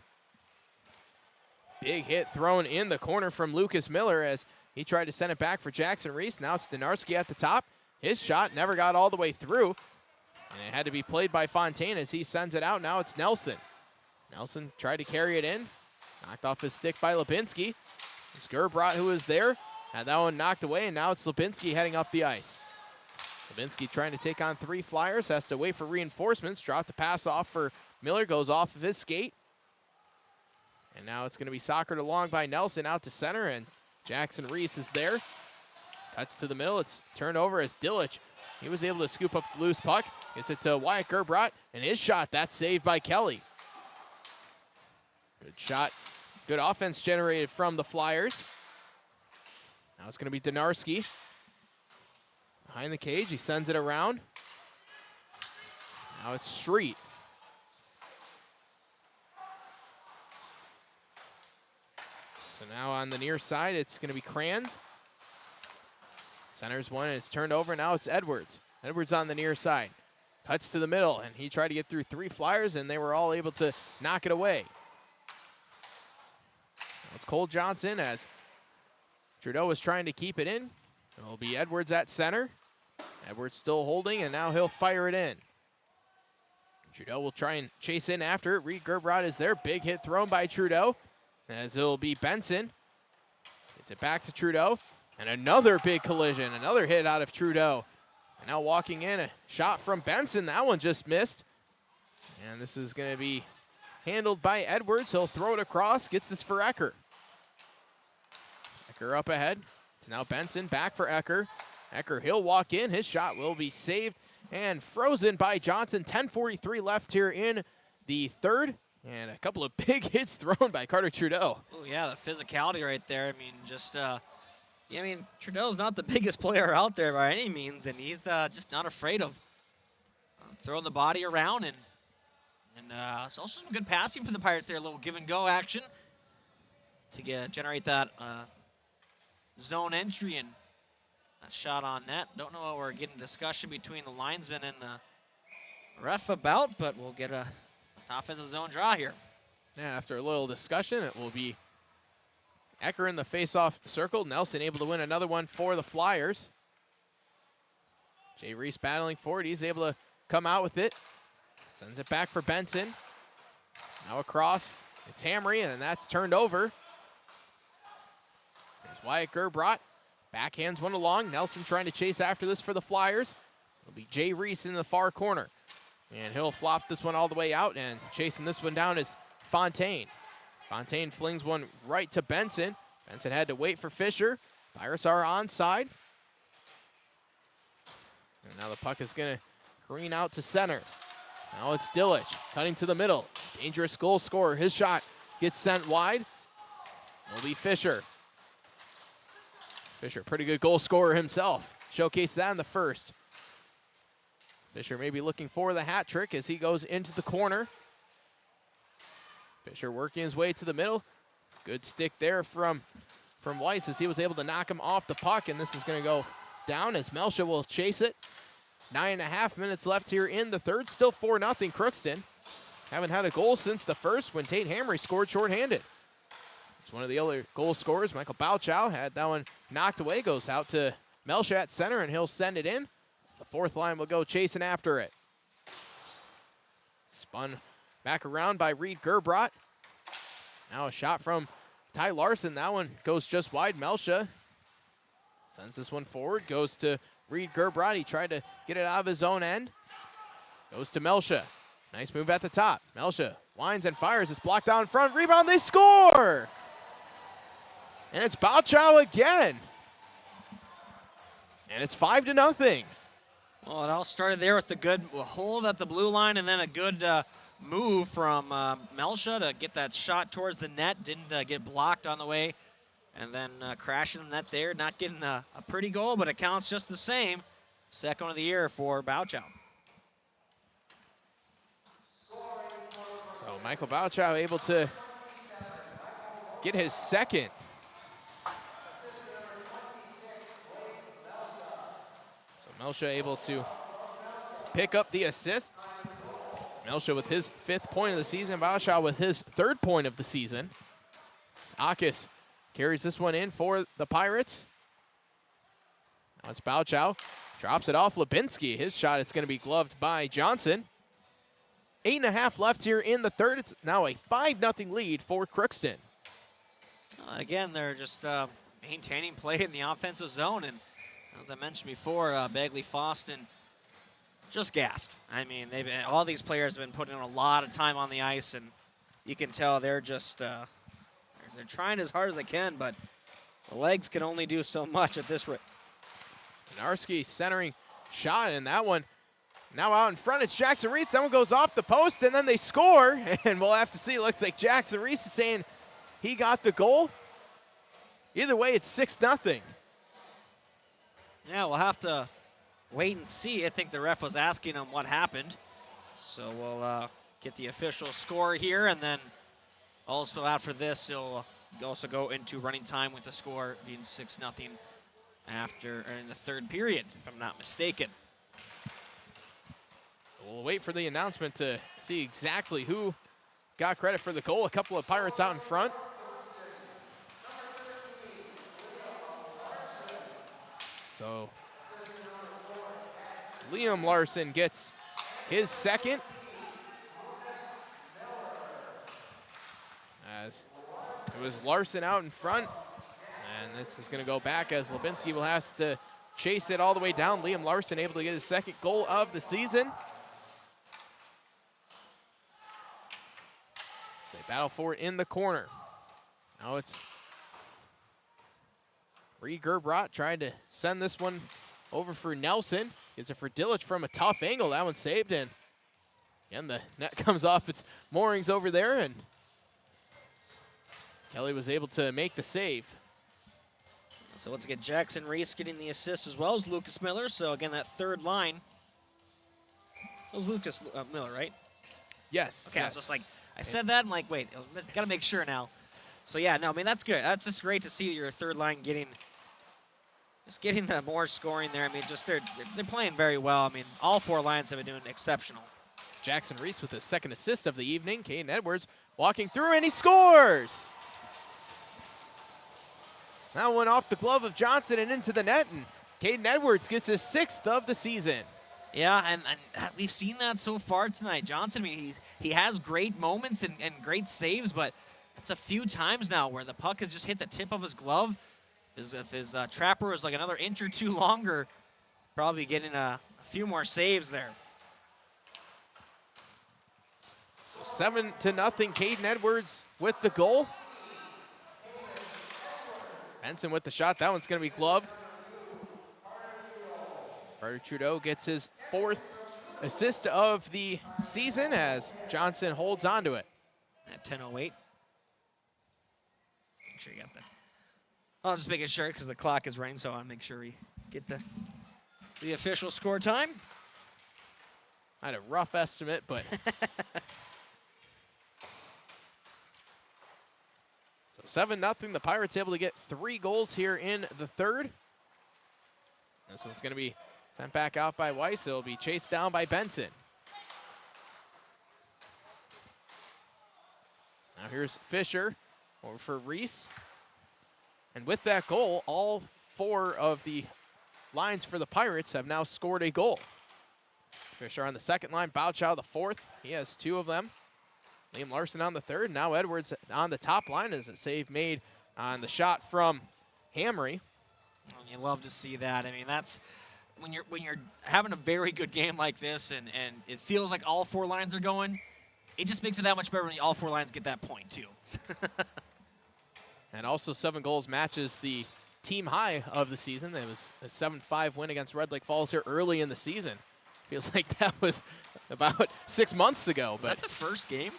Big hit thrown in the corner from Lucas Miller as he tried to send it back for Jackson Reese. Now it's Donarski at the top. His shot never got all the way through, and it had to be played by Fontaine as he sends it out. Now it's Nelson. Nelson tried to carry it in. Knocked off his stick by Lipinski. It's Gerbrot who is there. Had that one knocked away, and now it's Lubinski heading up the ice. Lubinski trying to take on 3 Flyers, has to wait for reinforcements. Dropped the pass off for Miller, goes off of his skate. And now it's going to be soccered along by Nelson out to center, and Jackson Reese is there. Cuts to the middle. It's turned over as Dillich. He was able to scoop up the loose puck. Gets it to Wyatt Gerbrot, and his shot, that's saved by Kelly. Good shot. Good offense generated from the Flyers. Now it's going to be Donarski. Behind the cage, he sends it around. Now it's Street. So now on the near side, it's going to be Kranz. Centers one, and it's turned over. Now it's Edwards. Edwards on the near side. Cuts to the middle, and he tried to get through 3 Flyers, and they were all able to knock it away. Now it's Cole Johnson as Trudeau was trying to keep it in. It'll be Edwards at center. Edwards still holding, and now he'll fire it in. Trudeau will try and chase in after it. Reed Gerbrot is there. Big hit thrown by Trudeau, as it'll be Benson. Gets it back to Trudeau. And another big collision, another hit out of Trudeau. And now walking in, a shot from Benson. That one just missed. And this is going to be handled by Edwards. He'll throw it across, gets this for Ecker. Ecker up ahead. It's now Benson, back for Ecker. Ecker, he'll walk in. His shot will be saved and frozen by Johnson. 10:43 left here in the third. And a couple of big hits thrown by Carter Trudeau. Oh, yeah, the physicality right there. I mean, just, Trudeau's not the biggest player out there by any means, and he's just not afraid of throwing the body around. And it's also some good passing from the Pirates there, a little give-and-go action to generate that zone entry and that shot on net. Don't know what we're getting discussion between the linesman and the ref about, but we'll get a offensive zone draw here. Yeah, after a little discussion, it will be Ecker in the face-off circle. Nelson able to win another one for the Flyers. Jay Reese battling forward. He's able to come out with it. Sends it back for Benson. Now across. It's Hamry, and that's turned over. There's Wyatt Gerbrot. Backhands one along. Nelson trying to chase after this for the Flyers. It'll be Jay Reese in the far corner. And he'll flop this one all the way out, and chasing this one down is Fontaine. Fontaine flings one right to Benson. Benson had to wait for Fisher. Pirates are onside. And now the puck is going to careen out to center. Now it's Dillich cutting to the middle. Dangerous goal scorer. His shot gets sent wide. Will be Fisher. Fisher, pretty good goal scorer himself. Showcased that in the first. Fisher maybe looking for the hat trick as he goes into the corner. Fisher working his way to the middle. Good stick there from Weiss as he was able to knock him off the puck, and this is going to go down as Melsha will chase it. 9.5 minutes left here in the third. Still 4-0 Crookston. Haven't had a goal since the first when Tate Hamry scored shorthanded. It's one of the other goal scorers. Michael Bauchow had that one knocked away. Goes out to Melsha at center, and he'll send it in. The fourth line will go chasing after it. Spun back around by Reed Gerbrot. Now a shot from Ty Larson. That one goes just wide. Melsha sends this one forward. Goes to Reed Gerbrot. He tried to get it out of his own end. Goes to Melsha. Nice move at the top. Melsha winds and fires. It's blocked down in front. Rebound. They score! And it's Bauchow again. And it's 5-0. Well, it all started there with a good hold at the blue line and then a good move from Melsha to get that shot towards the net. Didn't get blocked on the way. And then crashing the net there. Not getting a pretty goal, but it counts just the same. Second of the year for Bauchow. So Michael Bauchow able to get his second. Melsha able to pick up the assist. Melsha with his 5th point of the season. Bauchow with his 3rd point of the season. Akis carries this one in for the Pirates. Now it's Bauchow. Drops it off Lubinski. His shot is going to be gloved by Johnson. 8.5 left here in the third. It's now a 5-0 lead for Crookston. Again, they're just maintaining play in the offensive zone. And as I mentioned before, Bagley-Fosston just gassed. I mean, all these players have been putting in a lot of time on the ice, and you can tell they're just they're trying as hard as they can, but the legs can only do so much at this rate. Narski centering shot, and that one now out in front. It's Jackson Reese. That one goes off the post, and then they score, and we'll have to see. It looks like Jackson Reese is saying he got the goal. Either way, it's 6-0. Yeah, we'll have to wait and see. I think the ref was asking him what happened. So we'll get the official score here, and then also after this, he'll also go into running time with the score being 6-0 in the third period, if I'm not mistaken. We'll wait for the announcement to see exactly who got credit for the goal. A couple of Pirates out in front. So Liam Larson gets his second. As it was Larson out in front. And this is going to go back as Lubinski will have to chase it all the way down. Liam Larson able to get his second goal of the season. They battle for it in the corner. Now it's Reed Gerbrot trying to send this one over for Nelson. Gets it for Dillich from a tough angle. That one's saved, and again, the net comes off its moorings over there, and Kelly was able to make the save. So once again, Jackson Reese getting the assist as well as Lucas Miller. So again, that third line. That was Lucas Miller, right? Yes. Okay, yes. I was just like, I said that, I'm like, wait, gotta make sure now. So yeah, no, I mean, that's good. That's just great to see your third line getting the more scoring there. I mean, just they're playing very well. I mean, all four lines have been doing exceptional. Jackson Reese with his second assist of the evening. Caden Edwards walking through, and he scores! That one off the glove of Johnson and into the net, and Caden Edwards gets his 6th of the season. Yeah, and we've seen that so far tonight. Johnson, I mean, he has great moments and great saves, but it's a few times now where the puck has just hit the tip of his glove. If his trapper is like another inch or two longer, probably getting a few more saves there. So 7-0, Caden Edwards with the goal. Benson with the shot. That one's going to be gloved. Carter Trudeau gets his 4th assist of the season as Johnson holds on to it. At 10:08. Make sure you got that. I'm just making sure because the clock is running, so I want to make sure we get the official score time. I had a rough estimate, but so 7-0. The Pirates able to get 3 goals here in the third. This one's going to be sent back out by Weiss. It'll be chased down by Benson. Now here's Fisher over for Reese. And with that goal, all 4 of the lines for the Pirates have now scored a goal. Fisher on the second line, Bouchow the 4th. He has 2 of them. Liam Larson on the 3rd. Now Edwards on the top line as a save made on the shot from Hamry. You love to see that. I mean, that's when you're having a very good game like this, and it feels like all 4 lines are going. It just makes it that much better when all 4 lines get that point too. And also 7 goals matches the team high of the season. It was a 7-5 win against Red Lake Falls here early in the season. Feels like that was about 6 months ago. Was but that the first game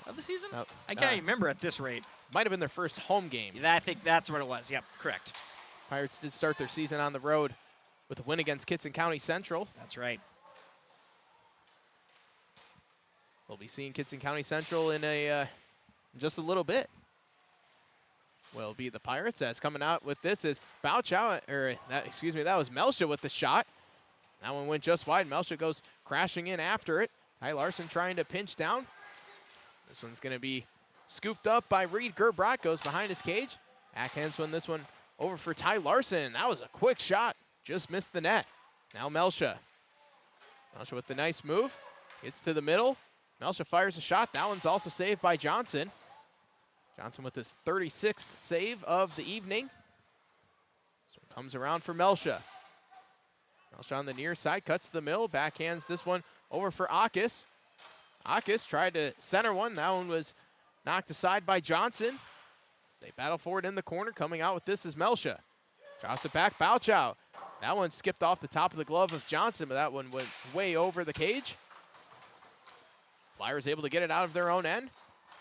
of the season? I can't remember at this rate. Might have been their first home game. I think that's what it was. Yep, correct. Pirates did start their season on the road with a win against Kitson County Central. That's right. We'll be seeing Kitson County Central in just a little bit. Will be the Pirates. As coming out with this is Bouchow, that was Melsha with the shot. That one went just wide. Melsha goes crashing in after it. Ty Larson trying to pinch down. This one's going to be scooped up by Reed Gerbrot. Goes behind his cage. Backhands win this one over for Ty Larson. That was a quick shot. Just missed the net. Now Melsha. Melsha with the nice move. Gets to the middle. Melsha fires a shot. That one's also saved by Johnson. Johnson with his 36th save of the evening. Comes around for Melsha. Melsha on the near side, cuts to the middle, backhands this one over for Akis. Akis tried to center one. That one was knocked aside by Johnson. They battle forward in the corner. Coming out with this is Melsha. Drops it back, Bouchow. That one skipped off the top of the glove of Johnson, but that one went way over the cage. Flyers able to get it out of their own end.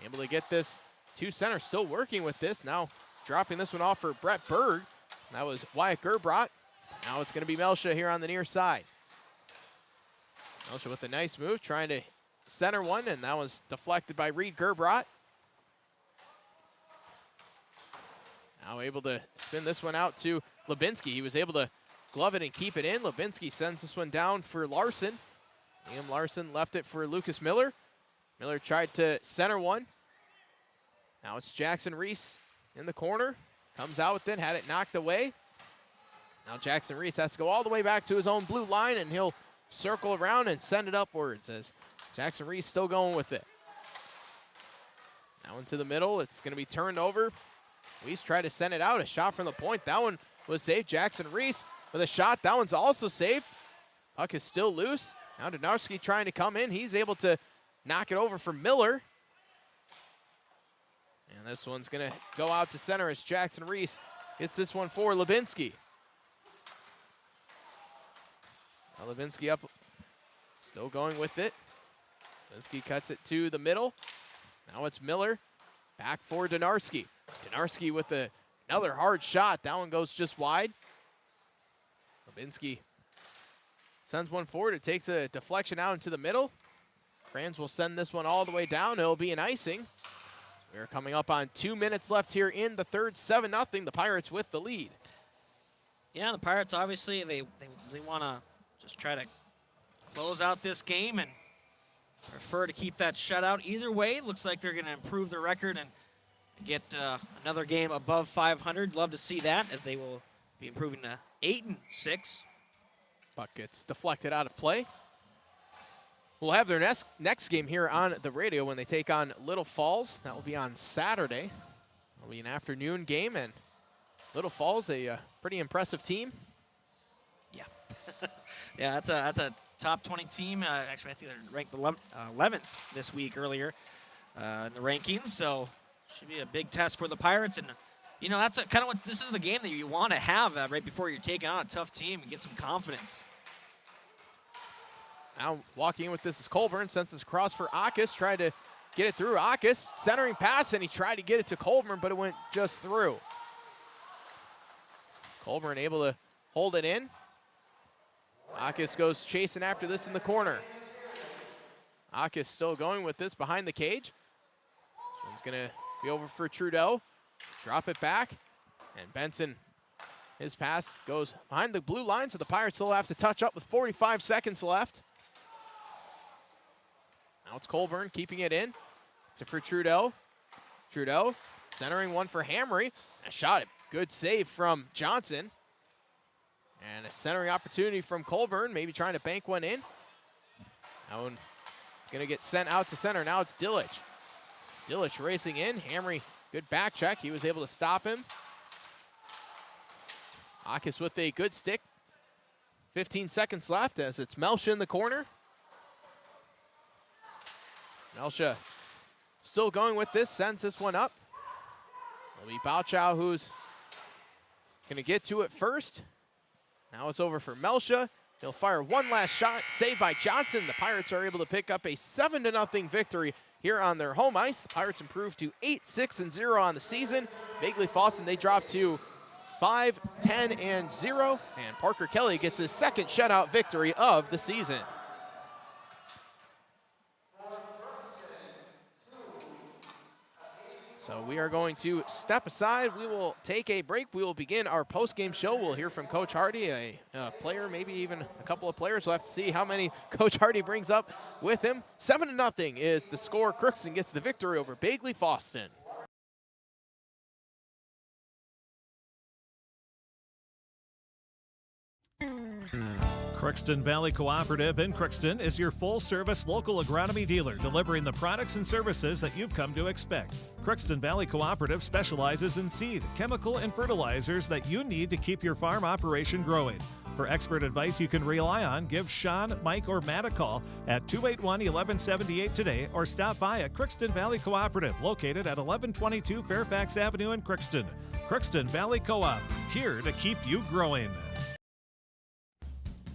Able to get this to center, still working with this. Now dropping this one off for Brett Berg. That was Wyatt Gerbrot. Now it's going to be Melsha here on the near side. Melsha with a nice move, trying to center one, and that was deflected by Reed Gerbrot. Now able to spin this one out to Lubinsky. He was able to glove it and keep it in. Lubinsky sends this one down for Larson. Liam Larson left it for Lucas Miller. Miller tried to center one. Now it's Jackson Reese in the corner. Comes out with it, had it knocked away. Now Jackson Reese has to go all the way back to his own blue line, and he'll circle around and send it upwards as Jackson Reese still going with it. Now into the middle. It's going to be turned over. Reese tried to send it out. A shot from the point. That one was saved. Jackson Reese with a shot. That one's also saved. Puck is still loose. Now Donarski trying to come in. He's able to knock it over for Miller. And this one's going to go out to center as Jackson Reese gets this one for Lubinsky. Now Lubinsky up, still going with it. Lubinsky cuts it to the middle. Now it's Miller. Back for Donarski. Donarski with another hard shot. That one goes just wide. Lubinsky sends one forward. It takes a deflection out into the middle. Crayons will send this one all the way down. It'll be an icing. We're coming up on 2 minutes left here in the third. 7-0. The Pirates with the lead. Yeah, the Pirates obviously they want to just try to close out this game and prefer to keep that shutout. Either way, looks like they're going to improve their record and get another game above 500. Love to see that, as they will be improving to 8-6. Puck gets deflected out of play. We'll have their next game here on the radio when they take on Little Falls. That will be on Saturday. It'll be an afternoon game, and Little Falls, a pretty impressive team. Yeah. Yeah, that's a top 20 team. Actually, I think they're ranked 11th this week earlier in the rankings. So should be a big test for the Pirates. And, you know, that's kind of what this is the game that you want to have right before you're taking on a tough team and get some confidence. Now walking in with this is Colburn. Sends this across for Akis. Tried to get it through. Akis centering pass, and he tried to get it to Colburn, but it went just through. Colburn able to hold it in. Akis goes chasing after this in the corner. Akis still going with this behind the cage. This one's going to be over for Trudeau. Drop it back. And Benson, his pass goes behind the blue line, so the Pirates still have to touch up with 45 seconds left. Now it's Colburn keeping it in. It's for Trudeau. Trudeau centering one for Hamry. A shot, good save from Johnson. And a centering opportunity from Colburn, maybe trying to bank one in. That one is going to get sent out to center. Now it's Dillich. Dillich racing in. Hamry, good back check. He was able to stop him. Akis with a good stick. 15 seconds left as it's Melsha in the corner. Melsha still going with this, sends this one up. It'll be Bouchow who's going to get to it first. Now it's over for Melsha. He'll fire one last shot, saved by Johnson. The Pirates are able to pick up a 7-0 victory here on their home ice. The Pirates improved to 8-6-0 on the season. Bagley-Fosston, they dropped to 5-10-0. And Parker Kelly gets his second shutout victory of the season. So we are going to step aside. We will take a break. We will begin our post-game show. We'll hear from Coach Hardy, a player, maybe even a couple of players. We'll have to see how many Coach Hardy brings up with him. 7-0 is the score. Crookston gets the victory over Bagley-Fosston. Crookston Valley Cooperative in Crookston is your full-service local agronomy dealer, delivering the products and services that you've come to expect. Crookston Valley Cooperative specializes in seed, chemical, and fertilizers that you need to keep your farm operation growing. For expert advice you can rely on, give Sean, Mike, or Matt a call at 281-1178 today or stop by at Crookston Valley Cooperative, located at 1122 Fairfax Avenue in Crookston. Crookston Valley Co-op, here to keep you growing.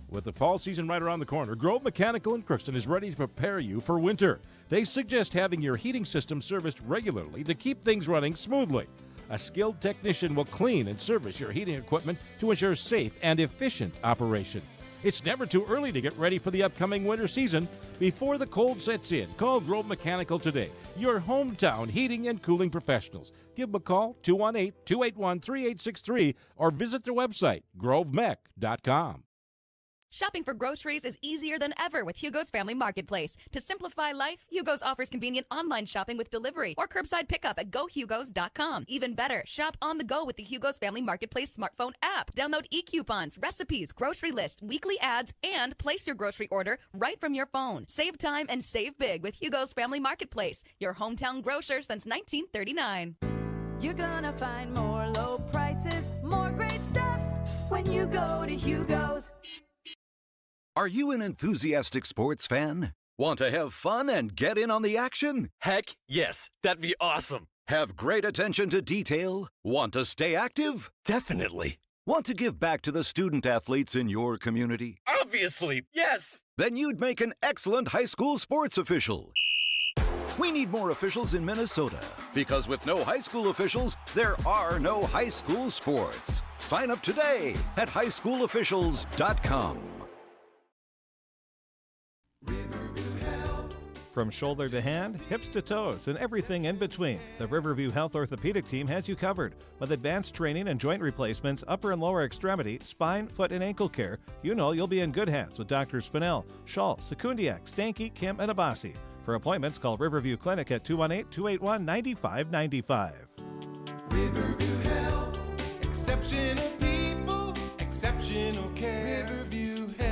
With the fall season right around the corner, Grove Mechanical in Crookston is ready to prepare you for winter. They suggest having your heating system serviced regularly to keep things running smoothly. A skilled technician will clean and service your heating equipment to ensure safe and efficient operation. It's never too early to get ready for the upcoming winter season. Before the cold sets in, call Grove Mechanical today, your hometown heating and cooling professionals. Give them a call, 218-281-3863, or visit their website, grovemech.com. Shopping for groceries is easier than ever with Hugo's Family Marketplace. To simplify life, Hugo's offers convenient online shopping with delivery or curbside pickup at gohugos.com. Even better, shop on the go with the Hugo's Family Marketplace smartphone app. Download e-coupons, recipes, grocery lists, weekly ads, and place your grocery order right from your phone. Save time and save big with Hugo's Family Marketplace, your hometown grocer since 1939. You're gonna find more low prices, more great stuff when you go to Hugo's. Are you an enthusiastic sports fan? Want to have fun and get in on the action? Heck yes, that'd be awesome. Have great attention to detail? Want to stay active? Definitely. Want to give back to the student athletes in your community? Obviously, yes. Then you'd make an excellent high school sports official. We need more officials in Minnesota, because with no high school officials, there are no high school sports. Sign up today at highschoolofficials.com. From shoulder to hand, hips to toes, and everything in between, the Riverview Health Orthopedic team has you covered. With advanced training and joint replacements, upper and lower extremity, spine, foot, and ankle care, you know you'll be in good hands with Drs. Spinell, Schall, Sekundiak, Stanky, Kim, and Abasi. For appointments, call Riverview Clinic at 218-281-9595. Riverview Health, exceptional people, exceptional care. Riverview Health.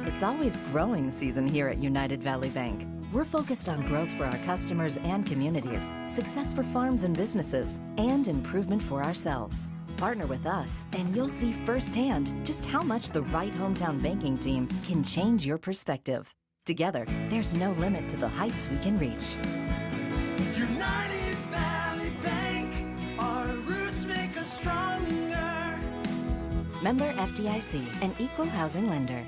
It's always growing season here at United Valley Bank. We're focused on growth for our customers and communities, success for farms and businesses, and improvement for ourselves. Partner with us, and you'll see firsthand just how much the right hometown banking team can change your perspective. Together, there's no limit to the heights we can reach. United Valley Bank, our roots make us stronger. Member FDIC, an equal housing lender.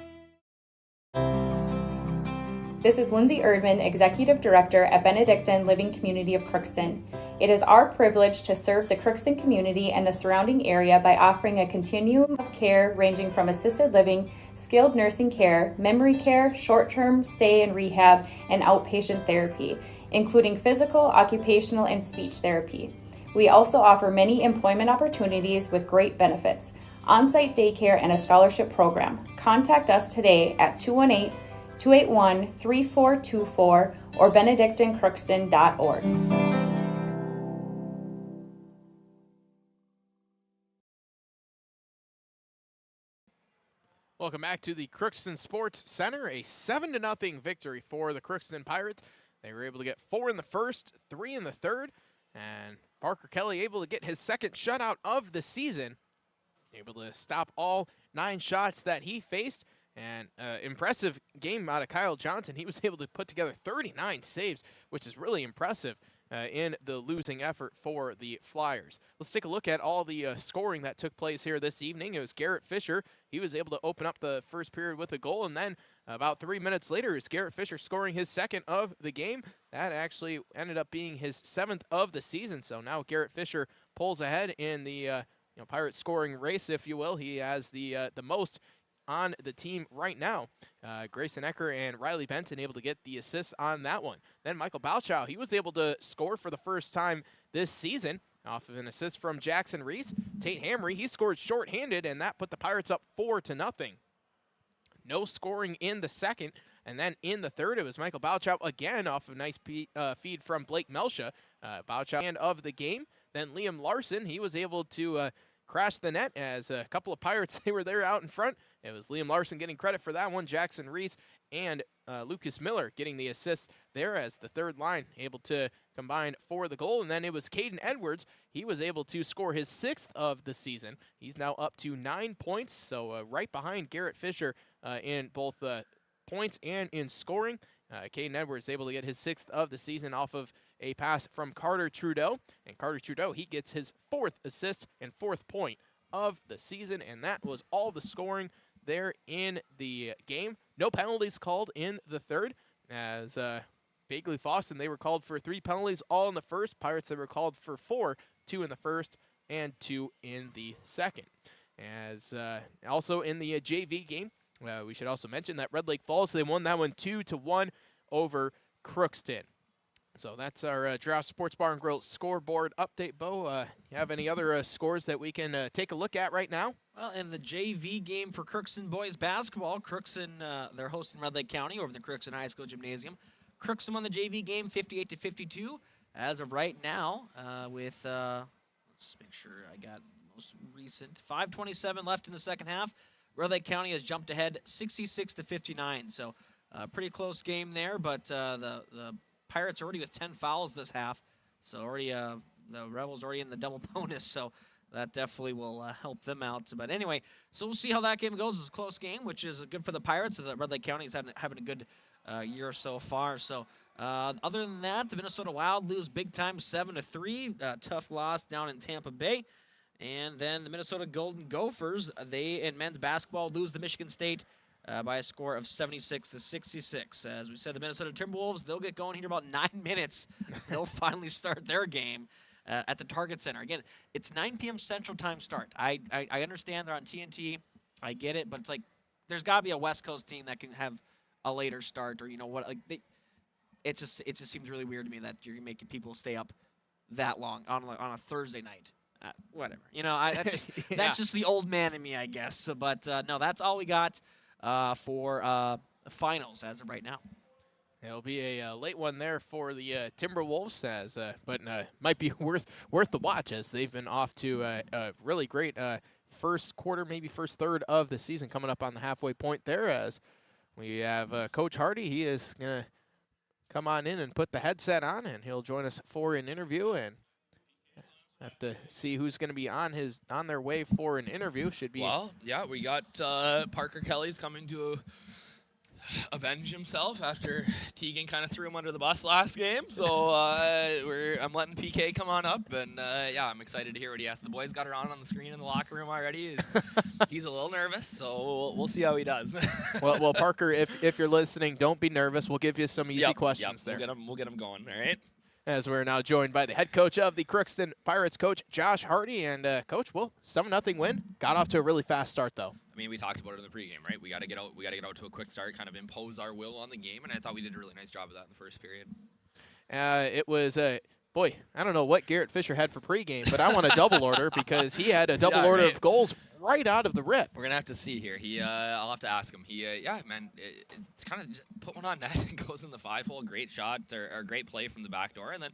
This is Lindsay Erdman, Executive Director at Benedictine Living Community of Crookston. It is our privilege to serve the Crookston community and the surrounding area by offering a continuum of care ranging from assisted living, skilled nursing care, memory care, short-term stay and rehab, and outpatient therapy, including physical, occupational, and speech therapy. We also offer many employment opportunities with great benefits, on-site daycare, and a scholarship program. Contact us today at 218-281-3424 or benedictinecrookston.org. Welcome back to the Crookston Sports Center. A 7-0 victory for the Crookston Pirates. They were able to get 4 in the first, 3 in the third, and Parker Kelly able to get his second shutout of the season. Able to stop all 9 shots that he faced. And impressive game out of Kyle Johnson. He was able to put together 39 saves, which is really impressive in the losing effort for the Flyers. Let's take a look at all the scoring that took place here this evening. It was Garrett Fisher. He was able to open up the first period with a goal, and then about 3 minutes later, it was Garrett Fisher scoring his second of the game. That actually ended up being his 7th of the season. So now Garrett Fisher pulls ahead in the Pirate scoring race, if you will. He has the most on the team right now. Grayson Ecker and Riley Benton able to get the assists on that one. Then Michael Balchow, he was able to score for the first time this season off of an assist from Jackson Reese. Tate Hamry, he scored shorthanded, and that put the Pirates up 4-0. No scoring in the second, and then in the third, it was Michael Balchow again off a nice feed from Blake Melsha. Balchow end of the game. Then Liam Larson, he was able to crashed the net as a couple of Pirates, they were there out in front. It was Liam Larson getting credit for that one, Jackson Reese and Lucas Miller getting the assist there as the third line able to combine for the goal. And then it was Caden Edwards. He was able to score his 6th of the season. He's now up to 9 points, so right behind Garrett Fisher in both points and in scoring. Caden Edwards able to get his 6th of the season off of a pass from Carter Trudeau. And Carter Trudeau, he gets his 4th assist and 4th point of the season. And that was all the scoring there in the game. No penalties called in the third as Bagley-Fosston, they were called for 3 penalties all in the first. Pirates, they were called for 4, 2 in the first and 2 in the second. As also in the JV game, we should also mention that Red Lake Falls, they won that one 2-1 over Crookston. So that's our Draft Sports Bar and Grill scoreboard update. Bo, you have any other scores that we can take a look at right now? Well, in the JV game for Crookston boys basketball, Crookston, they're hosting Red Lake County over the Crookston High School Gymnasium. Crookston won the JV game 58-52 as of right now with, let's just make sure I got the most recent, 5:27 left in the second half. Red Lake County has jumped ahead 66-59, so pretty close game there, but the Pirates already with 10 fouls this half, so already the Rebels already in the double bonus, so that definitely will help them out. But anyway, so we'll see how that game goes. It's a close game, which is good for the Pirates, so that Red Lake County is having a good year so far. So other than that, the Minnesota Wild lose big time 7-3, tough loss down in Tampa Bay. And then the Minnesota Golden Gophers, they in men's basketball lose to Michigan State by a score of 76-66. As we said, the Minnesota Timberwolves, they'll get going here in about 9 minutes. They'll finally start their game at the Target Center. Again, it's 9 p.m. Central Time start. I understand they're on TNT. I get it, but it's like there's got to be a West Coast team that can have a later start, or you know what? Like it just seems really weird to me that you're making people stay up that long on a Thursday night. Whatever, you know, that's just the old man in me, I guess. So, but no, that's all we got for finals as of right now. It'll be a late one there for the Timberwolves, but might be worth the watch as they've been off to a really great first quarter, maybe first third of the season, coming up on the halfway point there. As we have Coach Hardy, he is gonna come on in and put the headset on, and he'll join us for an interview. And have to see who's going to be on their way for an interview. Should be. Well, yeah, we got Parker Kelly's coming to avenge himself after Tegan kind of threw him under the bus last game. So I'm letting PK come on up, and yeah, I'm excited to hear what he has. The boys got her on the screen in the locker room already. He's a little nervous, so we'll see how he does. well, Parker, if you're listening, don't be nervous. We'll give you some easy questions there. We'll get him going. All right. As we're now joined by the head coach of the Crookston Pirates, Coach Josh Hardy. And, Coach, well, 7-0 win. Got off to a really fast start, though. I mean, we talked about it in the pregame, right? We got to get out to a quick start, kind of impose our will on the game, and I thought we did a really nice job of that in the first period. It was boy, I don't know what Garrett Fisher had for pregame, but I want a double order because he had a double order of goals right out of the rip. We're gonna have to see here. I'll have to ask him. Yeah, man, it's kind of put one on net and goes in the 5-hole. Great shot or great play from the back door, and then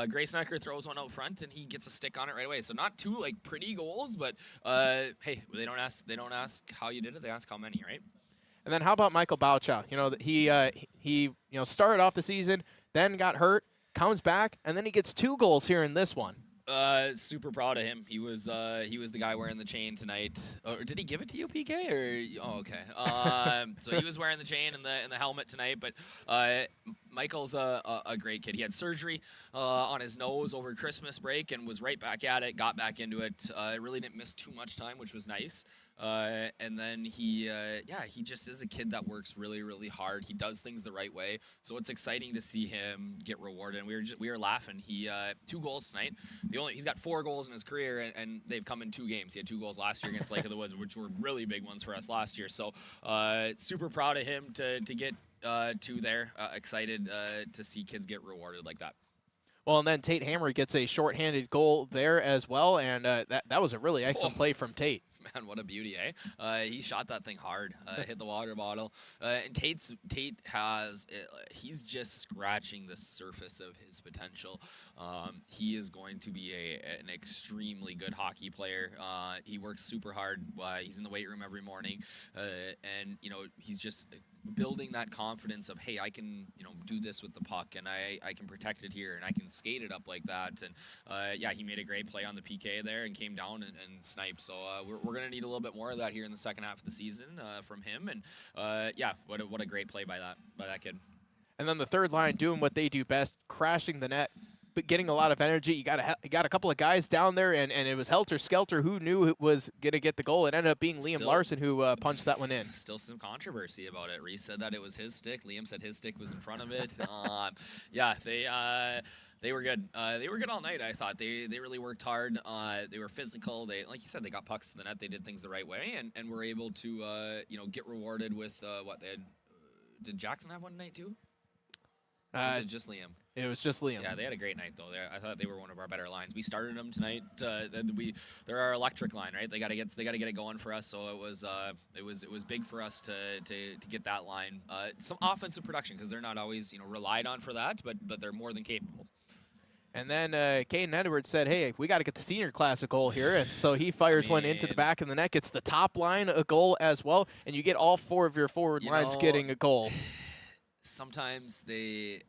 Grace Necker throws one out front and he gets a stick on it right away. So not two like pretty goals, but hey, they don't ask how you did it. They ask how many, right? And then how about Michael Bouchow? You know, he started off the season, then got hurt, comes back, and then he gets 2 goals here in this one. Super proud of him. He was the guy wearing the chain tonight. Or did he give it to you, PK? Or okay. So he was wearing the chain and the helmet tonight. But Michael's a great kid. He had surgery on his nose over Christmas break and was right back at it. Got back into it. Really didn't miss too much time, which was nice. And then he just is a kid that works really, really hard. He does things the right way. So it's exciting to see him get rewarded. And we were laughing. He 2 goals tonight. He's got 4 goals in his career, and they've come in 2 games. He had 2 goals last year against Lake of the Woods, which were really big ones for us last year. So super proud of him to get to there. Excited to see kids get rewarded like that. Well, and then Tate Hammer gets a shorthanded goal there as well, and that was a really excellent play from Tate. man, what a beauty, eh? He shot that thing hard, hit the water bottle. And Tate has, he's just scratching the surface of his potential. He is going to be an extremely good hockey player. He works super hard. He's in the weight room every morning. And, you know, he's just building that confidence of, hey, I can, you know, do this with the puck, and I can protect it here, and I can skate it up like that. And yeah, he made a great play on the PK there and came down and sniped. So we're going to need a little bit more of that here in the second half of the season from him. And yeah, what a great play by that kid. And then the third line doing what they do best, crashing the net, but getting a lot of energy. You got a couple of guys down there, and it was helter-skelter. Who knew it was going to get the goal? It ended up being Liam Larson who punched that one in. Still some controversy about it. Reese said that it was his stick. Liam said his stick was in front of it. Yeah, they were good. They were good all night, I thought. They really worked hard. They were physical. They, like you said, they got pucks to the net. They did things the right way, and were able to you know, get rewarded with what they had. Did Jackson have one tonight too? Or was it just Liam? It was just Liam. Yeah, they had a great night though. I thought they were one of our better lines. We started them tonight. They're our electric line, right? They got to get it going for us. So it was big for us to get that line. Some offensive production, because they're not always, you know, relied on for that, but they're more than capable. And then Caden Edwards said, hey, we got to get the senior class a goal here. And so he fires one into the back of the net, gets the top line a goal as well, and you get all four of your forward lines getting a goal. Sometimes they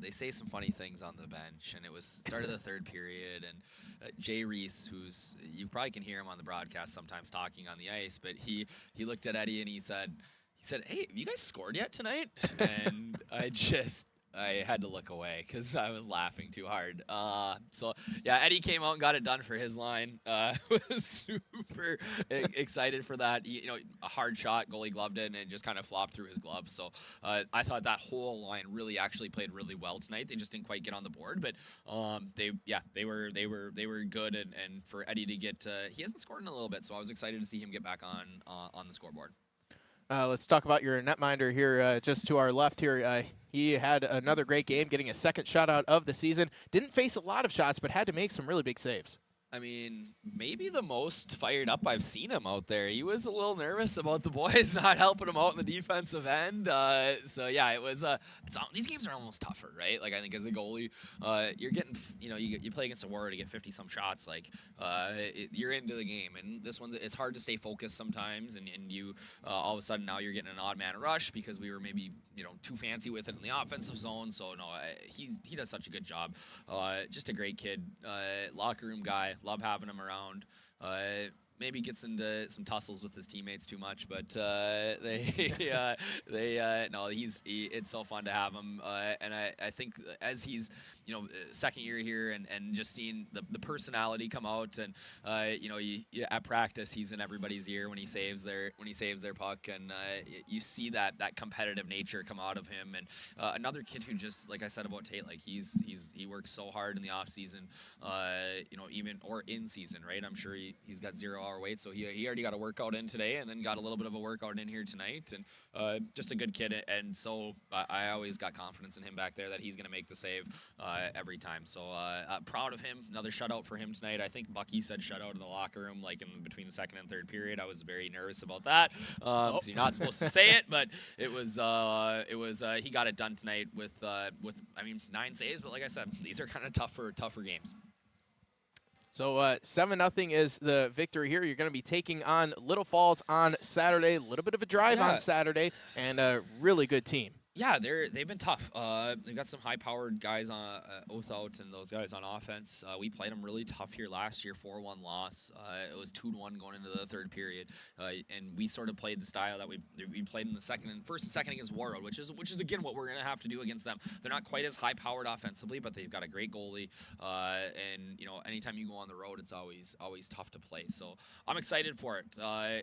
say some funny things on the bench, and it was start of the third period, and Jay Reese, who's, you probably can hear him on the broadcast sometimes talking on the ice, but he looked at Eddie and he said, hey, have you guys scored yet tonight? And I had to look away because I was laughing too hard. So, yeah, Eddie came out and got it done for his line. Was super excited for that. You know, a hard shot, goalie gloved it, and it just kind of flopped through his glove. So I thought that whole line really actually played really well tonight. They just didn't quite get on the board, but they were good. And for Eddie to get, he hasn't scored in a little bit, so I was excited to see him get back on the scoreboard. Let's talk about your netminder here, just to our left here. He had another great game, getting a second shutout of the season. Didn't face a lot of shots, but had to make some really big saves. I mean, maybe the most fired up I've seen him out there. He was a little nervous about the boys not helping him out in the defensive end. So yeah, it was. These games are almost tougher, right? Like, I think as a goalie, you're getting, you know, you play against a Warrior to get 50-some shots. Like, you're into the game, and this one's, it's hard to stay focused sometimes, and you all of a sudden now you're getting an odd man rush because we were maybe, you know, too fancy with it in the offensive zone. So no, he does such a good job. Just a great kid, locker room guy. Love having him around. Maybe gets into some tussles with his teammates too much, but it's so fun to have him. And I think as he's, you know, second year here and just seeing the personality come out, and you know, at practice he's in everybody's ear when he saves their puck, and you see that competitive nature come out of him. And another kid who, just like I said about Tate, like he works so hard in the off season, you know, even or in season, right? I'm sure he's got 0-hour weight, so he already got a workout in today, and then got a little bit of a workout in here tonight, and just a good kid. And so I always got confidence in him back there that he's going to make the save every time. So proud of him. Another shutout for him tonight. I think Bucky said shutout in the locker room, like in between the second and third period. I was very nervous about that. Because you're not supposed to say it, but it was he got it done tonight with I mean, 9 saves. But like I said, these are kind of tougher games. So 7-0 is the victory here. You're going to be taking on Little Falls on Saturday. A little bit of a drive on Saturday, and a really good team. Yeah, they've been tough. They've got some high-powered guys on Othout and those guys on offense. We played them really tough here last year, 4-1 loss. It was 2-1 going into the third period, and we sort of played the style that we played in the first and second against Warroad, which is again what we're going to have to do against them. They're not quite as high-powered offensively, but they've got a great goalie. And you know, anytime you go on the road, it's always tough to play. So I'm excited for it.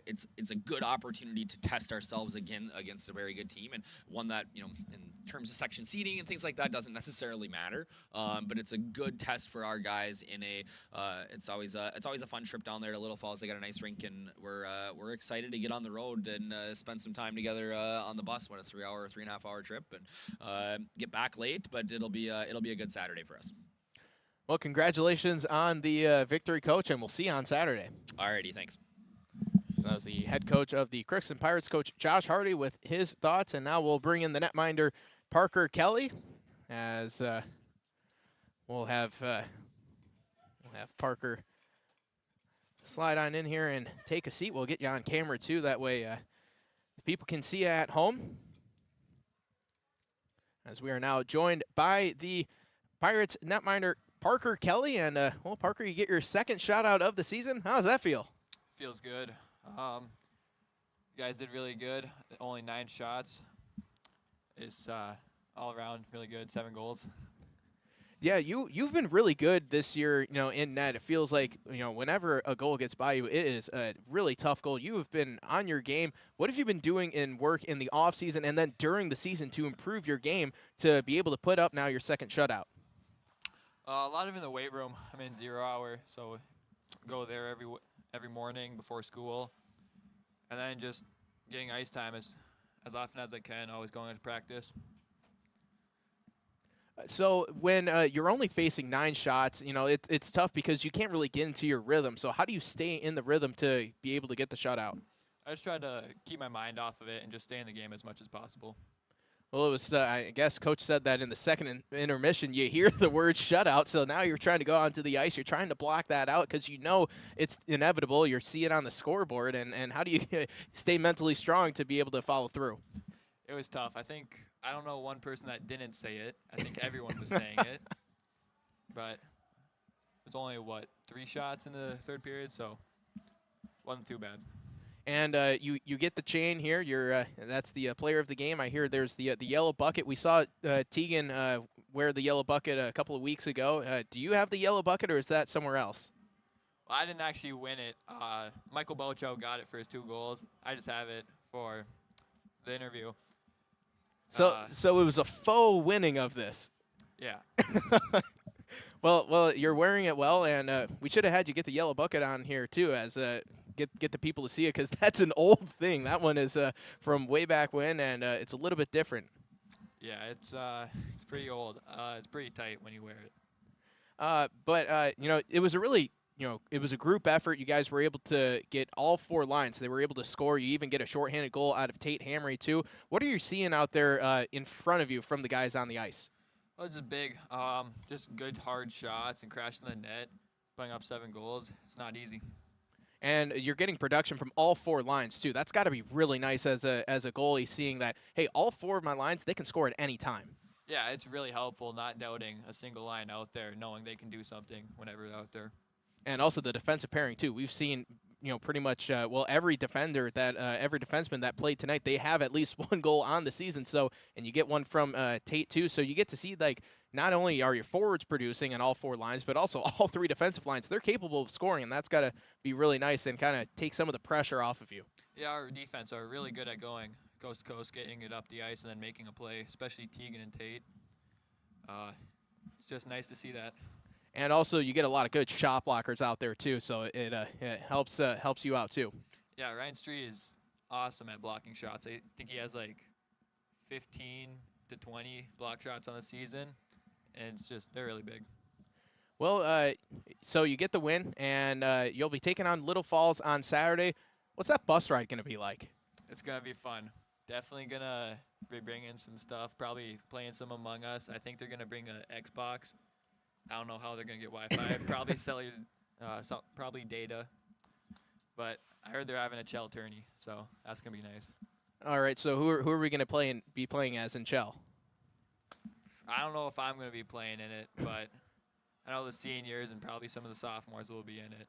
It's a good opportunity to test ourselves again against a very good team, and one that, you know, in terms of section seating and things like that doesn't necessarily matter, but it's a good test for our guys. It's always a fun trip down there to Little Falls. They got a nice rink, and we're excited to get on the road and spend some time together on the bus. What, a 3.5 hour trip, and get back late, but it'll be a good Saturday for us. Well, congratulations on the victory, Coach, and we'll see you on Saturday. Alrighty, thanks. That was the head coach of the Crookston Pirates, Coach Josh Hardy, with his thoughts. And now we'll bring in the netminder, Parker Kelly, as we'll have Parker slide on in here and take a seat. We'll get you on camera, too. That way people can see you at home. As we are now joined by the Pirates netminder, Parker Kelly. And, well, Parker, you get your second shutout of the season. How does that feel? Feels good. You guys did really good. Only 9 shots. It's all around really good. 7 goals. Yeah, you've been really good this year, in net. It feels like, whenever a goal gets by you, it is a really tough goal. You have been on your game. What have you been doing in work in the offseason and then during the season to improve your game to be able to put up now your second shutout? A lot of in the weight room. I'm in 0 hour, so go there every morning before school. And then just getting ice time as often as I can, always going into practice. So when you're only facing 9 shots, it's tough because you can't really get into your rhythm. So how do you stay in the rhythm to be able to get the shutout? I just try to keep my mind off of it and just stay in the game as much as possible. Well, it was, I guess Coach said that in the second intermission, you hear the word shutout, so now you're trying to go onto the ice. You're trying to block that out because you know it's inevitable. You see it on the scoreboard, and how do you stay mentally strong to be able to follow through? It was tough. I don't know one person that didn't say it. I think everyone was saying it. But it was only, 3 shots in the third period, so it wasn't too bad. And you get the chain here. That's the player of the game. I hear there's the yellow bucket. We saw Tegan wear the yellow bucket a couple of weeks ago. Do you have the yellow bucket, or is that somewhere else? Well, I didn't actually win it. Michael Bocho got it for his 2 goals. I just have it for the interview. So it was a faux winning of this. Yeah. Well, you're wearing it well, and we should have had you get the yellow bucket on here too, as get the people to see it, because that's an old thing. That one is from way back when, and it's a little bit different. Yeah, it's pretty old. It's pretty tight when you wear it. But it was a really it was a group effort. You guys were able to get all 4 lines. They were able to score. You even get a shorthanded goal out of Tate Hamry too. What are you seeing out there in front of you from the guys on the ice? Well, it's just big. Just good hard shots and crashing the net, putting up 7 goals. It's not easy. And you're getting production from all 4 lines too. That's got to be really nice as a goalie, seeing that, hey, all 4 of my lines, they can score at any time. Yeah, it's really helpful not doubting a single line out there, knowing they can do something whenever they're out there. And also the defensive pairing too. We've seen, pretty much every defender that every defenseman that played tonight, they have at least 1 goal on the season. So, and you get one from Tate too. So you get to see, like, not only are your forwards producing in all 4 lines, but also all 3 defensive lines. They're capable of scoring, and that's got to be really nice and kind of take some of the pressure off of you. Yeah, our defense are really good at going coast to coast, getting it up the ice, and then making a play, especially Tegan and Tate. It's just nice to see that. And also, you get a lot of good shot blockers out there too, so it helps you out too. Yeah, Ryan Street is awesome at blocking shots. I think he has like 15 to 20 block shots on the season, and they're really big. Well, so you get the win, and you'll be taking on Little Falls on Saturday. What's that bus ride going to be like? It's going to be fun. Definitely going to be bringing some stuff, probably playing some Among Us. I think they're going to bring an Xbox. I don't know how they're going to get Wi-Fi. Probably probably data. But I heard they're having a Chell tourney, so that's going to be nice. All right, so who are we going to be playing as in Chell? I don't know if I'm going to be playing in it, but I know the seniors and probably some of the sophomores will be in it.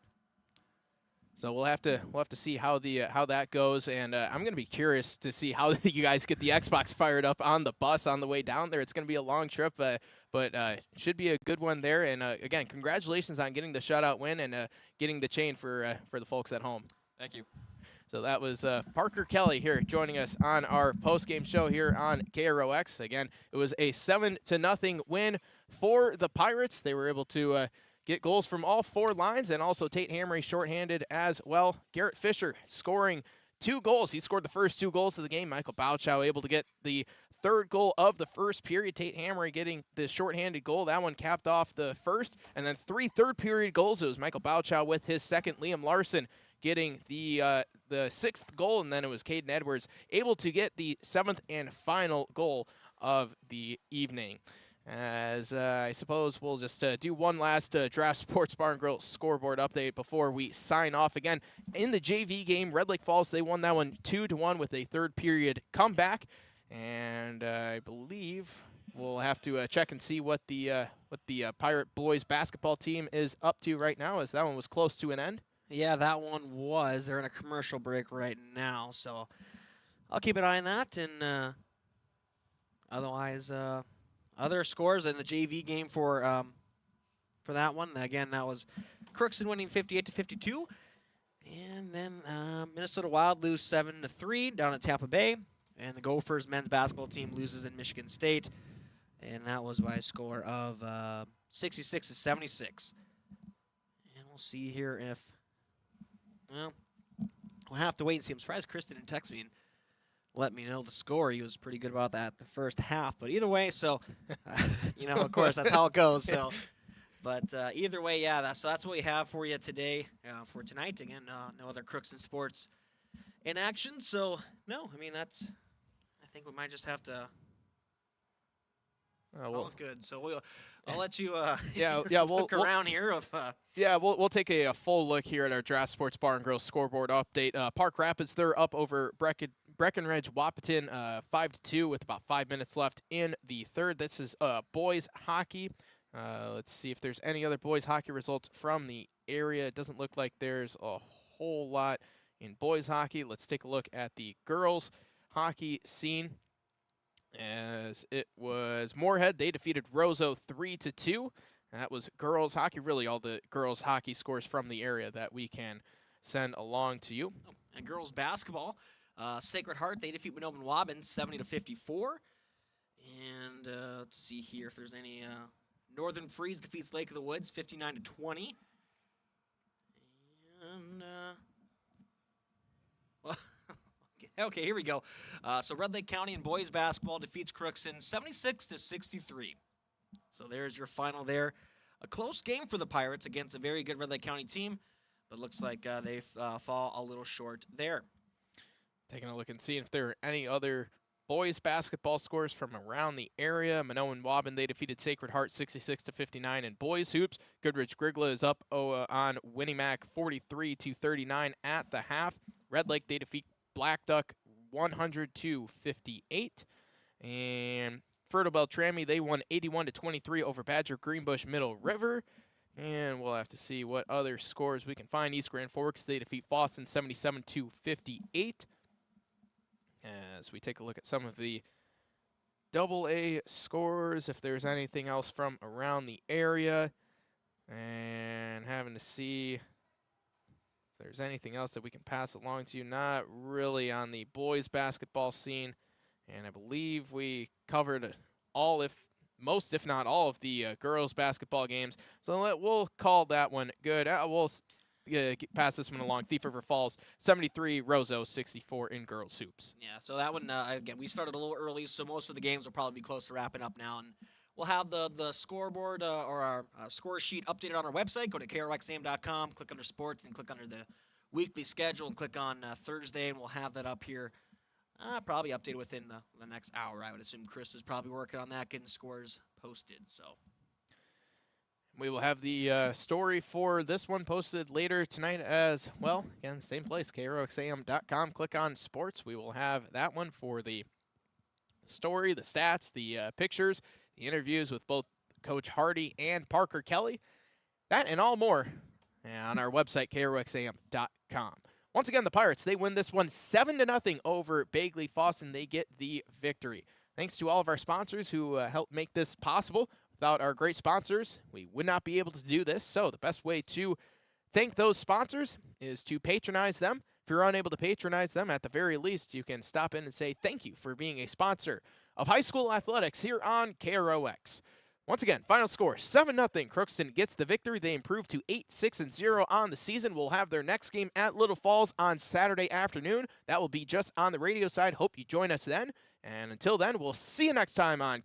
So we'll have to see how that goes, and I'm going to be curious to see how you guys get the Xbox fired up on the bus on the way down there. It's going to be a long trip, but should be a good one there. And again, congratulations on getting the shutout win and getting the chain for the folks at home. Thank you. So that was Parker Kelly here joining us on our post-game show here on KROX. Again, it was a 7-0 win for the Pirates. They were able to get goals from all 4 lines, and also Tate Hamry shorthanded as well. Garrett Fisher scoring 2 goals. He scored the first 2 goals of the game. Michael Bouchow able to get the third goal of the first period. Tate Hammery getting the shorthanded goal. That one capped off the first. And then 3 third-period goals. It was Michael Bouchow with his second. Liam Larson getting the 6th goal. And then it was Caden Edwards able to get the 7th and final goal of the evening. As I suppose we'll just do one last Draft Sports Bar and Grill scoreboard update before we sign off. Again, in the JV game, Red Lake Falls, they won that one 2-1 with a third period comeback. And I believe we'll have to check and see what the Pirate Boys basketball team is up to right now, as that one was close to an end. Yeah, that one was. They're in a commercial break right now, so I'll keep an eye on that. And otherwise, other scores in the JV game for that one. Again, that was Crookston winning 58-52, and then Minnesota Wild lose 7-3 down at Tampa Bay, and the Gophers men's basketball team loses in Michigan State, and that was by a score of 66-76. And we'll see here if we'll have to wait and see. I'm surprised Kristen didn't text me and let me know the score. He was pretty good about that the first half. But either way, so, of course, that's how it goes. So, but either way, yeah, that's what we have for you today, for tonight. Again, no other Crookston sports in action. So, no, I mean, I think we might just have to look good. So I'll let you we'll look around here. We'll take a full look here at our Draft Sports Bar and Grill scoreboard update. Park Rapids, they're up over Breckenridge Wahpeton 5-2 with about 5 minutes left in the third. This is boys hockey. Let's see if there's any other boys hockey results from the area. It doesn't look like there's a whole lot in boys hockey. Let's take a look at the girls hockey scene. As it was Moorhead, they defeated Roseau 3-2. That was girls hockey. Really, all the girls hockey scores from the area that we can send along to you. And girls basketball, Sacred Heart, they defeat Winona Waubun 70-54. And let's see here if there's any. Northern Freeze defeats Lake of the Woods 59-20. And okay, here we go. So Red Lake County in boys basketball defeats Crookston 76-63. So there's your final there. A close game for the Pirates against a very good Red Lake County team, but looks like they fall a little short there. Taking a look and seeing if there are any other boys basketball scores from around the area. Minoan Waubun, they defeated Sacred Heart 66-59 in boys hoops. Goodrich Grigla is up on Winnie Mac 43-39 at the half. Red Lake, they defeat Black Duck 100-58. And Fertile Beltrami, they won 81-23 over Badger Greenbush Middle River. And we'll have to see what other scores we can find. East Grand Forks, they defeat Fawson 77-58. As we take a look at some of the AA scores, if there's anything else from around the area. And having to see if there's anything else that we can pass along to you. Not really on the boys basketball scene. And I believe we covered most, if not all, of the girls basketball games. So we'll call that one good. We'll pass this one along. Thief River Falls 73, Roseau 64 in girls hoops. Yeah, so that one, again, we started a little early, so most of the games will probably be close to wrapping up now. And we'll have the scoreboard or our score sheet updated on our website. Go to krxam.com, click under sports, and click under the weekly schedule, and click on Thursday, and we'll have that up here. Probably updated within the next hour. I would assume Chris is probably working on that, getting scores posted. So we will have the story for this one posted later tonight as well. Again, same place, krxam.com. Click on sports. We will have that one for the story, the stats, the pictures, the interviews with both Coach Hardy and Parker Kelly. That and all more on our website, krxam.com. Once again, the Pirates, they win this one 7-0 over Bagley-Fosston. They get the victory. Thanks to all of our sponsors who helped make this possible. Without our great sponsors, we would not be able to do this. So the best way to thank those sponsors is to patronize them. If you're unable to patronize them, at the very least, you can stop in and say thank you for being a sponsor of high school athletics here on KROX. Once again, final score, 7-0. Crookston gets the victory. They improve to 8-6-0 on the season. We'll have their next game at Little Falls on Saturday afternoon. That will be just on the radio side. Hope you join us then. And until then, we'll see you next time on